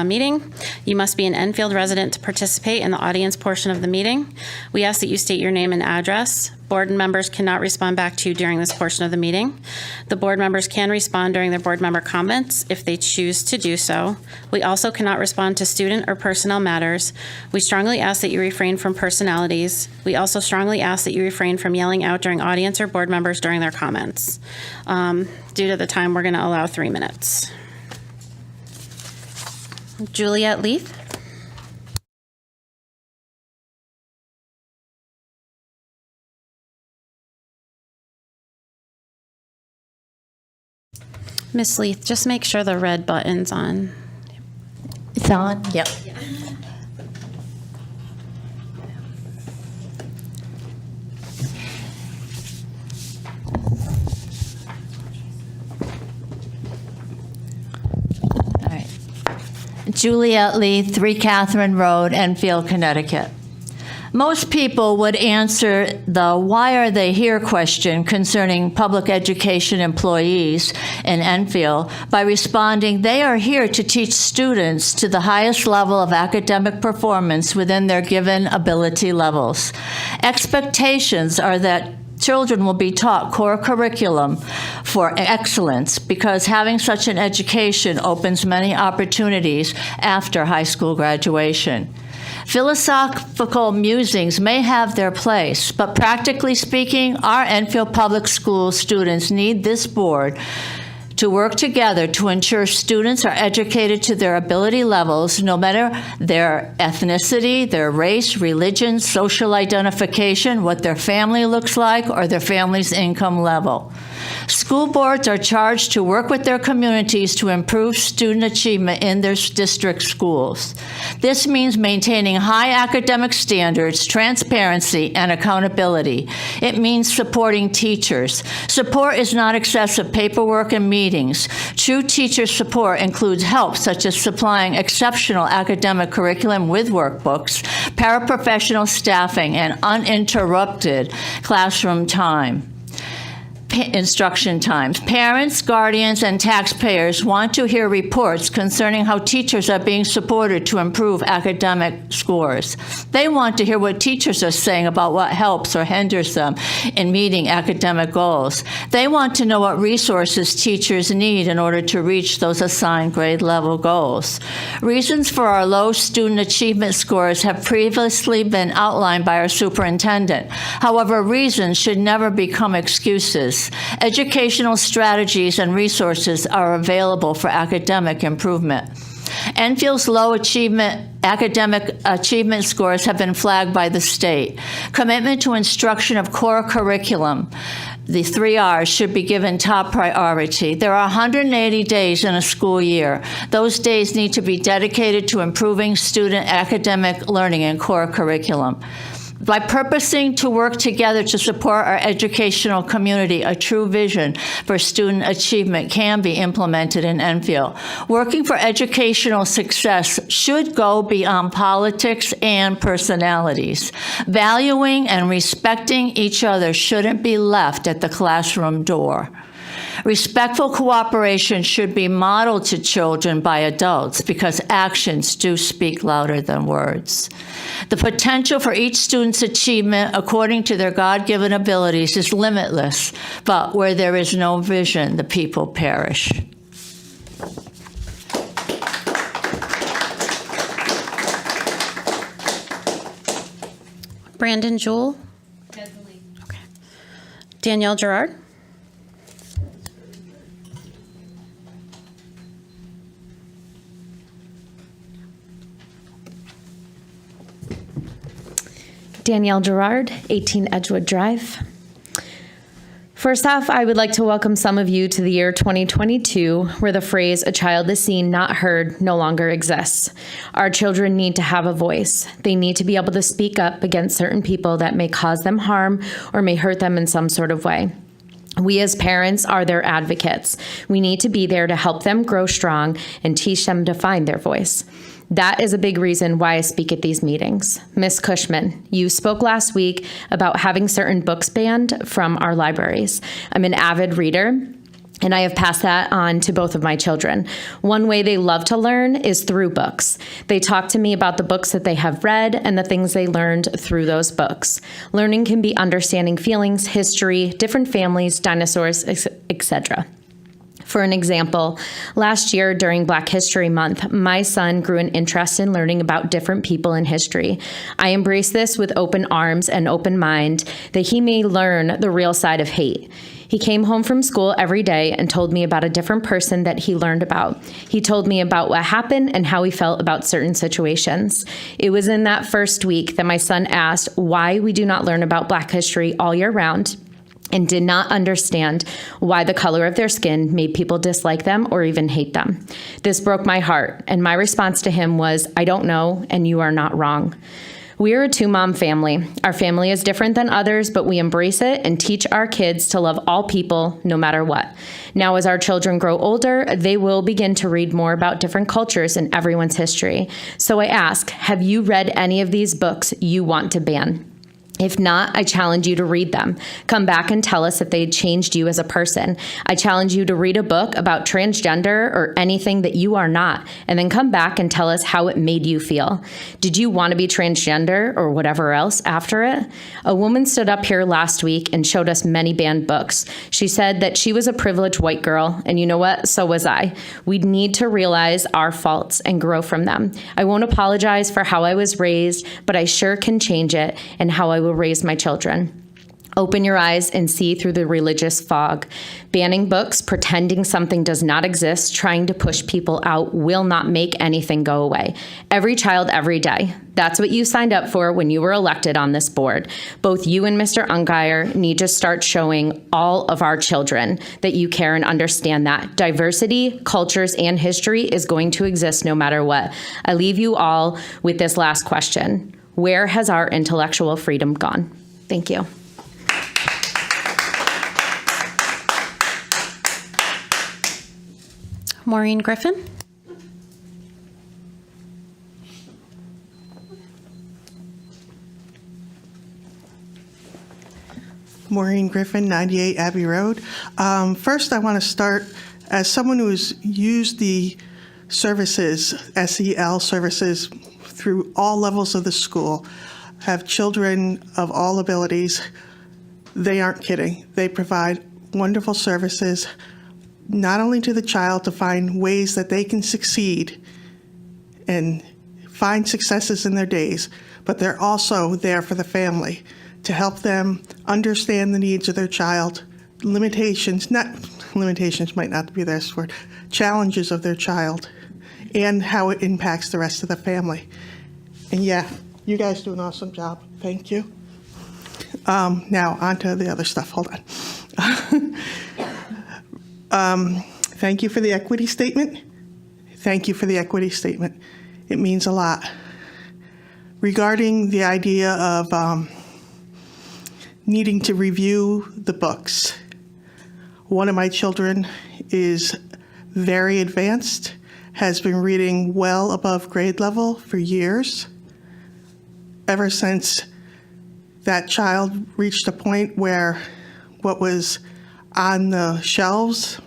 meeting. You must be an Enfield resident to participate in the audience portion of the meeting. We ask that you state your name and address. Board members cannot respond back to you during this portion of the meeting. The board members can respond during their board member comments if they choose to do so. We also cannot respond to student or personnel matters. We strongly ask that you refrain from personalities. We also strongly ask that you refrain from yelling out during audience or board members during their comments. Due to the time, we're going to allow 3 minutes. Juliet Leith. Miss Leith, just make sure the red button's on. It's on? Yep. All right. Juliet Leith, 3 Catherine Road, Enfield, Connecticut. Most people would answer the "why are they here" question concerning public education employees in Enfield by responding, they are here to teach students to the highest level of academic performance within their given ability levels. Expectations are that children will be taught core curriculum for excellence because having such an education opens many opportunities after high school graduation. Philosophical musings may have their place, but practically speaking, our Enfield Public Schools students need this board to work together to ensure students are educated to their ability levels, no matter their ethnicity, their race, religion, social identification, what their family looks like, or their family's income level. School boards are charged to work with their communities to improve student achievement in their district schools. This means maintaining high academic standards, transparency, and accountability. It means supporting teachers. Support is not excessive paperwork and meetings. True teacher support includes help such as supplying exceptional academic curriculum with workbooks, paraprofessional staffing, and uninterrupted classroom time. Instruction times. Parents, guardians, and taxpayers want to hear reports concerning how teachers are being supported to improve academic scores. They want to hear what teachers are saying about what helps or hinders them in meeting academic goals. They want to know what resources teachers need in order to reach those assigned grade level goals. Reasons for our low student achievement scores have previously been outlined by our superintendent. However, reasons should never become excuses. Educational strategies and resources are available for academic improvement. Enfield's low academic achievement scores have been flagged by the state. Commitment to instruction of core curriculum. the 3 R's should be given top priority. There are 180 days in a school year. Those days need to be dedicated to improving student academic learning and core curriculum. By purposing to work together to support our educational community, a true vision for student achievement can be implemented in Enfield. Working for educational success should go beyond politics and personalities. Valuing and respecting each other shouldn't be left at the classroom door. Respectful cooperation should be modeled to children by adults because actions do speak louder than words. The potential for each student's achievement according to their God-given abilities is limitless, but where there is no vision, the people perish. Brandon Jewell. Okay. Danielle Gerard. Danielle Gerard, 18 Edgewood Drive. First off, I would like to welcome some of you to the year 2022, where the phrase, "a child is seen, not heard," no longer exists. Our children need to have a voice. They need to be able to speak up against certain people that may cause them harm or may hurt them in some sort of way. We as parents are their advocates. We need to be there to help them grow strong and teach them to find their voice. That is a big reason why I speak at these meetings. Ms. Cushman, you spoke last week about having certain books banned from our libraries. I'm an avid reader, and I have passed that on to both of my children. One way they love to learn is through books. They talk to me about the books that they have read and the things they learned through those books. Learning can be understanding feelings, history, different families, dinosaurs, etc. For an example, last year during Black History Month, my son grew an interest in learning about different people in history. I embrace this with open arms and open mind that he may learn the real side of hate. He came home from school every day and told me about a different person that he learned about. He told me about what happened and how he felt about certain situations. It was in that first week that my son asked why we do not learn about Black history all year round, and did not understand why the color of their skin made people dislike them or even hate them. This broke my heart, and my response to him was, "I don't know, and you are not wrong." We are a two-mom family. Our family is different than others, but we embrace it and teach our kids to love all people, no matter what. Now, as our children grow older, they will begin to read more about different cultures in everyone's history. So I ask, have you read any of these books you want to ban? If not, I challenge you to read them. Come back and tell us if they changed you as a person. I challenge you to read a book about transgender or anything that you are not, and then come back and tell us how it made you feel. Did you want to be transgender or whatever else after it? A woman stood up here last week and showed us many banned books. She said that she was a privileged white girl, and you know what? So was I. We need to realize our faults and grow from them. I won't apologize for how I was raised, but I sure can change it and how I will raise my children. Open your eyes and see through the religious fog. Banning books, pretending something does not exist, trying to push people out will not make anything go away. Every child, every day. That's what you signed up for when you were elected on this board. Both you and Mr. Ungary need to start showing all of our children that you care and understand that diversity, cultures, and history is going to exist no matter what. I leave you all with this last question. Where has our intellectual freedom gone? Thank you. Maureen Griffin. Maureen Griffin, 98 Abbey Road. First, I want to start as someone who has used the services, SEL services, through all levels of the school, have children of all abilities. They aren't kidding. They provide wonderful services, not only to the child to find ways that they can succeed and find successes in their days, but they're also there for the family to help them understand the needs of their child, limitations might not be the best word, challenges of their child, and how it impacts the rest of the family. And yeah, you guys do an awesome job. Thank you. Now, on to the other stuff. Hold Thank you for the equity statement. Thank you for the equity statement. It means a lot. Regarding the idea of needing to review the books, one of my children is very advanced, has been reading well above grade level for years. Ever since that child reached a point where what was on the shelves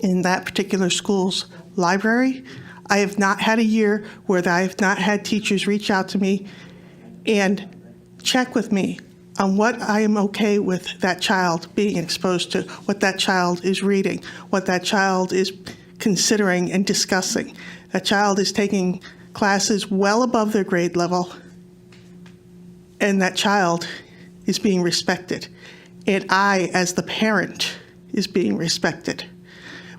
in that particular school's library, I have not had a year where I have not had teachers reach out to me and check with me on what I am okay with that child being exposed to, what that child is reading, what that child is considering and discussing. That child is taking classes well above their grade level, and that child is being respected. And I, as the parent, is being respected.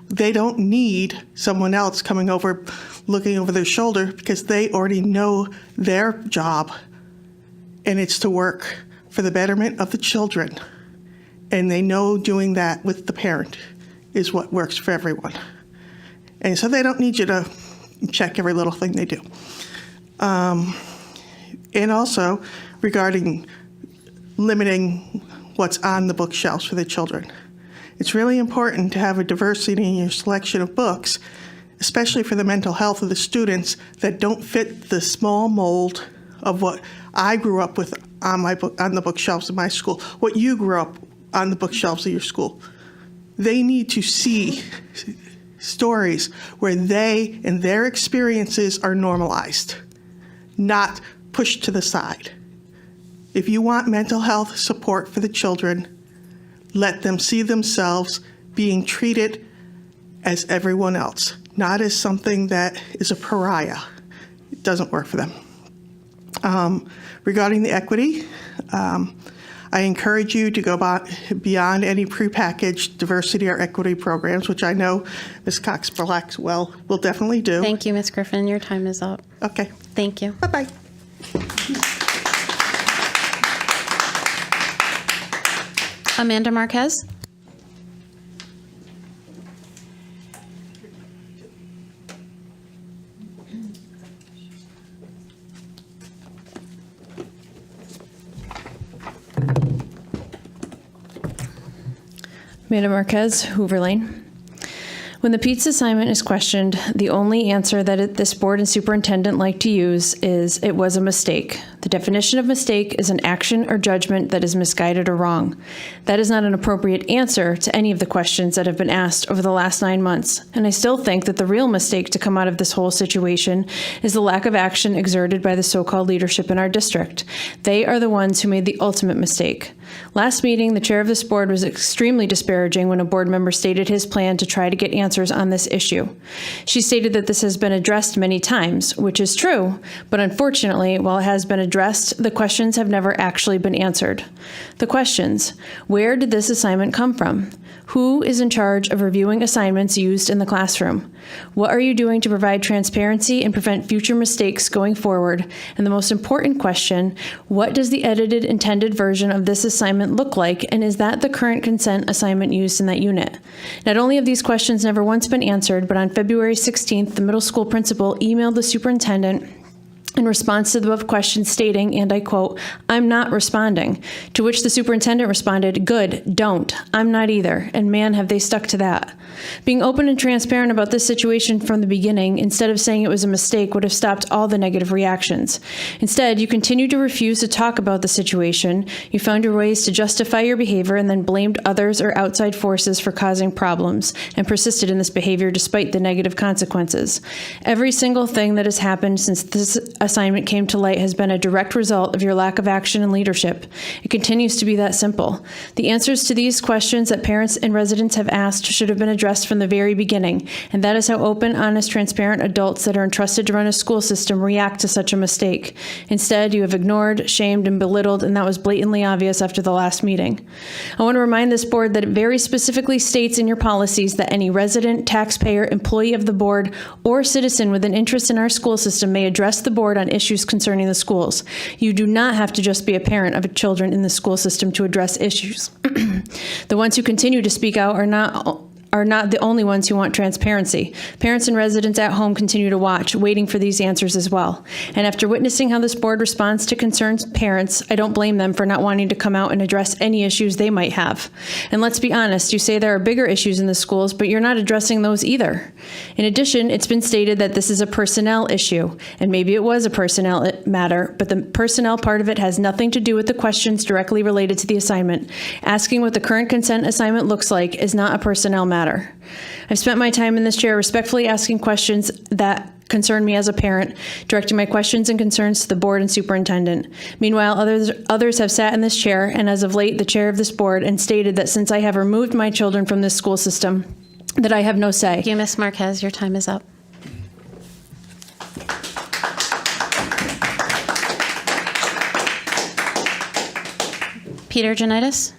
They don't need someone else coming over, looking over their shoulder, because they already know their job, and it's to work for the betterment of the children. And they know doing that with the parent is what works for everyone. And so they don't need you to check every little thing they do. And also regarding limiting what's on the bookshelves for the children. It's really important to have a diversity in your selection of books, especially for the mental health of the students that don't fit the small mold of what I grew up with on the bookshelves of my school, what you grew up on the bookshelves of your school. They need to see stories where they and their experiences are normalized, not pushed to the side. If you want mental health support for the children, let them see themselves being treated as everyone else, not as something that is a pariah. It doesn't work for them. Regarding the equity, I encourage you to go beyond any prepackaged diversity or equity programs, which I know Ms. Cox-Black will definitely do. Thank you, Ms. Griffin. Your time is up. Okay. Thank you. Bye-bye. Amanda Marquez. Amanda Marquez, Hoover Lane. When the PETS assignment is questioned, the only answer that this board and superintendent like to use is, it was a mistake. The definition of mistake is an action or judgment that is misguided or wrong. That is not an appropriate answer to any of the questions that have been asked over the last 9 months. And I still think that the real mistake to come out of this whole situation is the lack of action exerted by the so-called leadership in our district. They are the ones who made the ultimate mistake. Last meeting, the chair of this board was extremely disparaging when a board member stated his plan to try to get answers on this issue. She stated that this has been addressed many times, which is true, but unfortunately, while it has been addressed, the questions have never actually been answered. The questions: where did this assignment come from? Who is in charge of reviewing assignments used in the classroom? What are you doing to provide transparency and prevent future mistakes going forward? And the most important question, what does the edited intended version of this assignment look like, and is that the current consent assignment used in that unit? Not only have these questions never once been answered, but on February 16th, the middle school principal emailed the superintendent in response to the above question stating, and I quote, "I'm not responding," to which the superintendent responded, "Good, don't. I'm not either, and man, have they stuck to that." Being open and transparent about this situation from the beginning, instead of saying it was a mistake, would have stopped all the negative reactions. Instead, you continued to refuse to talk about the situation, you found your ways to justify your behavior, and then blamed others or outside forces for causing problems, and persisted in this behavior despite the negative consequences. Every single thing that has happened since this assignment came to light has been a direct result of your lack of action and leadership. It continues to be that simple. The answers to these questions that parents and residents have asked should have been addressed from the very beginning, and that is how open, honest, transparent adults that are entrusted to run a school system react to such a mistake. Instead, you have ignored, shamed, and belittled, and that was blatantly obvious after the last meeting. I want to remind this board that it very specifically states in your policies that any resident, taxpayer, employee of the board, or citizen with an interest in our school system may address the board board on issues concerning the schools. You do not have to just be a parent of children in the school system to address issues. The ones who continue to speak out are not the only ones who want transparency. Parents and residents at home continue to watch, waiting for these answers as well. And after witnessing how this board responds to concerned parents, I don't blame them for not wanting to come out and address any issues they might have. And let's be honest, you say there are bigger issues in the schools, but you're not addressing those either. In addition, it's been stated that this is a personnel issue, and maybe it was a personnel matter, but the personnel part of it has nothing to do with the questions directly related to the assignment. Asking what the current consent assignment looks like is not a personnel matter. I've spent my time in this chair respectfully asking questions that concern me as a parent, directing my questions and concerns to the board and superintendent. Meanwhile, others have sat in this chair, and as of late, the chair of this board, and stated that since I have removed my children from this school system, that I have no say. Thank you, Ms. Marquez. Your time is up. Peter Janitis.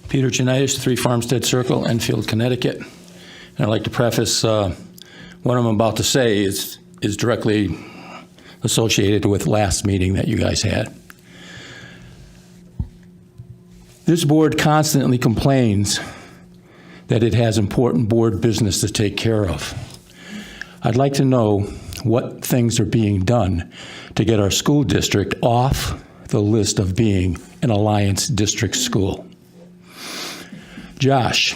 Peter Janitis, 3 Farmstead Circle, Enfield, Connecticut. And I'd like to preface what I'm about to say is directly associated with last meeting that you guys had. This board constantly complains that it has important board business to take care of. I'd like to know what things are being done to get our school district off the list of being an Alliance District school. Josh,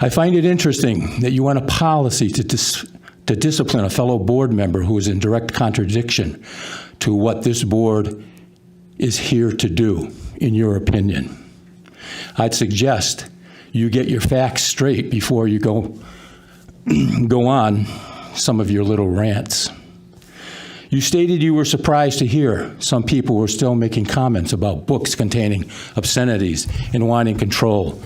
I find it interesting that you want a policy to discipline a fellow board member who is in direct contradiction to what this board is here to do, in your opinion. I'd suggest you get your facts straight before you go on some of your little rants. You stated you were surprised to hear some people were still making comments about books containing obscenities and wanting control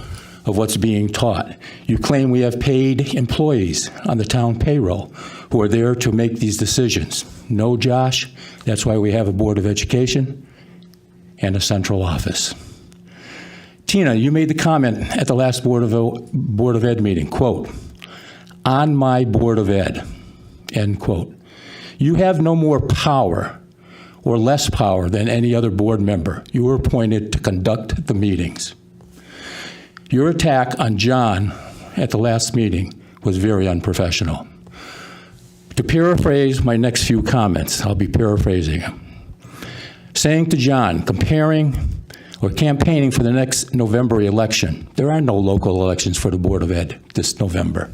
of what's being taught. You claim we have paid employees on the town payroll who are there to make these decisions. No, Josh, that's why we have a Board of Education and a central office. Tina, you made the comment at the last Board of Ed meeting, quote, "on my Board of Ed," end quote. You have no more power or less power than any other board member. You were appointed to conduct the meetings. Your attack on John at the last meeting was very unprofessional. To paraphrase my next few comments, I'll be paraphrasing him. Saying to John, campaigning for the next November election. There are no local elections for the Board of Ed this November.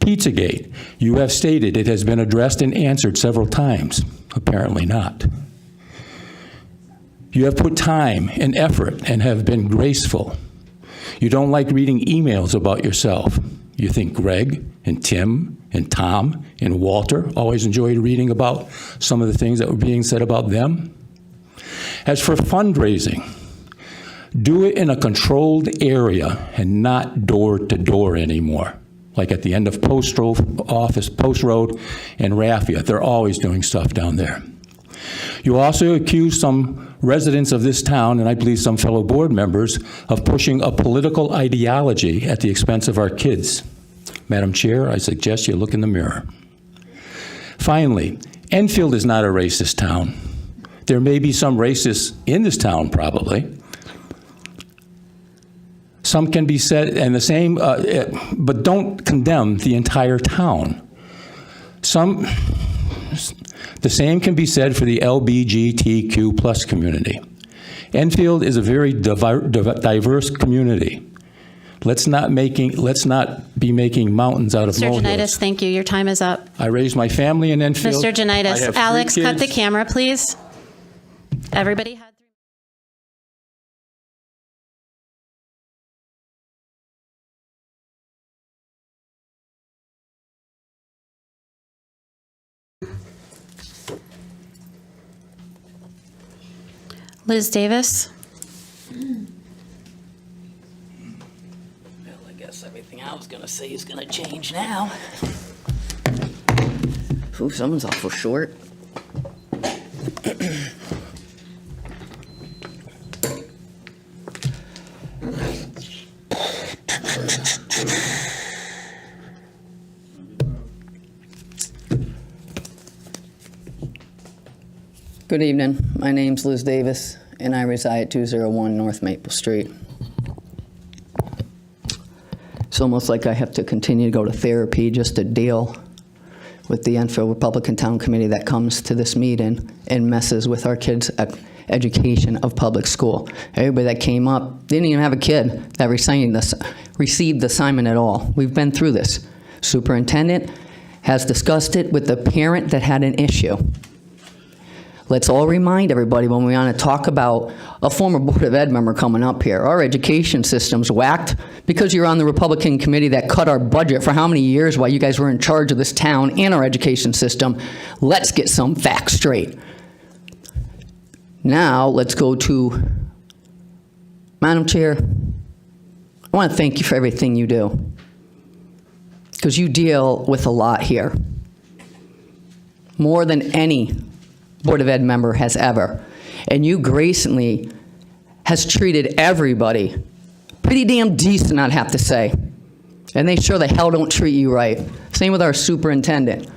Pizzagate, you have stated it has been addressed and answered several times. Apparently not. You have put time and effort and have been graceful. You don't like reading emails about yourself. You think Greg and Tim and Tom and Walter always enjoyed reading about some of the things that were being said about them. As for fundraising, do it in a controlled area and not door to door anymore. Like at the end of Post Road and Raffia. They're always doing stuff down there. You also accuse some residents of this town, and I believe some fellow board members, of pushing a political ideology at the expense of our kids. Madam Chair, I suggest you look in the mirror. Finally, Enfield is not a racist town. There may be some racists in this town, probably. Some can be said, and the same, but don't condemn the entire town. The same can be said for the LGBTQ plus community. Enfield is a very diverse community. Let's not be making mountains out of Mr. molehills. Janitis, thank you. Your time is up. I raised my family in Enfield. Mr. I Janitis, have 3 Alex, cut kids. the camera, please. Everybody had Liz Davis. Well, I guess everything I was gonna say is gonna change now. Ooh, someone's awful short. Good evening. My name's Liz Davis, and I reside at 201 North Maple Street. It's almost like I have to continue to go to therapy just to deal with the Enfield Republican Town Committee that comes to this meeting and messes with our kids' education of public school. Everybody that came up didn't even have a kid that received the assignment at all. We've been through this. Superintendent has discussed it with the parent that had an issue. Let's all remind everybody when we want to talk about a former Board of Ed member coming up here. Our education system's whacked because you're on the Republican committee that cut our budget for how many years while you guys were in charge of this town and our education system. Let's get some facts straight. Now, let's go to Madam Chair. I want to thank you for everything you do, because you deal with a lot here, more than any Board of Ed member has ever. And you gracefully has treated everybody pretty damn decent, I'd have to say. And they sure the hell don't treat you right. Same with our superintendent.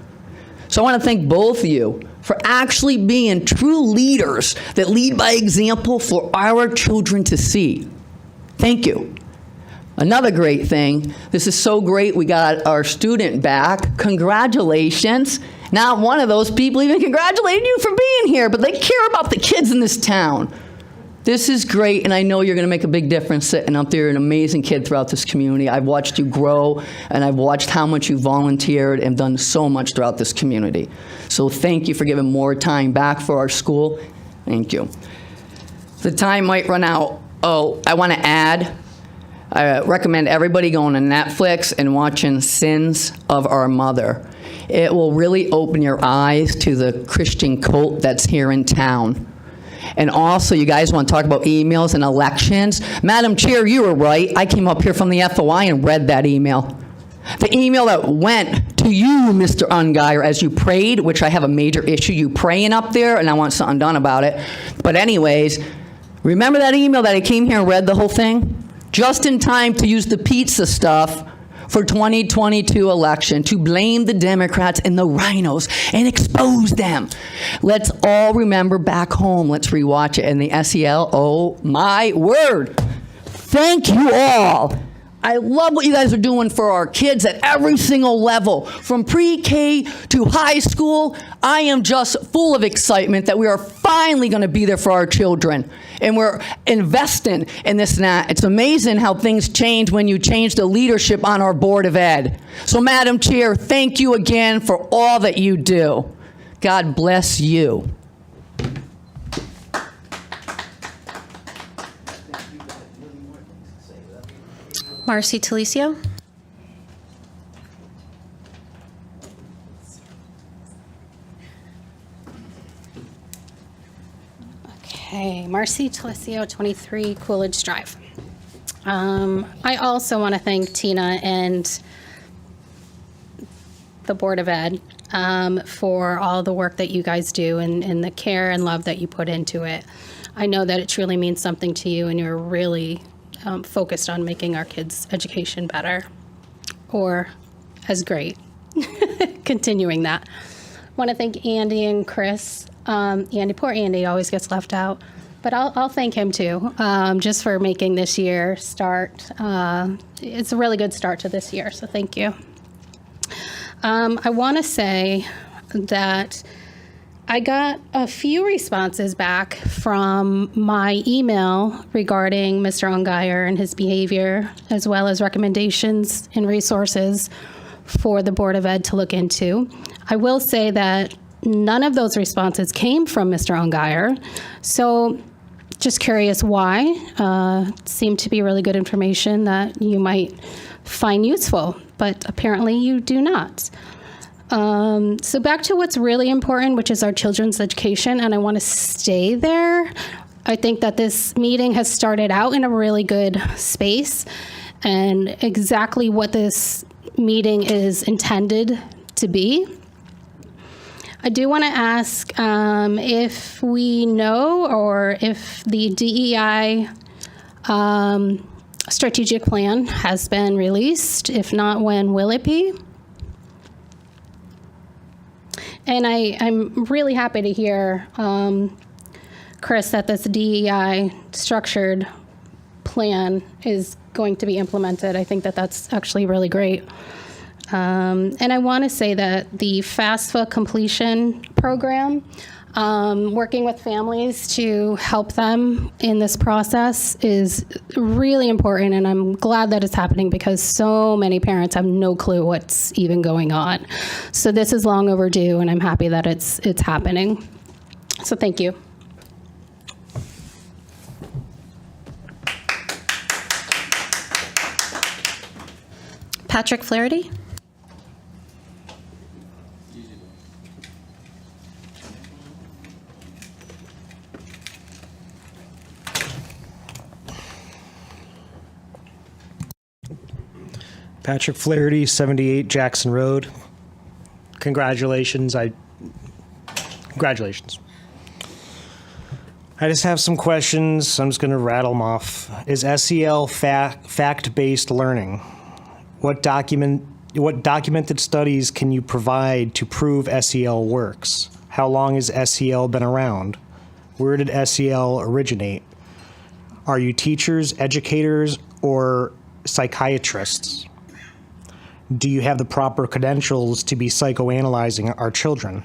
So I want to thank both of you for actually being true leaders that lead by example for our children to see. Thank you. Another great thing, this is so great, we got our student back. Congratulations. Not one of those people even congratulated you for being here, but they care about the kids in this town. This is great, and I know you're going to make a big difference sitting up there, an amazing kid throughout this community. I've watched you grow, and I've watched how much you volunteered and done so much throughout this community. So thank you for giving more time back for our school. Thank you. The time might run out. Oh, I want to add, I recommend everybody going to Netflix and watching Sins of Our Mother. It will really open your eyes to the Christian cult that's here in town. And also, you guys want to talk about emails and elections? Madam Chair, you were right. I came up here from the FOI and read that email. The email that went to you, Mr. Ungeyer, as you prayed, which I have a major issue, you praying up there, and I want something done about it. But anyways, remember that email that I came here and read the whole thing? Just in time to use the pizza stuff for 2022 election to blame the Democrats and the rhinos and expose them. Let's all remember back home. Let's rewatch it. And the SEL, oh my word. Thank you all. I love what you guys are doing for our kids at every single level, from pre-K to high school. I am just full of excitement that we are finally going to be there for our children. And we're investing in this and that. It's amazing how things change when you change the leadership on our Board of Ed. So, Madam Chair, thank you again for all that you do. God bless you. Marcy Talicio. Okay, Marcy Talicio, 23 Coolidge Drive. I also want to thank Tina and the Board of Ed for all the work that you guys do and the care and love that you put into it. I know that it truly means something to you, and you're really focused on making our kids' education better, or as great. Continuing that. I want to thank Andy and Chris. Andy, poor Andy, always gets left out, but I'll thank him too, just for making this year start. It's a really good start to this year, so thank you. I want to say that I got a few responses back from my email regarding Mr. Ungeyer and his behavior, as well as recommendations and resources for the Board of Ed to look into. I will say that none of those responses came from Mr. Ungeyer, so just curious why. Seemed to be really good information that you might find useful, but apparently you do not. So back to what's really important, which is our children's education, and I want to stay there. I think that this meeting has started out in a really good space, and exactly what this meeting is intended to be. I do want to ask if we know or if the DEI strategic plan has been released. If not, when will it be? And I'm really happy to hear, Chris, that this DEI structured plan is going to be implemented. I think that that's actually really great. And I want to say that the FAFSA completion program, working with families to help them in this process is really important, and I'm glad that it's happening because so many parents have no clue what's even going on. So this is long overdue, and I'm happy that it's happening. So thank you. Patrick Flaherty. Patrick Flaherty, 78 Jackson Road. Congratulations. Congratulations. I just have some questions. I'm just going to rattle them off. Is SEL fact-based learning? What documented studies can you provide to prove SEL works? How long has SEL been around? Where did SEL originate? Are you teachers, educators, or psychiatrists? Do you have the proper credentials to be psychoanalyzing our children?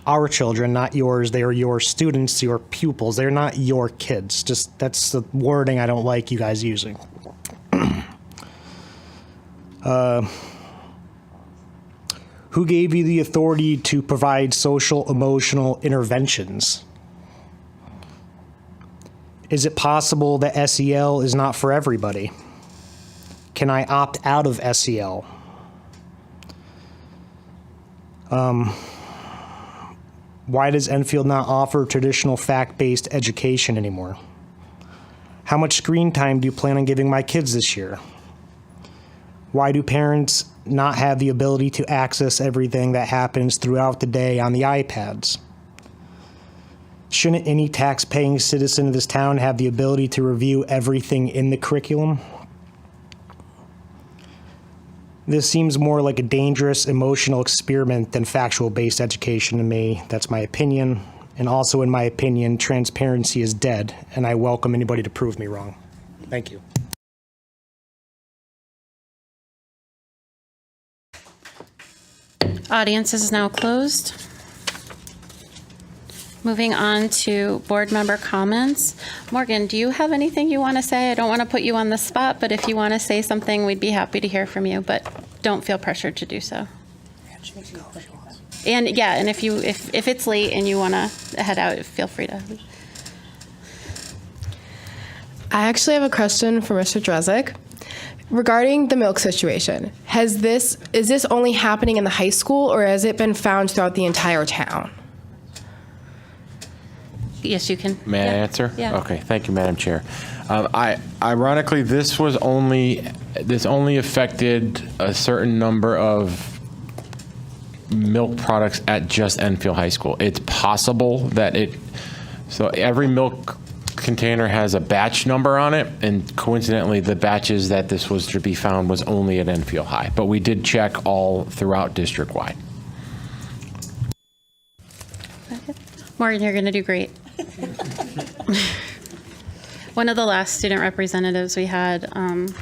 Our children, not yours. They are your students, your pupils. They're not your kids. Just that's the wording I don't like you guys using. Who gave you the authority to provide social emotional interventions? Is it possible that SEL is not for everybody? Can I opt out of SEL? Why does Enfield not offer traditional fact-based education anymore? How much screen time do you plan on giving my kids this year? Why do parents not have the ability to access everything that happens throughout the day on the iPads? Shouldn't any tax-paying citizen of this town have the ability to review everything in the curriculum? This seems more like a dangerous emotional experiment than factual-based education to me. That's my opinion. And also, in my opinion, transparency is dead, and I welcome anybody to prove me wrong. Thank you. Audience is now closed. Moving on to board member comments. Morgan, do you have anything you want to say? I don't want to put you on the spot, but if you want to say something, we'd be happy to hear from you, but don't feel pressured to do so. And yeah, and if it's late and you want to head out, feel free to. I actually have a question for Mr. Drezek. Regarding the milk situation, is this only happening in the high school, or has it been found throughout the entire town? Yes, you can. May I answer? Yeah. Okay, thank you, Madam Chair. Ironically, this only affected a certain number of milk products at just Enfield High School. It's possible that so every milk container has a batch number on it, and coincidentally, the batches that this was to be found was only at Enfield High. But we did check all throughout district-wide. Morgan, you're going to do great. One of the last student representatives we had,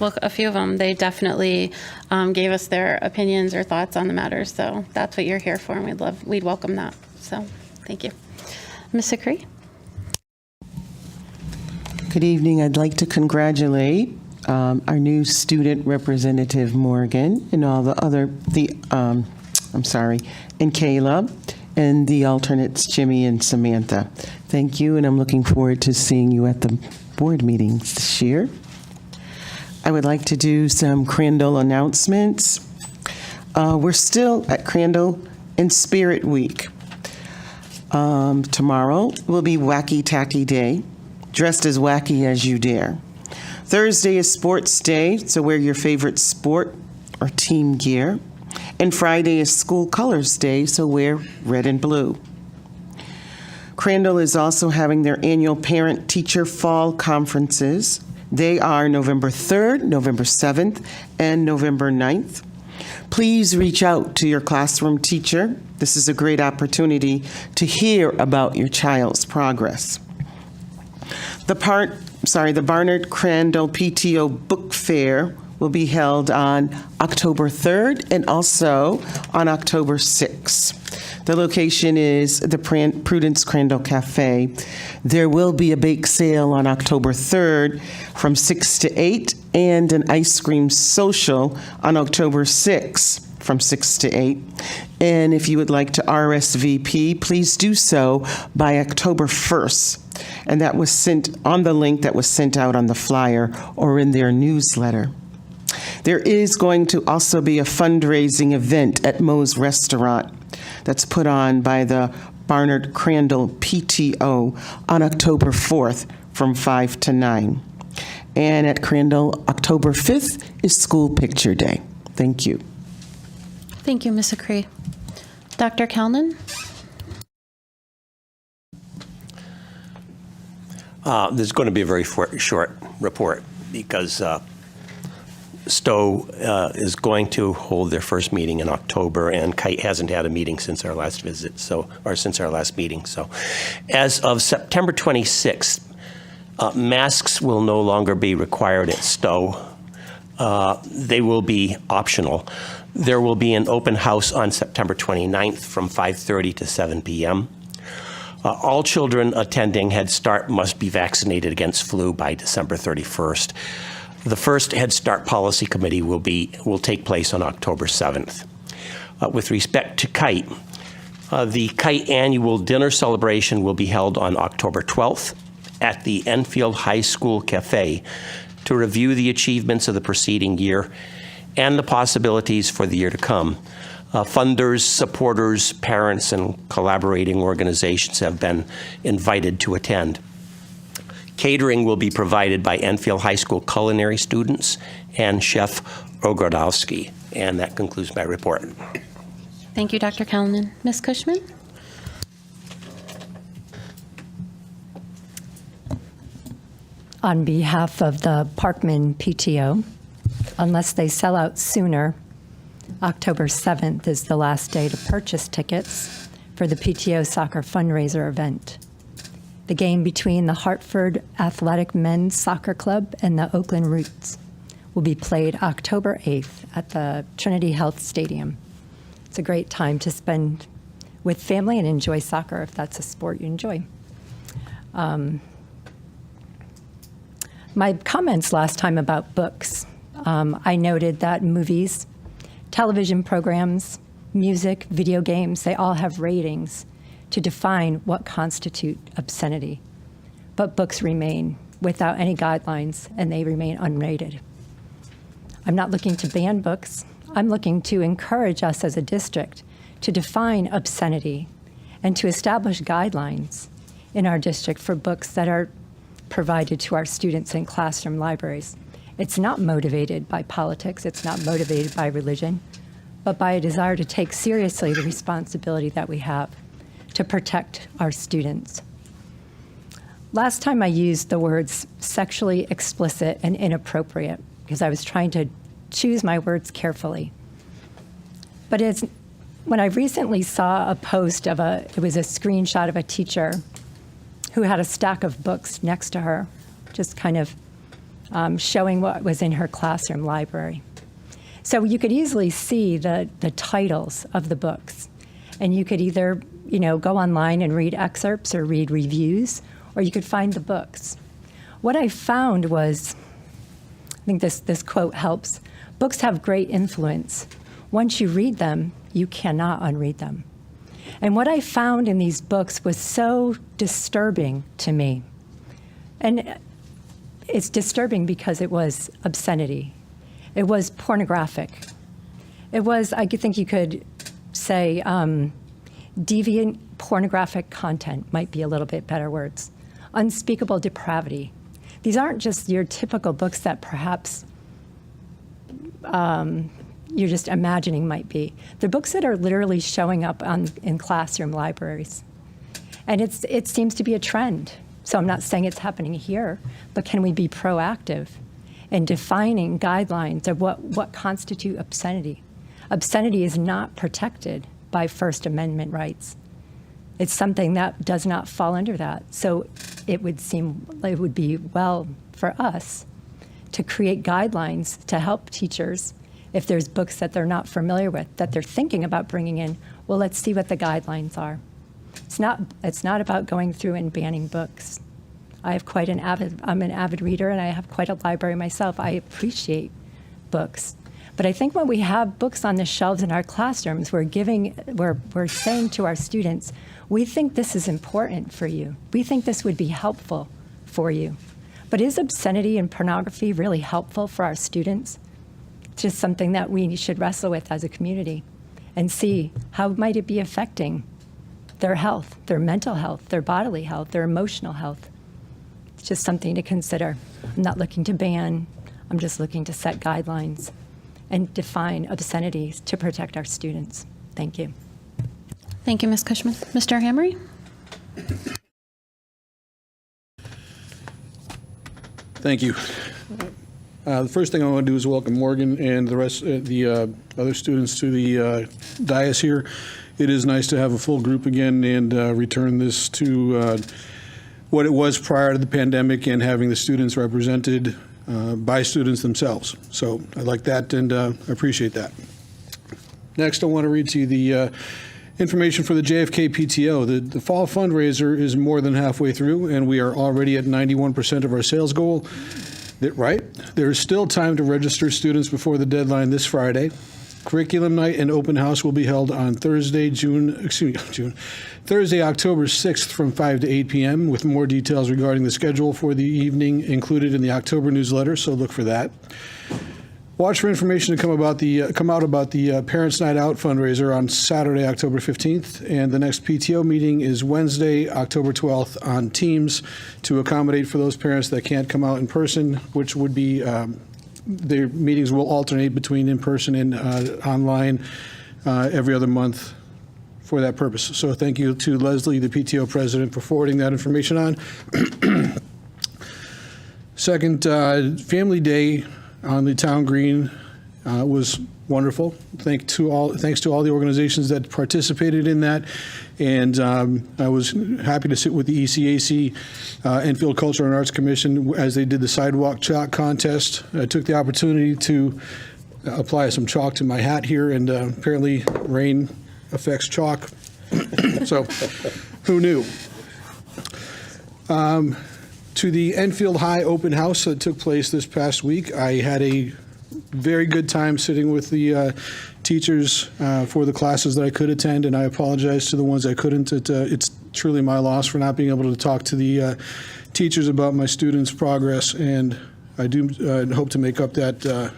well, a few of them, they definitely gave us their opinions or thoughts on the matter. So that's what you're here for, and we'd welcome that. So thank you. Ms. Sakri? Good evening. I'd like to congratulate our new student representative, Morgan, and all the other, and Caleb, and the alternates, Jimmy and Samantha. Thank you, and I'm looking forward to seeing you at the board meetings this year. I would like to do some Crandall announcements. We're still at Crandall in Spirit Week. Tomorrow will be Wacky Tacky Day, dressed as wacky as you dare. Thursday is Sports Day, so wear your favorite sport or team gear. And Friday is School Colors Day, so wear red and blue. Crandall is also having their annual Parent-Teacher Fall Conferences. They are November 3rd, November 7th, and November 9th. Please reach out to your classroom teacher. This is a great opportunity to hear about your child's progress. The Barnard Crandall PTO Book Fair will be held on October 3rd and also on October 6th. The location is the Prudence Crandall Cafe. There will be a bake sale on October 3rd from 6 to 8 and an ice cream social on October 6th from 6 to 8. And if you would like to RSVP, please do so by October 1st. And that was sent on the link that was sent out on the flyer or in their newsletter. There is going to also be a fundraising event at Moe's Restaurant that's put on by the Barnard Crandall PTO on October 4th from 5 to 9. And at Crandall, October 5th is School Picture Day. Thank you. Thank you, Ms. Acree. Dr. Kalnin? There's going to be a very short report because Stowe is going to hold their first meeting in October, and Kite hasn't had a meeting since our last visit, since our last meeting. So, as of September 26th, masks will no longer be required at Stowe. They will be optional. There will be an open house on September 29th from 5:30 to 7 p.m. All children attending Head Start must be vaccinated against flu by December 31st. The first Head Start Policy Committee will take place on October 7th. With respect to Kite, the Kite annual dinner celebration will be held on October 12th at the Enfield High School Cafe to review the achievements of the preceding year and the possibilities for the year to come. Funders, supporters, parents, and collaborating organizations have been invited to attend. Catering will be provided by Enfield High School culinary students and Chef Ogrodowski. And that concludes my report. Thank you, Dr. Kalnin. Ms. Cushman? On behalf of the Parkman PTO, unless they sell out sooner, October 7th is the last day to purchase tickets for the PTO soccer fundraiser event. The game between the Hartford Athletic Men's Soccer Club and the Oakland Roots will be played October 8th at the Trinity Health Stadium. It's a great time to spend with family and enjoy soccer if that's a sport you enjoy. My comments last time about books, I noted that movies, television programs, music, video games, they all have ratings to define what constitute obscenity. But books remain without any guidelines, and they remain unrated. I'm not looking to ban books. I'm looking to encourage us as a district to define obscenity and to establish guidelines in our district for books that are provided to our students in classroom libraries. It's not motivated by politics, it's not motivated by religion, but by a desire to take seriously the responsibility that we have to protect our students. Last time I used the words sexually explicit and inappropriate because I was trying to choose my words carefully. But when I recently saw a post it was a screenshot of a teacher who had a stack of books next to her, just kind of showing what was in her classroom library. So you could easily see the titles of the books, and you could either go online and read excerpts or read reviews, or you could find the books. What I found was, I think this quote helps, books have great influence. Once you read them, you cannot unread them. And what I found in these books was so disturbing to me. And it's disturbing because it was obscenity. It was pornographic. It was, I think you could say, deviant pornographic content might be a little bit better words. Unspeakable depravity. These aren't just your typical books that perhaps you're just imagining might be. They're books that are literally showing up in classroom libraries. And it seems to be a trend. So I'm not saying it's happening here, but can we be proactive in defining guidelines of what constitute obscenity? Obscenity is not protected by First Amendment rights. It's something that does not fall under that. So it would seem like it would be well for us to create guidelines to help teachers if there's books that they're not familiar with, that they're thinking about bringing in. Well, let's see what the guidelines are. It's not about going through and banning books. I'm an avid reader, and I have quite a library myself. I appreciate books. But I think when we have books on the shelves in our classrooms, we're saying to our students, we think this is important for you. We think this would be helpful for you. But is obscenity and pornography really helpful for our students? It's just something that we should wrestle with as a community and see how might it be affecting their health, their mental health, their bodily health, their emotional health. It's just something to consider. I'm not looking to ban, I'm just looking to set guidelines and define obscenities to protect our students. Thank you. Thank you, Ms. Cushman. Mr. Hamry? Thank you. The first thing I want to do is welcome Morgan and the rest of the other students to the dais here. It is nice to have a full group again and return this to what it was prior to the pandemic and having the students represented by students themselves. So I like that and I appreciate that. Next, I want to read to you the information for the JFK PTO. The fall fundraiser is more than halfway through, and we are already at 91% of our sales goal. Right? There is still time to register students before the deadline this Friday. Curriculum night and open house will be held on Thursday, Thursday, October 6th from 5 to 8 p.m. with more details regarding the schedule for the evening included in the October newsletter, so look for that. Watch for information to come out about the Parents Night Out fundraiser on Saturday, October 15th, and the next PTO meeting is Wednesday, October 12th on Teams to accommodate for those parents that can't come out in person, which would be their meetings will alternate between in-person and online every other month for that purpose. So thank you to Leslie, the PTO president, for forwarding that information on. Second, Family Day on the town green was wonderful. Thanks to all the organizations that participated in that. And I was happy to sit with the ECAC, Enfield Culture and Arts Commission, as they did the sidewalk chalk contest. I took the opportunity to apply some chalk to my hat here, and apparently rain affects chalk. So who knew? To the Enfield High open house that took place this past week, I had a very good time sitting with the teachers for the classes that I could attend, and I apologize to the ones I couldn't. It's truly my loss for not being able to talk to the teachers about my students' progress, and I do hope to make up that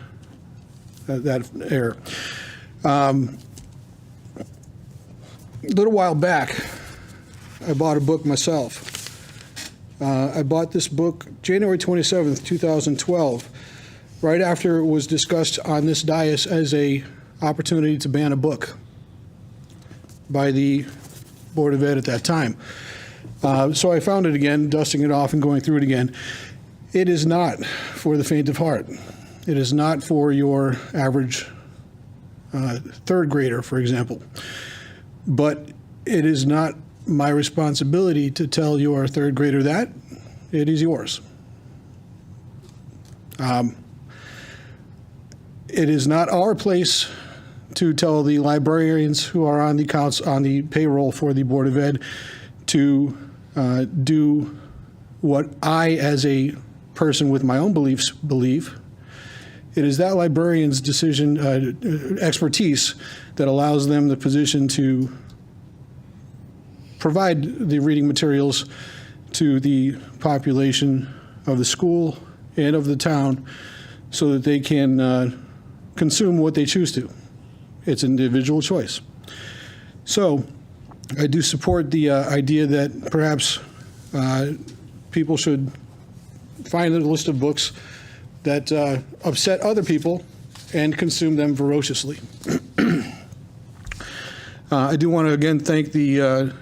error. A little while back, I bought a book myself. I bought this book January 27th, 2012, right after it was discussed on this dais as a opportunity to ban a book by the Board of Ed at that time. So I found it again, dusting it off and going through it again. It is not for the faint of heart. It is not for your average third grader, for example. But it is not my responsibility to tell your third grader that. It is yours. It is not our place to tell the librarians who are on the payroll for the Board of Ed to do what I, as a person with my own beliefs, believe. It is that librarian's decision, expertise, that allows them the position to provide the reading materials to the population of the school and of the town so that they can consume what they choose to. It's an individual choice. So I do support the idea that perhaps people should find a list of books that upset other people and consume them voraciously. I do want to again thank and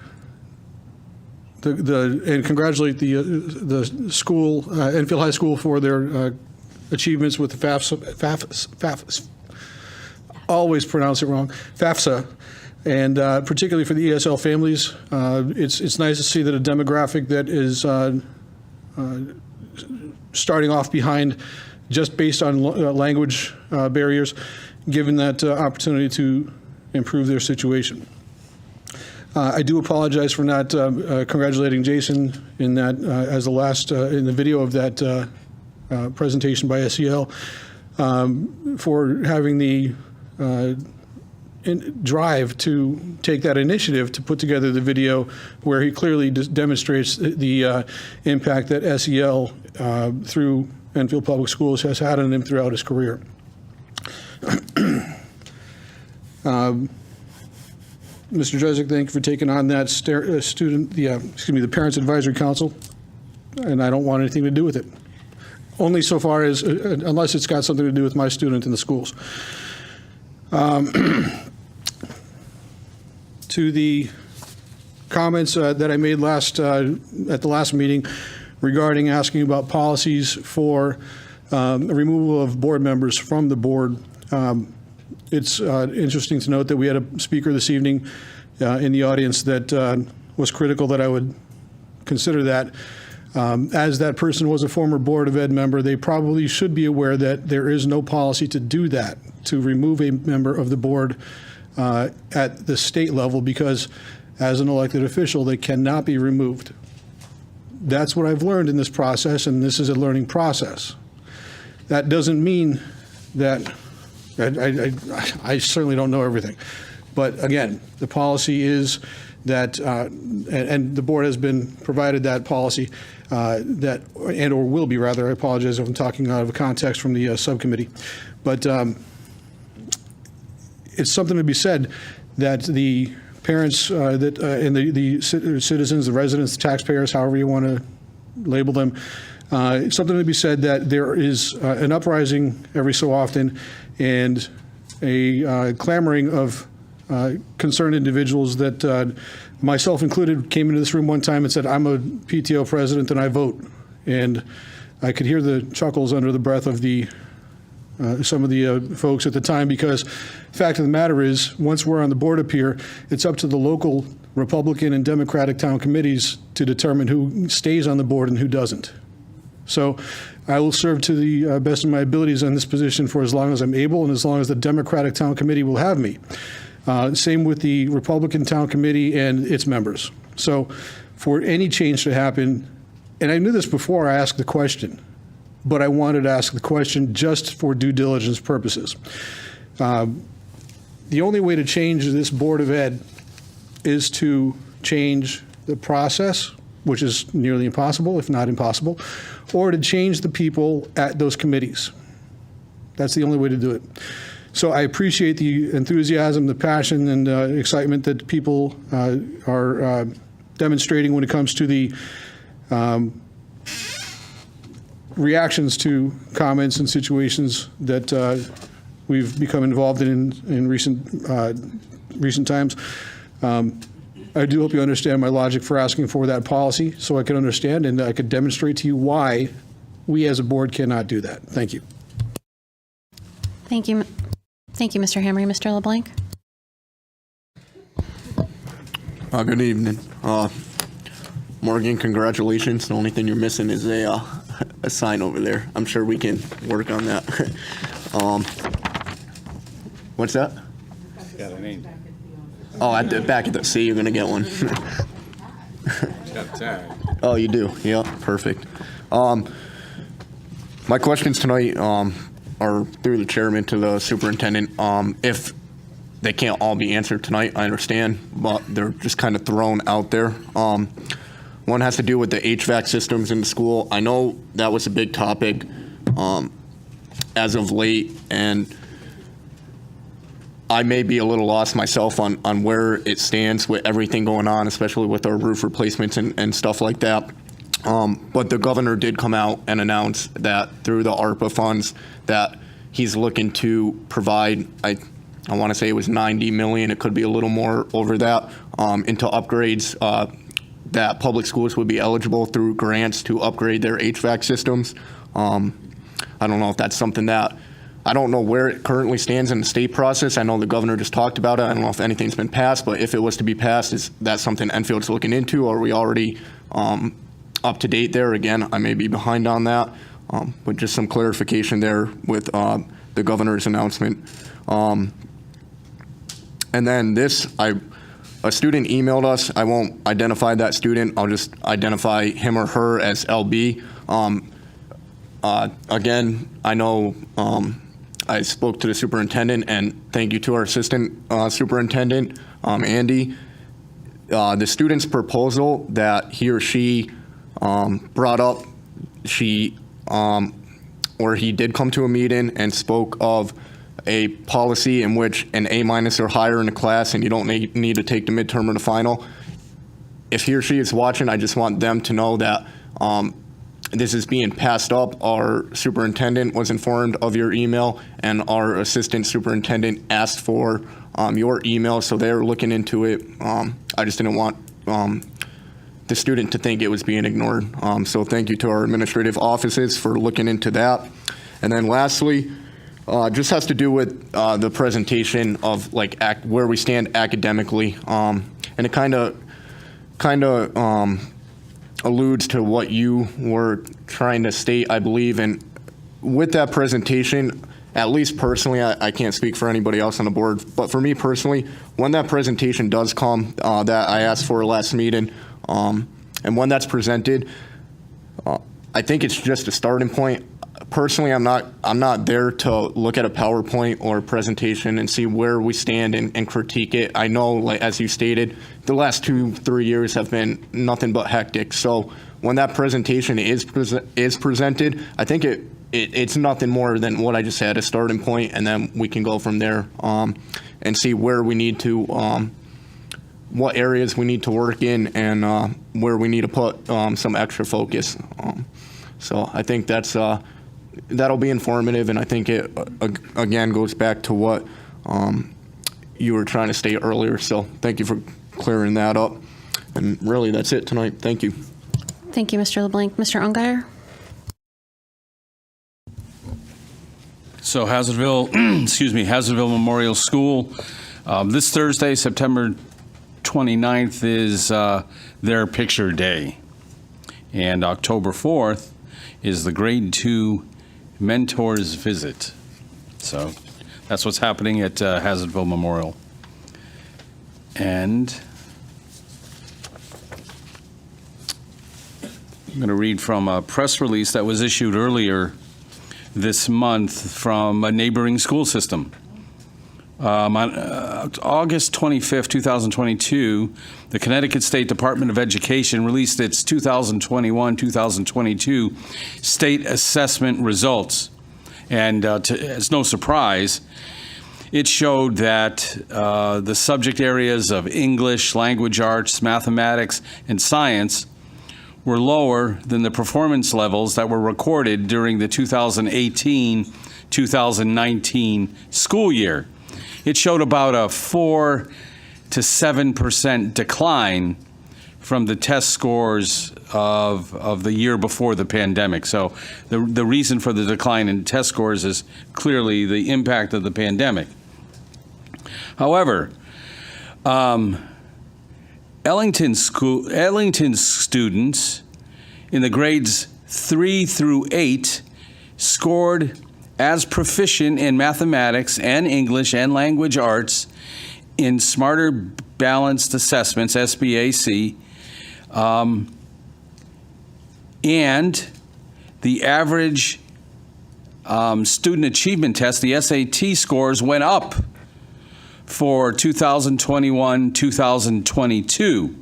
congratulate the school, Enfield High School, for their achievements with the FAFSA. Always pronounce it wrong, FAFSA, and particularly for the ESL families. It's nice to see that a demographic that is starting off behind just based on language barriers, given that opportunity to improve their situation. I do apologize for not congratulating Jason in that as the last in the video of that presentation by SEL for having the drive to take that initiative to put together the video where he clearly demonstrates the impact that SEL through Enfield Public Schools has had on him throughout his career. Mr. Drezek, thank you for taking on that the Parents Advisory Council, and I don't want anything to do with it. Only so far as, unless it's got something to do with my student in the schools. To the comments that I made at the last meeting regarding asking about policies for removal of board members from the board. It's interesting to note that we had a speaker this evening in the audience that was critical that I would consider that. As that person was a former Board of Ed member, they probably should be aware that there is no policy to do that, to remove a member of the board at the state level, because as an elected official, they cannot be removed. That's what I've learned in this process, and this is a learning process. That doesn't mean that I certainly don't know everything. But again, the policy is that, and the board has been provided that policy that, and or will be rather, I apologize if I'm talking out of context from the subcommittee. But it's something to be said that the parents and the citizens, the residents, the taxpayers, however you want to label them, it's something to be said that there is an uprising every so often and a clamoring of concerned individuals that, myself included, came into this room one time and said, I'm a PTO president and I vote. And I could hear the chuckles under the breath of some of the folks at the time, because the fact of the matter is, once we're on the board up here, it's up to the local Republican and Democratic town committees to determine who stays on the board and who doesn't. So I will serve to the best of my abilities on this position for as long as I'm able and as long as the Democratic town committee will have me. Same with the Republican town committee and its members. So for any change to happen, and I knew this before I asked the question, but I wanted to ask the question just for due diligence purposes. The only way to change this Board of Ed is to change the process, which is nearly impossible, if not impossible, or to change the people at those committees. That's the only way to do it. So I appreciate the enthusiasm, the passion, and excitement that people are demonstrating when it comes to the reactions to comments and situations that we've become involved in recent times. I do hope you understand my logic for asking for that policy, so I can understand and I could demonstrate to you why we as a board cannot do that. Thank you. Thank you. Thank you, Mr. Hamry. Mr. LeBlanc? Good evening. Morgan, congratulations. The only thing you're missing is a sign over there. I'm sure we can work on that. What's that? Got a name. Oh, at the back of the, see, you're going to get one. Got tag. Oh, you do? Yeah, perfect. My questions tonight are through the chairman to the superintendent. If they can't all be answered tonight, I understand, but they're just kind of thrown out there. One has to do with the HVAC systems in the school. I know that was a big topic as of late, and I may be a little lost myself on where it stands with everything going on, especially with our roof replacements and stuff like that. But the governor did come out and announce that through the ARPA funds that he's looking to provide, I want to say it was 90 million, it could be a little more over that, into upgrades that public schools would be eligible through grants to upgrade their HVAC systems. I don't know if that's something that, I don't know where it currently stands in the state process. I know the governor just talked about it. I don't know if anything's been passed, but if it was to be passed, is that something Enfield's looking into? Are we already up to date there? Again, I may be behind on that, but just some clarification there with the governor's announcement. And then this, a student emailed us. I won't identify that student. I'll just identify him or her as LB. Again, I know I spoke to the superintendent, and thank you to our assistant superintendent, Andy. The student's proposal that he or she brought up, or he did come to a meeting and spoke of a policy in which an A- or higher in the class, and you don't need to take the midterm or the final. If he or she is watching, I just want them to know that this is being passed up. Our superintendent was informed of your email, and our assistant superintendent asked for your email, so they're looking into it. I just didn't want the student to think it was being ignored. So thank you to our administrative offices for looking into that. And then lastly, just has to do with the presentation of like where we stand academically, and it kind of alludes to what you were trying to state, I believe. And with that presentation, at least personally, I can't speak for anybody else on the board, but for me personally, when that presentation does come that I asked for last meeting, and when that's presented, I think it's just a starting point. Personally, I'm not there to look at a PowerPoint or a presentation and see where we stand and critique it. I know, like, as you stated, the last 2-3 years have been nothing but hectic. So when that presentation is presented, I think it's nothing more than what I just said, a starting point, and then we can go from there and see where we need to, what areas we need to work in, and where we need to put some extra focus. So I think that'll be informative, and I think it again goes back to what you were trying to state earlier. So thank you for clearing that up. And really, that's it tonight. Thank you. Thank you, Mr. LeBlanc. Mr. Ungary? So Hazardville, Hazardville Memorial School, this Thursday, September 29th, is their picture day. And October 4th is the grade 2 mentors visit. So that's what's happening at Hazardville Memorial. And I'm going to read from a press release that was issued earlier this month from a neighboring school system. On August 25th, 2022, the Connecticut State Department of Education released its 2021-2022 state assessment results. And it's no surprise, it showed that the subject areas of English, language arts, mathematics, and science were lower than the performance levels that were recorded during the 2018-2019 school year. It showed about a 4 to 7% decline from the test scores of the year before the pandemic. So the reason for the decline in test scores is clearly the impact of the pandemic. However, Ellington students in the grades 3 through 8 scored as proficient in mathematics and English and language arts in Smarter Balanced Assessments, SBAC, and the average student achievement test, the SAT scores, went up for 2021-2022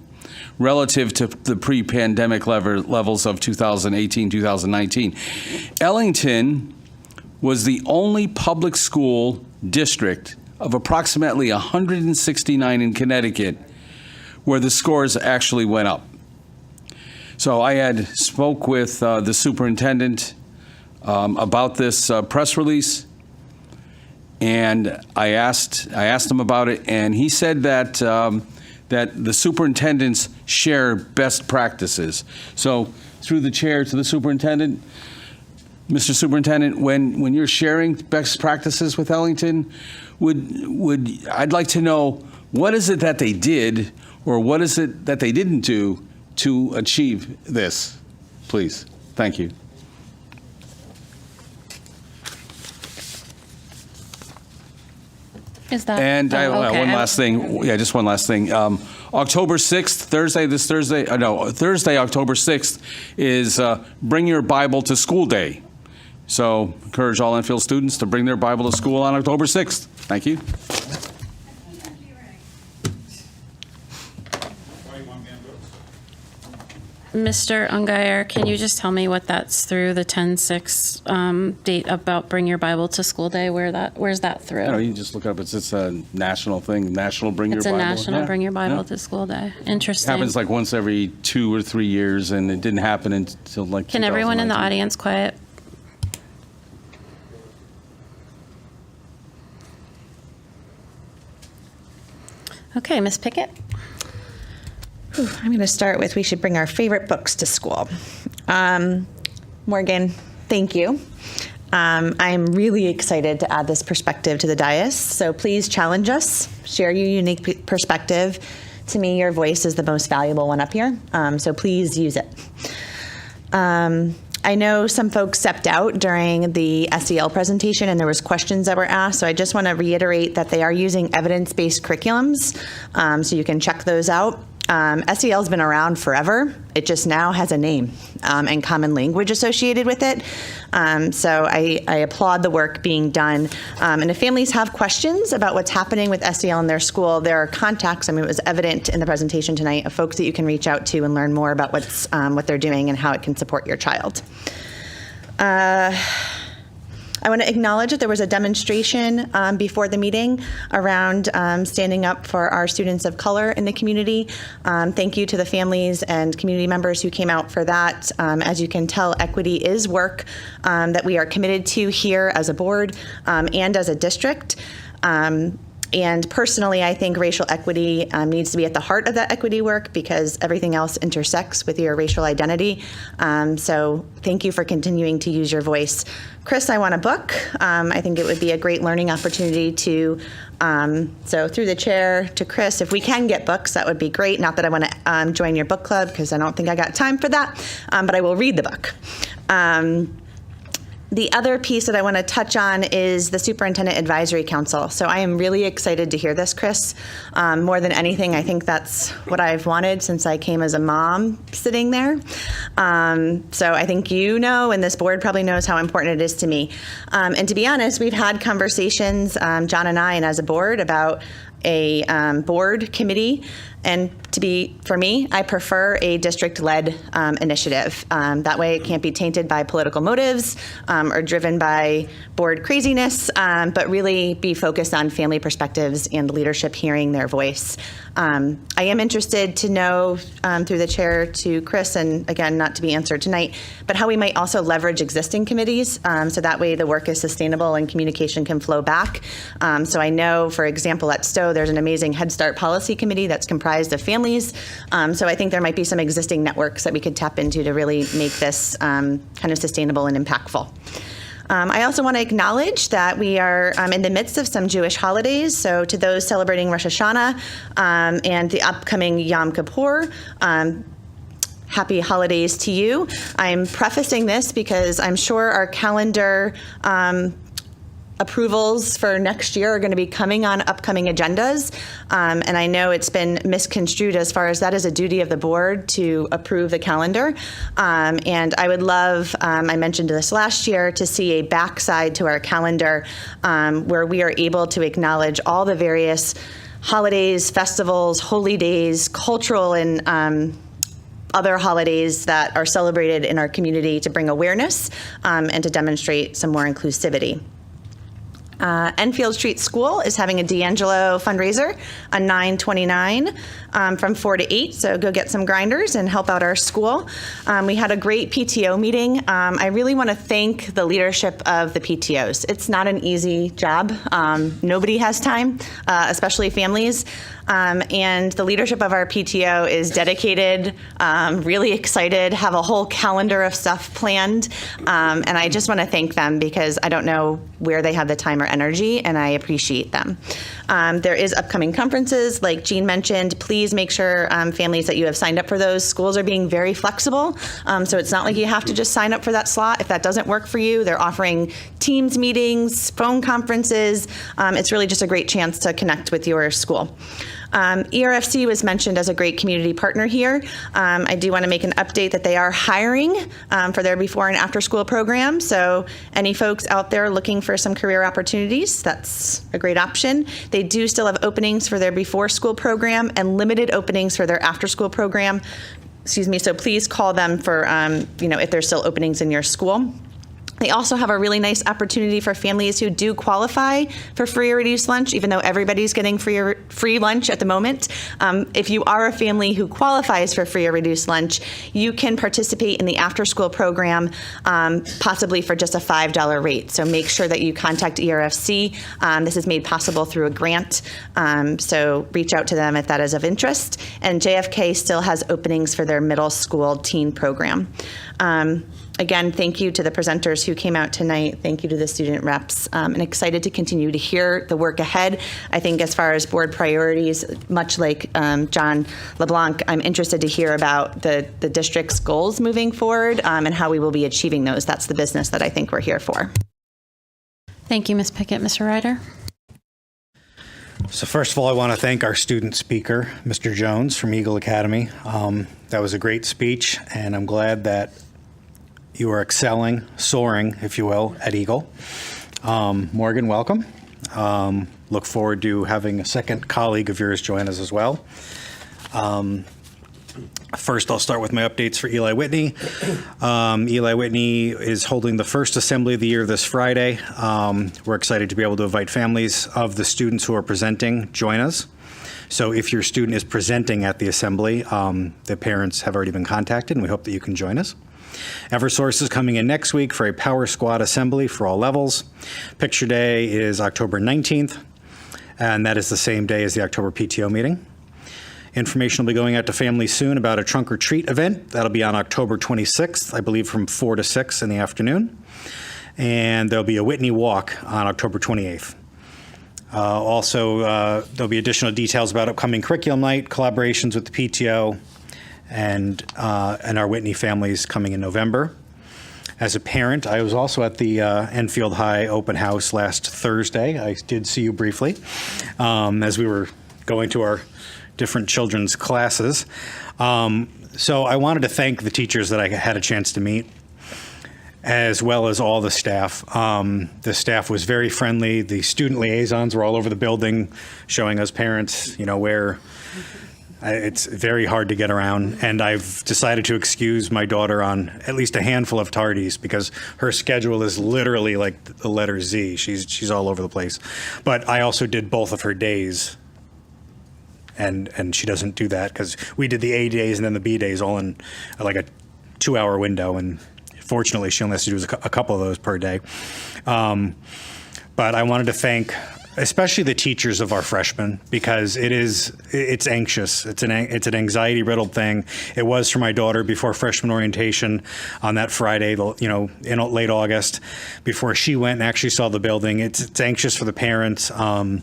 relative to the pre-pandemic levels of 2018-2019. Ellington was the only public school district of approximately 169 in Connecticut where the scores actually went up. So I had spoke with the superintendent about this press release, and I asked him about it, and he said that that the superintendents share best practices. So through the chair to the superintendent, Mr. Superintendent, when you're sharing best practices with Ellington, would I'd like to know, what is it that they did, or what is it that they didn't do to achieve this, please? Thank you. Is that? And okay. one last thing. Yeah, just one last thing. October 6th, Thursday, October 6th is Bring Your Bible to School Day. So encourage all Enfield students to bring their Bible to school on October 6th. Thank you. Mr. Ungeyer, can you just tell me what that's through, the 10/6 date about Bring Your Bible to School Day? Where's that through? You know, you can just look up. It's a national thing. National Bring Your It's Bible. a national Yeah. Bring Your Bible Yeah. to School Day. It Interesting. happens like once every 2 or 3 years, and it didn't happen until like. Can everyone in the 2019. audience quiet? Okay, Ms. Pickett. I'm going to start with, we should bring our favorite books to school. Morgan, thank you. I'm really excited to add this perspective to the dais, so please challenge us, share your unique perspective. To me, your voice is the most valuable one up here, so please use it. I know some folks stepped out during the SEL presentation and there was questions that were asked, so I just want to reiterate that they are using evidence-based curriculums, so you can check those out. SEL's been around forever. It just now has a name and common language associated with it. So I applaud the work being done. And if families have questions about what's happening with SEL in their school, there are contacts, it was evident in the presentation tonight, of folks that you can reach out to and learn more about what they're doing and how it can support your child. I want to acknowledge that there was a demonstration before the meeting around standing up for our students of color in the community. Thank you to the families and community members who came out for that. As you can tell, equity is work that we are committed to here as a board and as a district. And personally, I think racial equity needs to be at the heart of that equity work because everything else intersects with your racial identity. So thank you for continuing to use your voice. Chris, I want a book. I think it would be a great learning opportunity to, so through the chair to Chris, if we can get books, that would be great. Not that I want to join your book club because I don't think I got time for that, but I will read the book. The other piece that I want to touch on is the Superintendent Advisory Council. So I am really excited to hear this, Chris. More than anything, I think that's what I've wanted since I came as a mom sitting there. So I think you know, and this board probably knows how important it is to me. And to be honest, we've had conversations, John and I, and as a board, about a board committee. And for me, I prefer a district-led initiative. That way it can't be tainted by political motives or driven by board craziness, but really be focused on family perspectives and leadership hearing their voice. I am interested to know through the chair to Chris, and again, not to be answered tonight, but how we might also leverage existing committees so that way the work is sustainable and communication can flow back. So I know, for example, at Stowe, there's an amazing Head Start policy committee that's comprised of families. So I think there might be some existing networks that we could tap into to really make this kind of sustainable and impactful. I also want to acknowledge that we are in the midst of some Jewish holidays. So to those celebrating Rosh Hashanah and the upcoming Yom Kippur, happy holidays to you. I'm prefacing this because I'm sure our calendar approvals for next year are going to be coming on upcoming agendas. And I know it's been misconstrued as far as that is a duty of the board to approve the calendar. And I would love, I mentioned this last year, to see a backside to our calendar where we are able to acknowledge all the various holidays, festivals, holy days, cultural and other holidays that are celebrated in our community to bring awareness and to demonstrate some more inclusivity. Enfield Street School is having a D'Angelo fundraiser on 9/29 from 4 to 8. So go get some grinders and help out our school. We had a great PTO meeting. I really want to thank the leadership of the PTOs. It's not an easy job. Nobody has time, especially families. And the leadership of our PTO is dedicated, really excited, have a whole calendar of stuff planned. And I just want to thank them because I don't know where they have the time or energy, and I appreciate them. There is upcoming conferences, like Jean mentioned. Please make sure families that you have signed up for those. Schools are being very flexible, so it's not like you have to just sign up for that slot. If that doesn't work for you, they're offering Teams meetings, phone conferences. It's really just a great chance to connect with your school. ERFC was mentioned as a great community partner here. I do want to make an update that they are hiring for their before and after school program. So any folks out there looking for some career opportunities, that's a great option. They do still have openings for their before school program and limited openings for their after school program. Excuse me. So please call them for, if there's still openings in your school. They also have a really nice opportunity for families who do qualify for free or reduced lunch, even though everybody's getting free lunch at the moment. If you are a family who qualifies for free or reduced lunch, you can participate in the after-school program, possibly for just a $5 rate. So make sure that you contact ERFC. This is made possible through a grant, so reach out to them if that is of interest. And JFK still has openings for their middle school teen program. Again, thank you to the presenters who came out tonight. Thank you to the student reps. And excited to continue to hear the work ahead. I think as far as board priorities, much like John LeBlanc, I'm interested to hear about the district's goals moving forward and how we will be achieving those. That's the business that I think we're here for. Thank you, Ms. Pickett. Mr. Ryder? So first of all, I want to thank our student speaker, Mr. Jones from Eagle Academy. That was a great speech, and I'm glad that you are excelling, soaring, if you will, at Eagle. Morgan, welcome. Look forward to having a second colleague of yours join us as well. First, I'll start with my updates for Eli Whitney. Eli Whitney is holding the first assembly of the year this Friday. We're excited to be able to invite families of the students who are presenting join us. So if your student is presenting at the assembly, the parents have already been contacted, and we hope that you can join us. Eversource is coming in next week for a Power Squad assembly for all levels. Picture Day is October 19th, and that is the same day as the October PTO meeting. Information will be going out to families soon about a trunk or treat event. That'll be on October 26th, I believe from 4 to 6 in the afternoon. And there'll be a Whitney Walk on October 28th. There'll be additional details about upcoming curriculum night, collaborations with the PTO, and our Whitney families coming in November. As a parent, I was also at the Enfield High open house last Thursday. I did see you briefly as we were going to our different children's classes. So I wanted to thank the teachers that I had a chance to meet, as well as all the staff. The staff was very friendly. The student liaisons were all over the building, showing us parents, where it's very hard to get around. And I've decided to excuse my daughter on at least a handful of tardies because her schedule is literally like the letter Z. She's all over the place. But I also did both of her days. And she doesn't do that because we did the A days and then the B days all in like a 2-hour window. And fortunately, she only has to do a couple of those per day. But I wanted to thank especially the teachers of our freshmen because it's anxious. It's an anxiety-riddled thing. It was for my daughter before freshman orientation on that Friday, in late August, before she went and actually saw the building. It's anxious for the parents. Going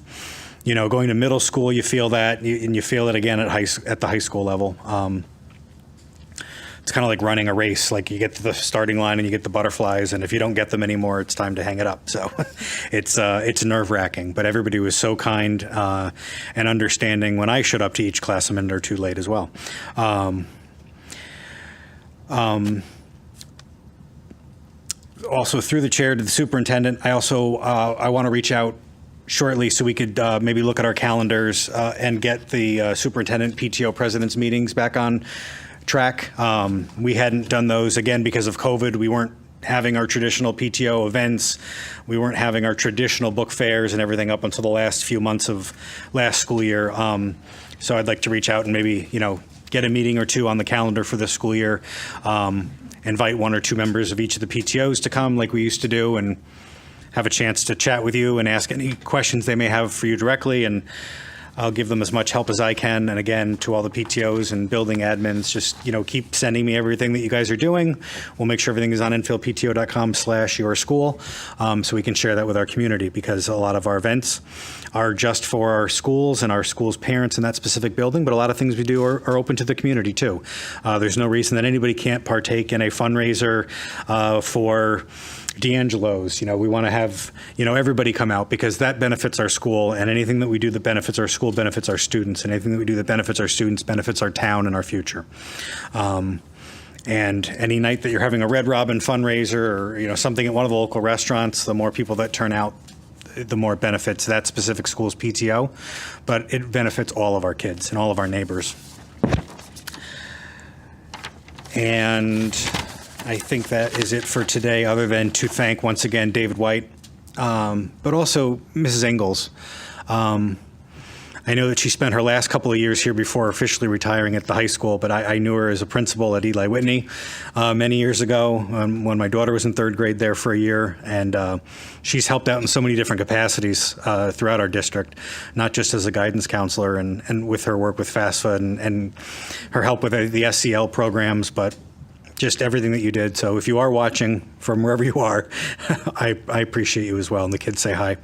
to middle school, you feel that, and you feel it again at the high school level. It's kind of like running a race. Like you get to the starting line and you get the butterflies, and if you don't get them anymore, it's time to hang it up. So it's nerve-wracking. But everybody was so kind and understanding when I showed up to each class a minute or two late as well. Also, through the chair to the superintendent, I want to reach out shortly so we could maybe look at our calendars and get the superintendent PTO president's meetings back on track. We hadn't done those again because of COVID. We weren't having our traditional PTO events. We weren't having our traditional book fairs and everything up until the last few months of last school year. So I'd like to reach out and maybe, get a meeting or two on the calendar for this school year. Invite 1 or 2 members of each of the PTOs to come like we used to do and have a chance to chat with you and ask any questions they may have for you directly. And I'll give them as much help as I can. And again, to all the PTOs and building admins, just, keep sending me everything that you guys are doing. We'll make sure everything is on enfieldpto.com/yourschool, so we can share that with our community, because a lot of our events are just for our schools and our schools' parents in that specific building, but a lot of things we do are open to the community too. There's no reason that anybody can't partake in a fundraiser for D'Angelo's. We want to have, everybody come out, because that benefits our school, and anything that we do that benefits our school benefits our students, and anything that we do that benefits our students benefits our town and our future. And any night that you're having a Red Robin fundraiser or, something at one of the local restaurants, the more people that turn out, the more it benefits that specific school's PTO, but it benefits all of our kids and all of our neighbors. And I think that is it for today, other than to thank once again David White, but also Mrs. Ingalls. I know that she spent her last couple of years here before officially retiring at the high school, but I knew her as a principal at Eli Whitney many years ago when my daughter was in 3rd grade there for a year. And she's helped out in so many different capacities throughout our district, not just as a guidance counselor and with her work with FAFSA and her help with the SCL programs, but just everything that you did. So if you are watching from wherever you are, I appreciate you as well. And the kids say hi.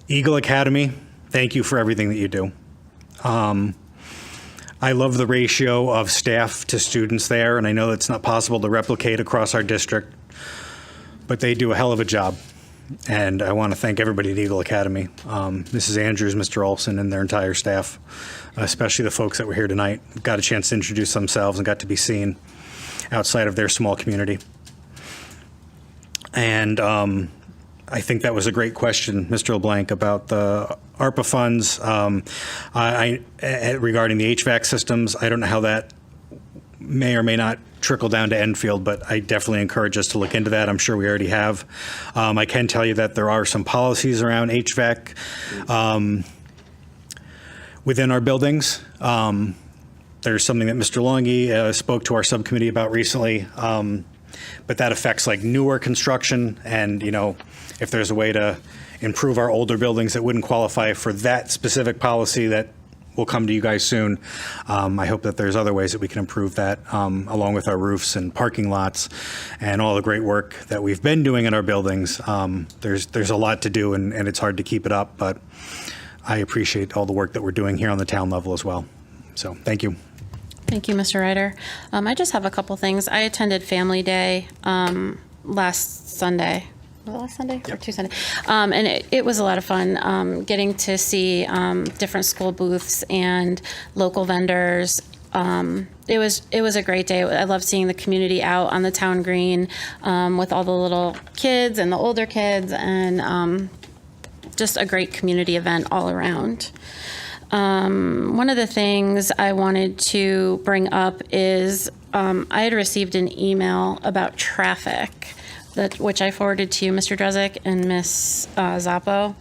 Eagle Academy, thank you for everything that you do. I love the ratio of staff to students there, and I know it's not possible to replicate across our district, but they do a hell of a job. And I want to thank everybody at Eagle Academy, Mrs. Andrews, Mr. Olson, and their entire staff, especially the folks that were here tonight, got a chance to introduce themselves and got to be seen outside of their small community. And I think that was a great question, Mr. LeBlanc, about the ARPA funds. Regarding the HVAC systems, I don't know how that may or may not trickle down to Enfield, but I definitely encourage us to look into that. I'm sure we already have. I can tell you that there are some policies around HVAC within our buildings. There's something that Mr. Longy spoke to our subcommittee about recently, but that affects like newer construction, and if there's a way to improve our older buildings that wouldn't qualify for that specific policy, that will come to you guys soon. I hope that there's other ways that we can improve that, along with our roofs and parking lots and all the great work that we've been doing in our buildings. There's a lot to do, and it's hard to keep it up, but I appreciate all the work that we're doing here on the town level as well. So thank you. Thank you, Mr. Ryder. I just have a couple things. I attended Family Day last Sunday. Was it last Sunday or 2 Sunday? And it was a lot of fun getting to see different school booths and local vendors. It was a great day. I love seeing the community out on the town green with all the little kids and the older kids, and just a great community event all around. One of the things I wanted to bring up is I had received an email about traffic, which I forwarded to Mr. Drezek and Ms. Zappo,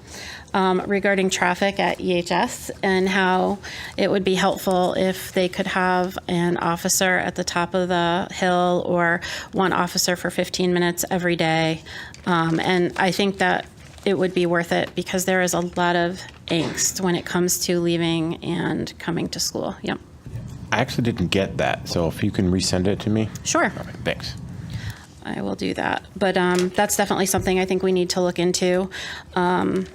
regarding traffic at EHS and how it would be helpful if they could have an officer at the top of the hill or one officer for 15 minutes every day. And I think that it would be worth it because there is a lot of angst when it comes to leaving and coming to school. Yep. I actually didn't get that, so if you can resend it to me. Sure. Perfect. Thanks. I will do that. But that's definitely something I think we need to look into and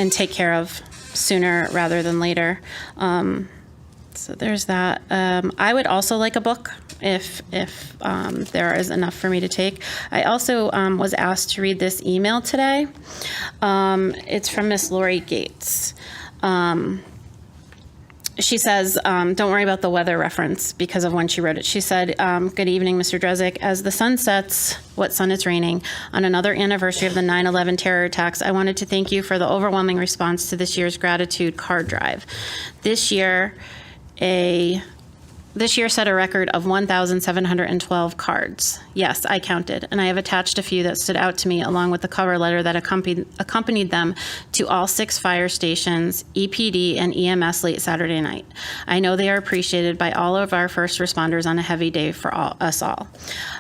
take care of sooner rather than later. So there's that. I would also like a book if there is enough for me to take. I also was asked to read this email today. It's from Miss Lori Gates. She says, don't worry about the weather reference because of when she wrote it. She said, good evening, Mr. Drezek. As the sun sets, what sun it's raining, on another anniversary of the 9/11 terror attacks, I wanted to thank you for the overwhelming response to this year's gratitude card drive. This year, a This year set a record of 1,712 cards. Yes, I counted, and I have attached a few that stood out to me along with the cover letter that accompanied them to all 6 fire stations, EPD, and EMS late Saturday night. I know they are appreciated by all of our first responders on a heavy day for us all.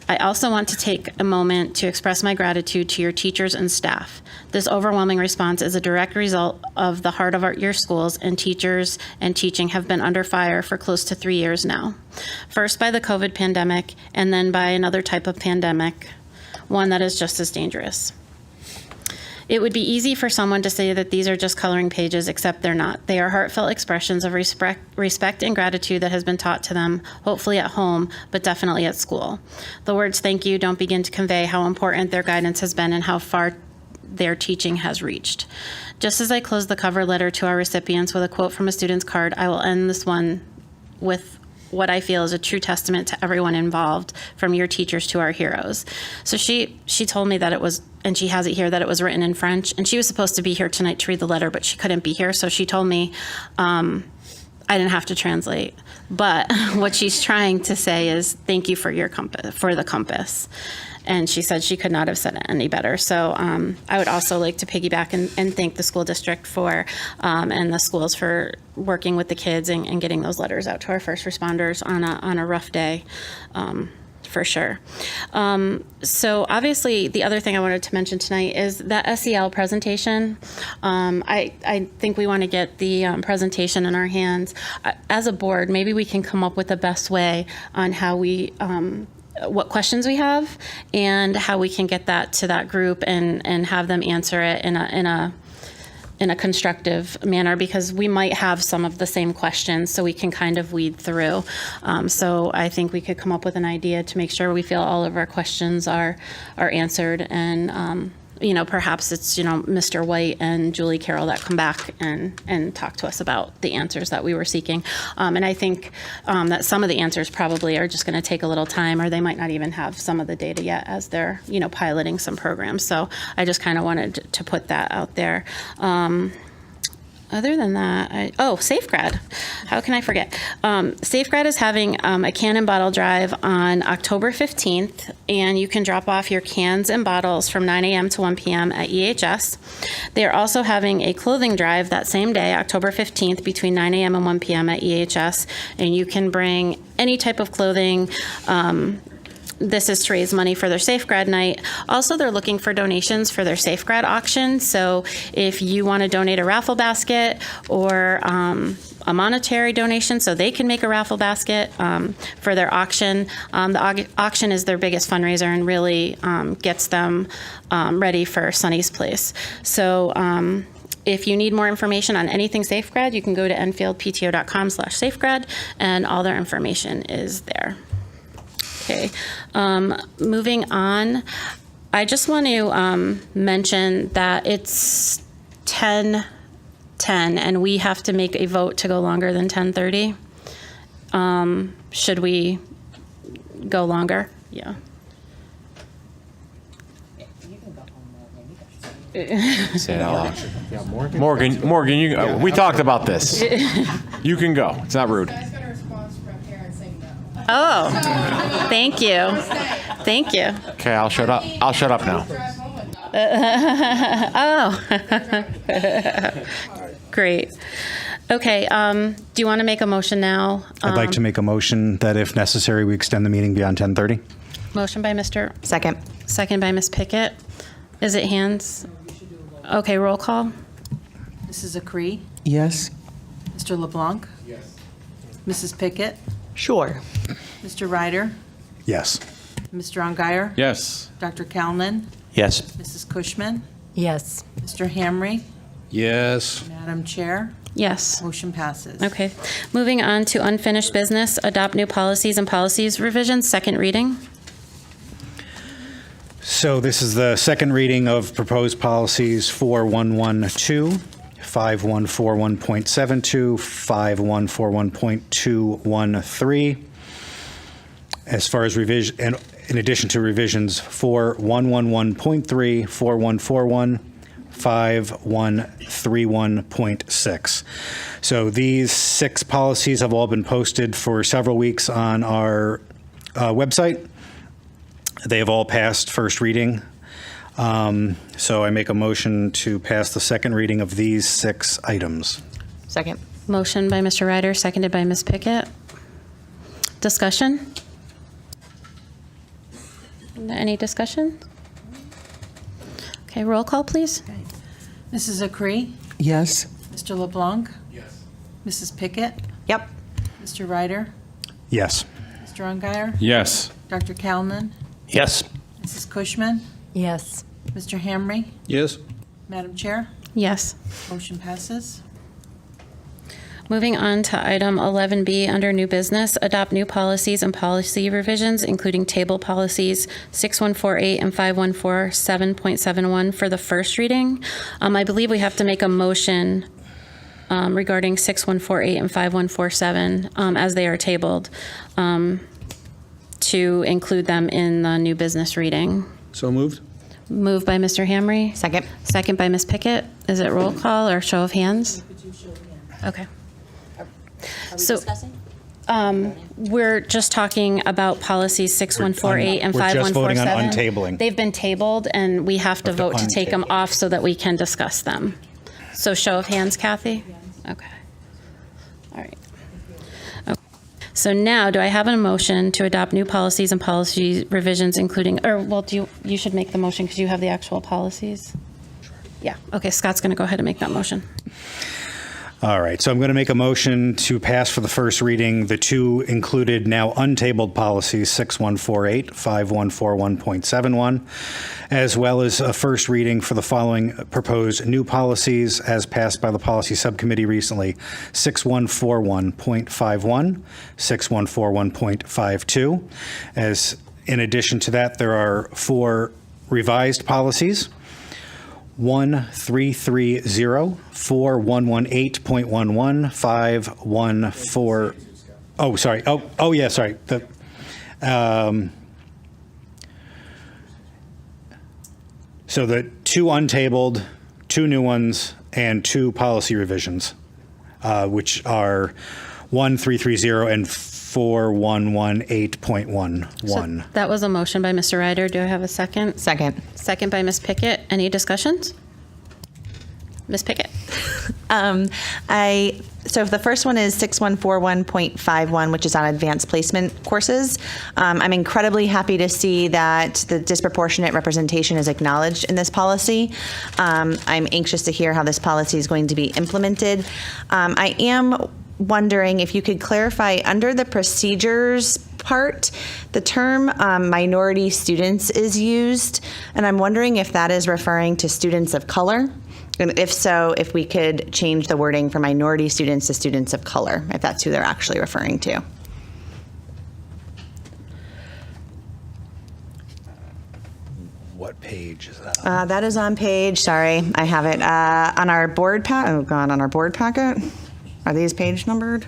I also want to take a moment to express my gratitude to your teachers and staff. This overwhelming response is a direct result of the heart of your schools, and teachers and teaching have been under fire for close to 3 years now. First by the COVID pandemic, and then by another type of pandemic, one that is just as dangerous. It would be easy for someone to say that these are just coloring pages, except they're not. They are heartfelt expressions of respect and gratitude that has been taught to them, hopefully at home, but definitely at school. The words thank you don't begin to convey how important their guidance has been and how far their teaching has reached. Just as I close the cover letter to our recipients with a quote from a student's card, I will end this one with what I feel is a true testament to everyone involved, from your teachers to our heroes. So she told me that it was, and she has it here, that it was written in French, and she was supposed to be here tonight to read the letter, but she couldn't be here, so she told me I didn't have to translate. But what she's trying to say is thank you for your the compass. And she said she could not have said it any better. So I would also like to piggyback and thank the school district for, and the schools for working with the kids and getting those letters out to our first responders on a rough day, for sure. So obviously, the other thing I wanted to mention tonight is that SEL presentation. I think we want to get the presentation in our hands. As a board, maybe we can come up with the best way on how we what questions we have and how we can get that to that group and have them answer it in a constructive manner, because we might have some of the same questions, so we can kind of weed through. So I think we could come up with an idea to make sure we feel all of our questions are answered, and perhaps it's Mr. White and Julie Carroll that come back and talk to us about the answers that we were seeking. And I think that some of the answers probably are just going to take a little time, or they might not even have some of the data yet as they're piloting some programs. So I just kind of wanted to put that out there. Other than that, SafeGrad. How can I forget? SafeGrad is having a can and bottle drive on October 15th, and you can drop off your cans and bottles from 9 a.m. to 1 p.m. at EHS. They are also having a clothing drive that same day, October 15th, between 9 a.m. and 1 p.m. at EHS, and you can bring any type of clothing. This is to raise money for their SafeGrad night. Also, they're looking for donations for their SafeGrad auction. So if you want to donate a raffle basket or a monetary donation, so they can make a raffle basket for their auction. The auction is their biggest fundraiser and really gets them ready for Sunny's Place. So if you need more information on anything SafeGrad, you can go to enfieldpto.com/SafeGrad, and all their information is there. Okay, moving on, I just want to mention that it's 10:10 and we have to make a vote to go longer than 10:30. Should we go longer? Yeah. Say it out loud. Morgan, we talked about this. You can go. It's not rude. Oh, thank you. Thank you. Okay, I'll shut up. I'll shut up now. Great. Okay, do you want to make a motion now? I'd like to make a motion that if necessary, we extend the meeting beyond 10:30. Motion by Mr. Second. Second by Ms. Pickett. Is it hands? Okay, roll call. Mrs. Acree? Yes. Mr. LeBlanc? Yes. Mrs. Pickett? Sure. Mr. Ryder? Yes. Mr. Ongeyer? Yes. Dr. Kalman? Yes. Mrs. Cushman? Yes. Mr. Hamry? Yes. Madam Chair? Yes. Motion passes. Okay. Moving on to unfinished business, adopt new policies and policies revisions, second reading. So this is the second reading of proposed policies 4112, 5141.72, 5141.213. As far as revision, and in addition to revisions 4111.3, 4141, 5131.6. So these 6 policies have all been posted for several weeks on our website. They have all passed first reading. So I make a motion to pass the second reading of these 6 items. Second. Motion by Mr. Ryder, seconded by Ms. Pickett. Discussion? Any discussion? Okay, roll call, please. Mrs. Acree? Yes. Mr. LeBlanc? Yes. Mrs. Pickett? Yep. Mr. Ryder? Yes. Mr. Ungary? Yes. Dr. Kalman? Yes. Mrs. Cushman? Yes. Mr. Hamry? Yes. Madam Chair? Yes. Motion passes. Moving on to item 11B under new business, adopt new policies and policy revisions, including table policies 6148 and 5147.71 for the first reading. I believe we have to make a motion regarding 6148 and 5147 as they are tabled to include them in the new business reading. So moved. Moved by Mr. Hamry. Second. Second by Ms. Pickett. Is it roll call or show of hands? Okay. So, we're just talking about policies 6148 and We're just voting 5147. on untabling. They've been tabled, and we have to Have to vote to take them untable. off so that we can discuss them. So show of hands, Kathy? Okay. All right. Okay. So now, do I have a motion to adopt new policies and policy revisions, including, or, well, you should make the motion because you have the actual policies? Yeah. Okay, Scott's going to go ahead and make that motion. All right, so I'm going to make a motion to pass for the first reading the 2 included now untabled policies 6148, 5141.71, as well as a first reading for the following proposed new policies as passed by the policy subcommittee recently: 6141.51, 6141.52. As in addition to that, there are 4 revised policies: 1330, 4118.11, 514. Oh, sorry. Oh, yeah, sorry. So the 2 untabled, 2 new ones, and 2 policy revisions, which are 1330 and 4118.11. That was a motion by Mr. Ryder. Do I have a second? Second. Second by Ms. Pickett. Any discussions? Ms. Pickett. So if the first one is 6141.51, which is on advanced placement courses, I'm incredibly happy to see that the disproportionate representation is acknowledged in this policy. I'm anxious to hear how this policy is going to be implemented. I am wondering if you could clarify under the procedures part, the term minority students is used, and I'm wondering if that is referring to students of color. And if so, if we could change the wording from minority students to students of color, if that's who they're actually referring to. What page is that? That is on page, sorry, I have it, on our board on our board packet. Are these page numbered?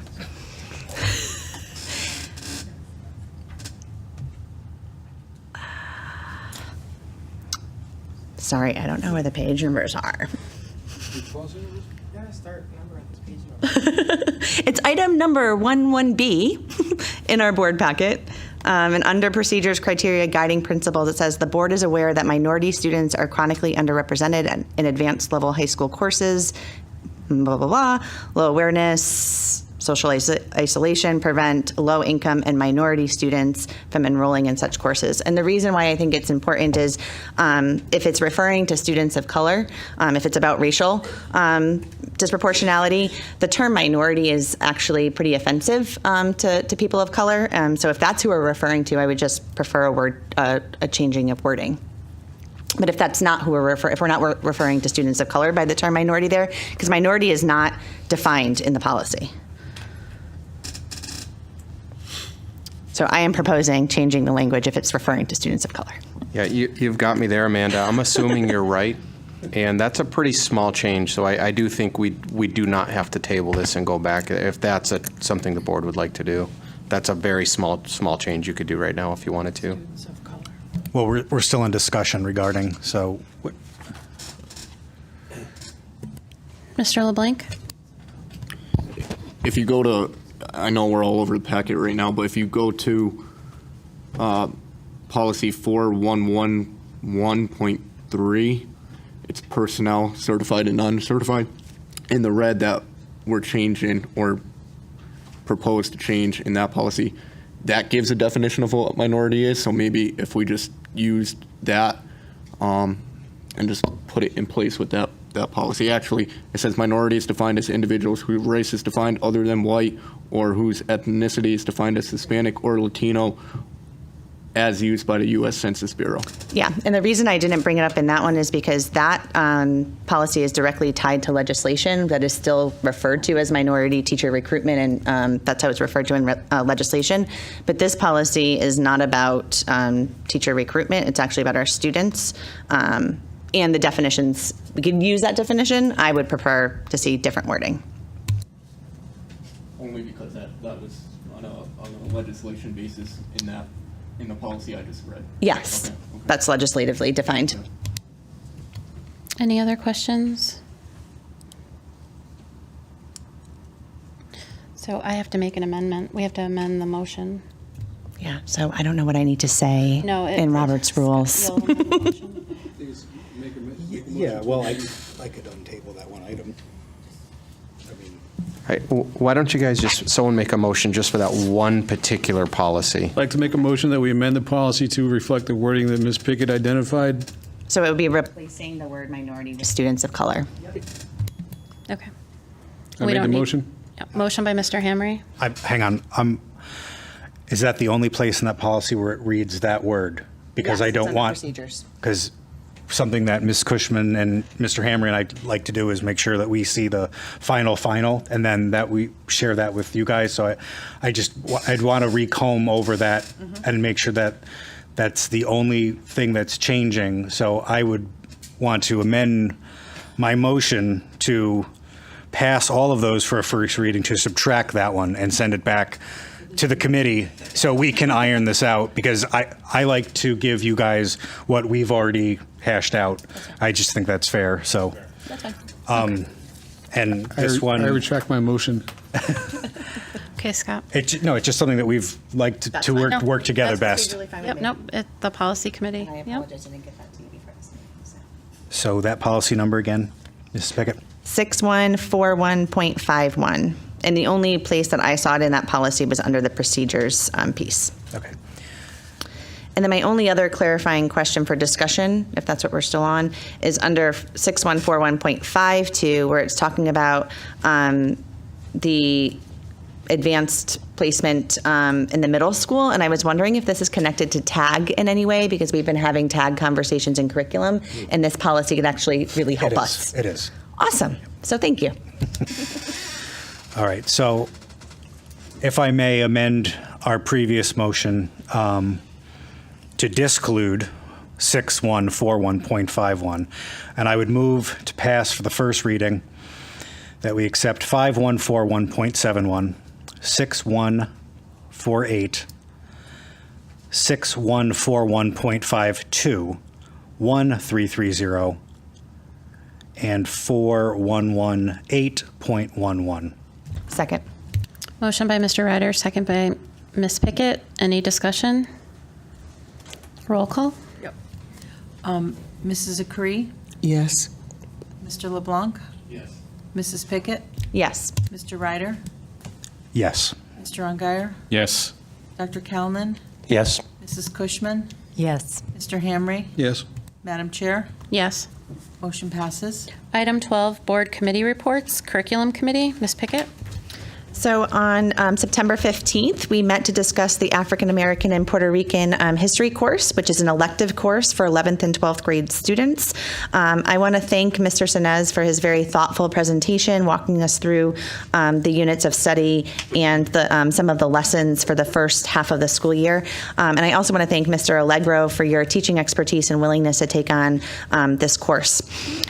Sorry, I don't know where the page numbers are. It's item number 11B in our board packet. And under procedures, criteria, guiding principles, it says the board is aware that minority students are chronically underrepresented in advanced level high school courses, blah, blah, blah, low awareness, social isolation, prevent low income and minority students from enrolling in such courses. And the reason why I think it's important is if it's referring to students of color, if it's about racial disproportionality, the term minority is actually pretty offensive to people of color. So if that's who we're referring to, I would just prefer a changing of wording. But if that's not who if we're not referring to students of color by the term minority there, because minority is not defined in the policy. So I am proposing changing the language if it's referring to students of color. Yeah, you've got me there, Amanda. I'm assuming you're right, and that's a pretty small change, so I do think we do not have to table this and go back if that's something the board would like to do. That's a very small change you could do right now if you wanted to. Well, we're still in discussion regarding, so Mr. LeBlanc? If you go to, I know we're all over the packet right now, but if you go to policy 4111.3, it's personnel, certified and non-certified. In the red that we're changing or proposed to change in that policy, that gives a definition of what minority is. So maybe if we just used that and just put it in place with that policy. Actually, it says minority is defined as individuals whose race is defined other than white or whose ethnicity is defined as Hispanic or Latino as used by the U.S. Census Bureau. Yeah, and the reason I didn't bring it up in that one is because that policy is directly tied to legislation that is still referred to as minority teacher recruitment, and that's how it's referred to in legislation. But this policy is not about teacher recruitment. It's actually about our students. And the definitions, we could use that definition. I would prefer to see different wording. Only because that was on a legislation basis in the policy I just read. Yes, Okay. that's legislatively defined. Any other questions? So I have to make an amendment. We have to amend the motion. Yeah, so I don't know what I need to say No, in Robert's rules. You'll amend the motion. Yeah, well, I could untable that one item. Why don't you guys someone make a motion just for that one particular policy? I'd like to make a motion that we amend the policy to reflect the wording that Ms. Pickett identified. So it would be replacing the word minority with students of color. Okay. I made the motion. Yep. Motion by Mr. Hamry. Hang on. Is that the only place in that policy where it reads that word? Because I don't want, because something that Ms. Cushman and Mr. Hamry and I like to do is make sure that we see the final, and then that we share that with you guys. So I'd want to recomb over that and make sure that that's the only thing that's changing. So I would want to amend my motion to pass all of those for a first reading, to subtract that one and send it back to the committee so we can iron this out, because I like to give you guys what we've already hashed out. I just think that's fair. So, and this one, I retract my motion. Okay, Scott. it's just something that we've liked to work together best. Yep, nope, the policy committee. I Yep. apologize, I didn't get that to you before this meeting. So that policy number again, Mrs. Pickett? 6141.51. And the only place that I saw it in that policy was under the procedures piece. Okay. And then my only other clarifying question for discussion, if that's what we're still on, is under 6141.52, where it's talking about the advanced placement in the middle school. And I was wondering if this is connected to TAG in any way, because we've been having TAG conversations in curriculum, and this policy could actually really help us. It is. Awesome. So thank you. All right, so if I may amend our previous motion to disclude 6141.51, and I would move to pass for the first reading that we accept 5141.71, 6148, 6141.52, 1330, and 4118.11. Second. Motion by Mr. Ryder, second by Ms. Pickett. Any discussion? Roll call. Yep. Mrs. Acree? Yes. Mr. LeBlanc? Yes. Mrs. Pickett? Yes. Mr. Ryder? Yes. Mr. Ongire? Yes. Dr. Kalman? Yes. Mrs. Cushman? Yes. Mr. Hamry? Yes. Madam Chair? Yes. Motion passes. Item 12, board committee reports. Curriculum committee, Ms. Pickett. So on September 15th, we met to discuss the African American and Puerto Rican history course, which is an elective course for 11th and 12th grade students. I want to thank Mr. Sinez for his very thoughtful presentation, walking us through the units of study and some of the lessons for the first half of the school year. And I also want to thank Mr. Allegro for your teaching expertise and willingness to take on this course.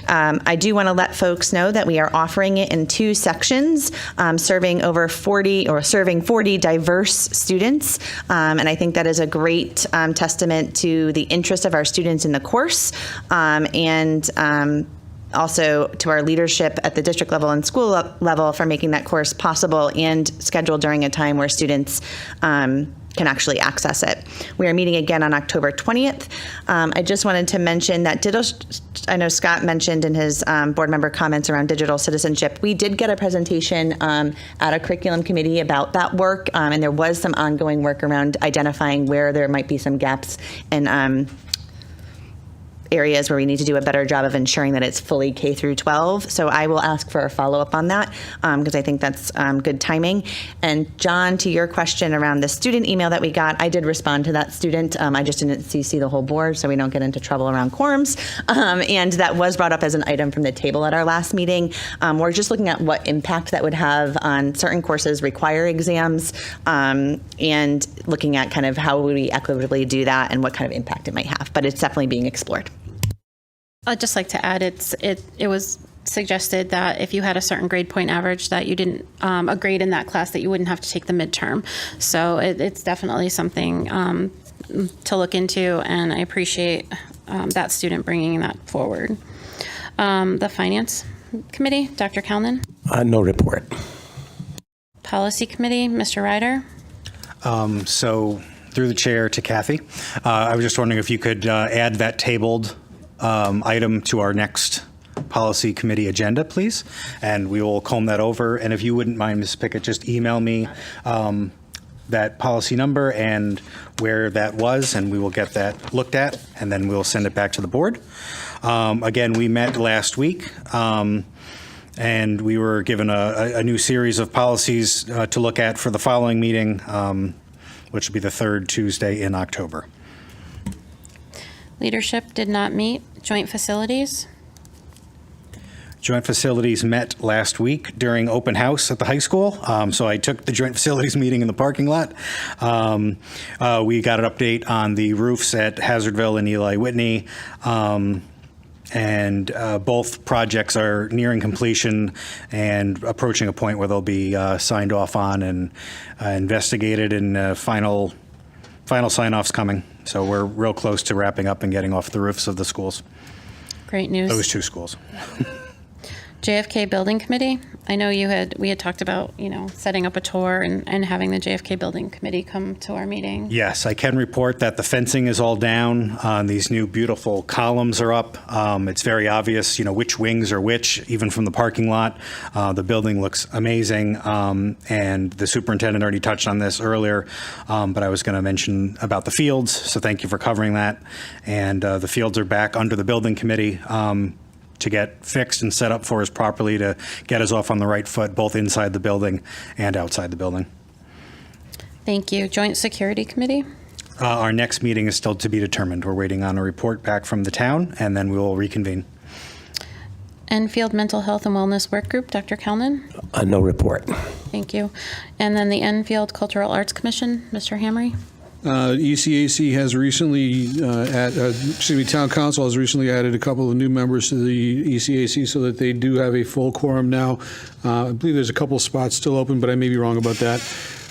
I do want to let folks know that we are offering it in 2 sections, serving 40 diverse students. And I think that is a great testament to the interest of our students in the course and also to our leadership at the district level and school level for making that course possible and scheduled during a time where students can actually access it. We are meeting again on October 20th. I just wanted to mention that I know Scott mentioned in his board member comments around digital citizenship, we did get a presentation at a curriculum committee about that work, and there was some ongoing work around identifying where there might be some gaps in areas where we need to do a better job of ensuring that it's fully K through 12. So I will ask for a follow-up on that because I think that's good timing. And John, to your question around the student email that we got, I did respond to that student. I just didn't CC the whole board so we don't get into trouble around quorums. And that was brought up as an item from the table at our last meeting. We're just looking at what impact that would have on certain courses require exams and looking at kind of how would we equitably do that and what kind of impact it might have. But it's definitely being explored. I'd just like to add, it was suggested that if you had a certain grade point average that you didn't, a grade in that class that you wouldn't have to take the midterm. So it's definitely something to look into, and I appreciate that student bringing that forward. The Finance Committee, Dr. Kalnin. No report. Policy Committee, Mr. Ryder. So through the chair to Kathy, I was just wondering if you could add that tabled item to our next policy committee agenda, please, and we will comb that over. And if you wouldn't mind, Ms. Pickett, just email me that policy number and where that was, and we will get that looked at, and then we'll send it back to the board. Again, we met last week, and we were given a new series of policies to look at for the following meeting, which will be the third Tuesday in October. Leadership did not meet. Joint Facilities. Joint Facilities met last week during open house at the high school. So I took the Joint Facilities meeting in the parking lot. We got an update on the roofs at Hazardville and Eli Whitney. And both projects are nearing completion and approaching a point where they'll be signed off on and investigated, and final sign-offs coming. So we're real close to wrapping up and getting off the roofs of the schools. Great news. Those two schools. JFK Building Committee. I know we had talked about, setting up a tour and having the JFK Building Committee come to our meeting. Yes, I can report that the fencing is all down. These new beautiful columns are up. It's very obvious, which wings are which, even from the parking lot. The building looks amazing, and the superintendent already touched on this earlier, but I was going to mention about the fields, so thank you for covering that. And the fields are back under the building committee to get fixed and set up for us properly to get us off on the right foot, both inside the building and outside the building. Thank you. Joint Security Committee. Our next meeting is still to be determined. We're waiting on a report back from the town, and then we will reconvene. Enfield Mental Health and Wellness Work Group, Dr. Kellman. No report. Thank you. And then the Enfield Cultural Arts Commission, Mr. Hamry. ECAC has recently, Town Council has recently added a couple of new members to the ECAC so that they do have a full quorum now. I believe there's a couple of spots still open, but I may be wrong about that.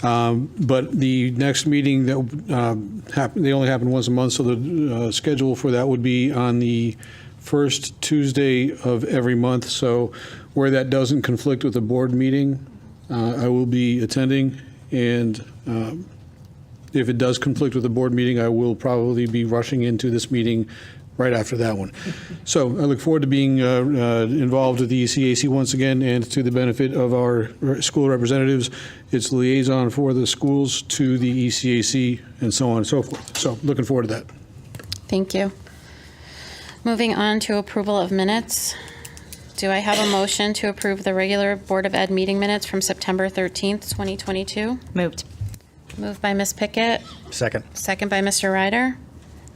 But the next meeting that they only happen once a month, so the schedule for that would be on the first Tuesday of every month. So where that doesn't conflict with the board meeting, I will be attending, and if it does conflict with the board meeting, I will probably be rushing into this meeting right after that one. So I look forward to being involved with the ECAC once again, and to the benefit of our school representatives. It's liaison for the schools to the ECAC and so on and so forth. So looking forward to that. Thank you. Moving on to approval of minutes. Do I have a motion to approve the regular Board of Ed meeting minutes from September 13th, 2022? Moved. Moved by Ms. Pickett. Second. Second by Mr. Ryder.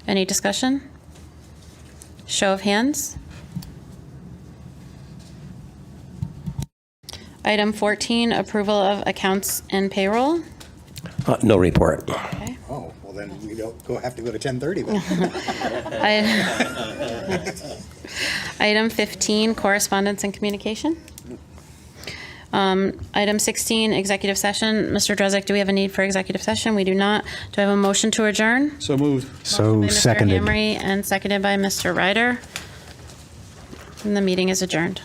Any discussion? Show of hands. Item 14, approval of accounts and payroll. No report. Okay. Oh, well then we have to go to 10:30 then. Item 15, correspondence and communication. Item 16, executive session. Mr. Drezek, do we have a need for executive session? We do not. Do I have a motion to adjourn? So moved. So By Mr. seconded. Hamry and seconded by Mr. Ryder. And the meeting is adjourned.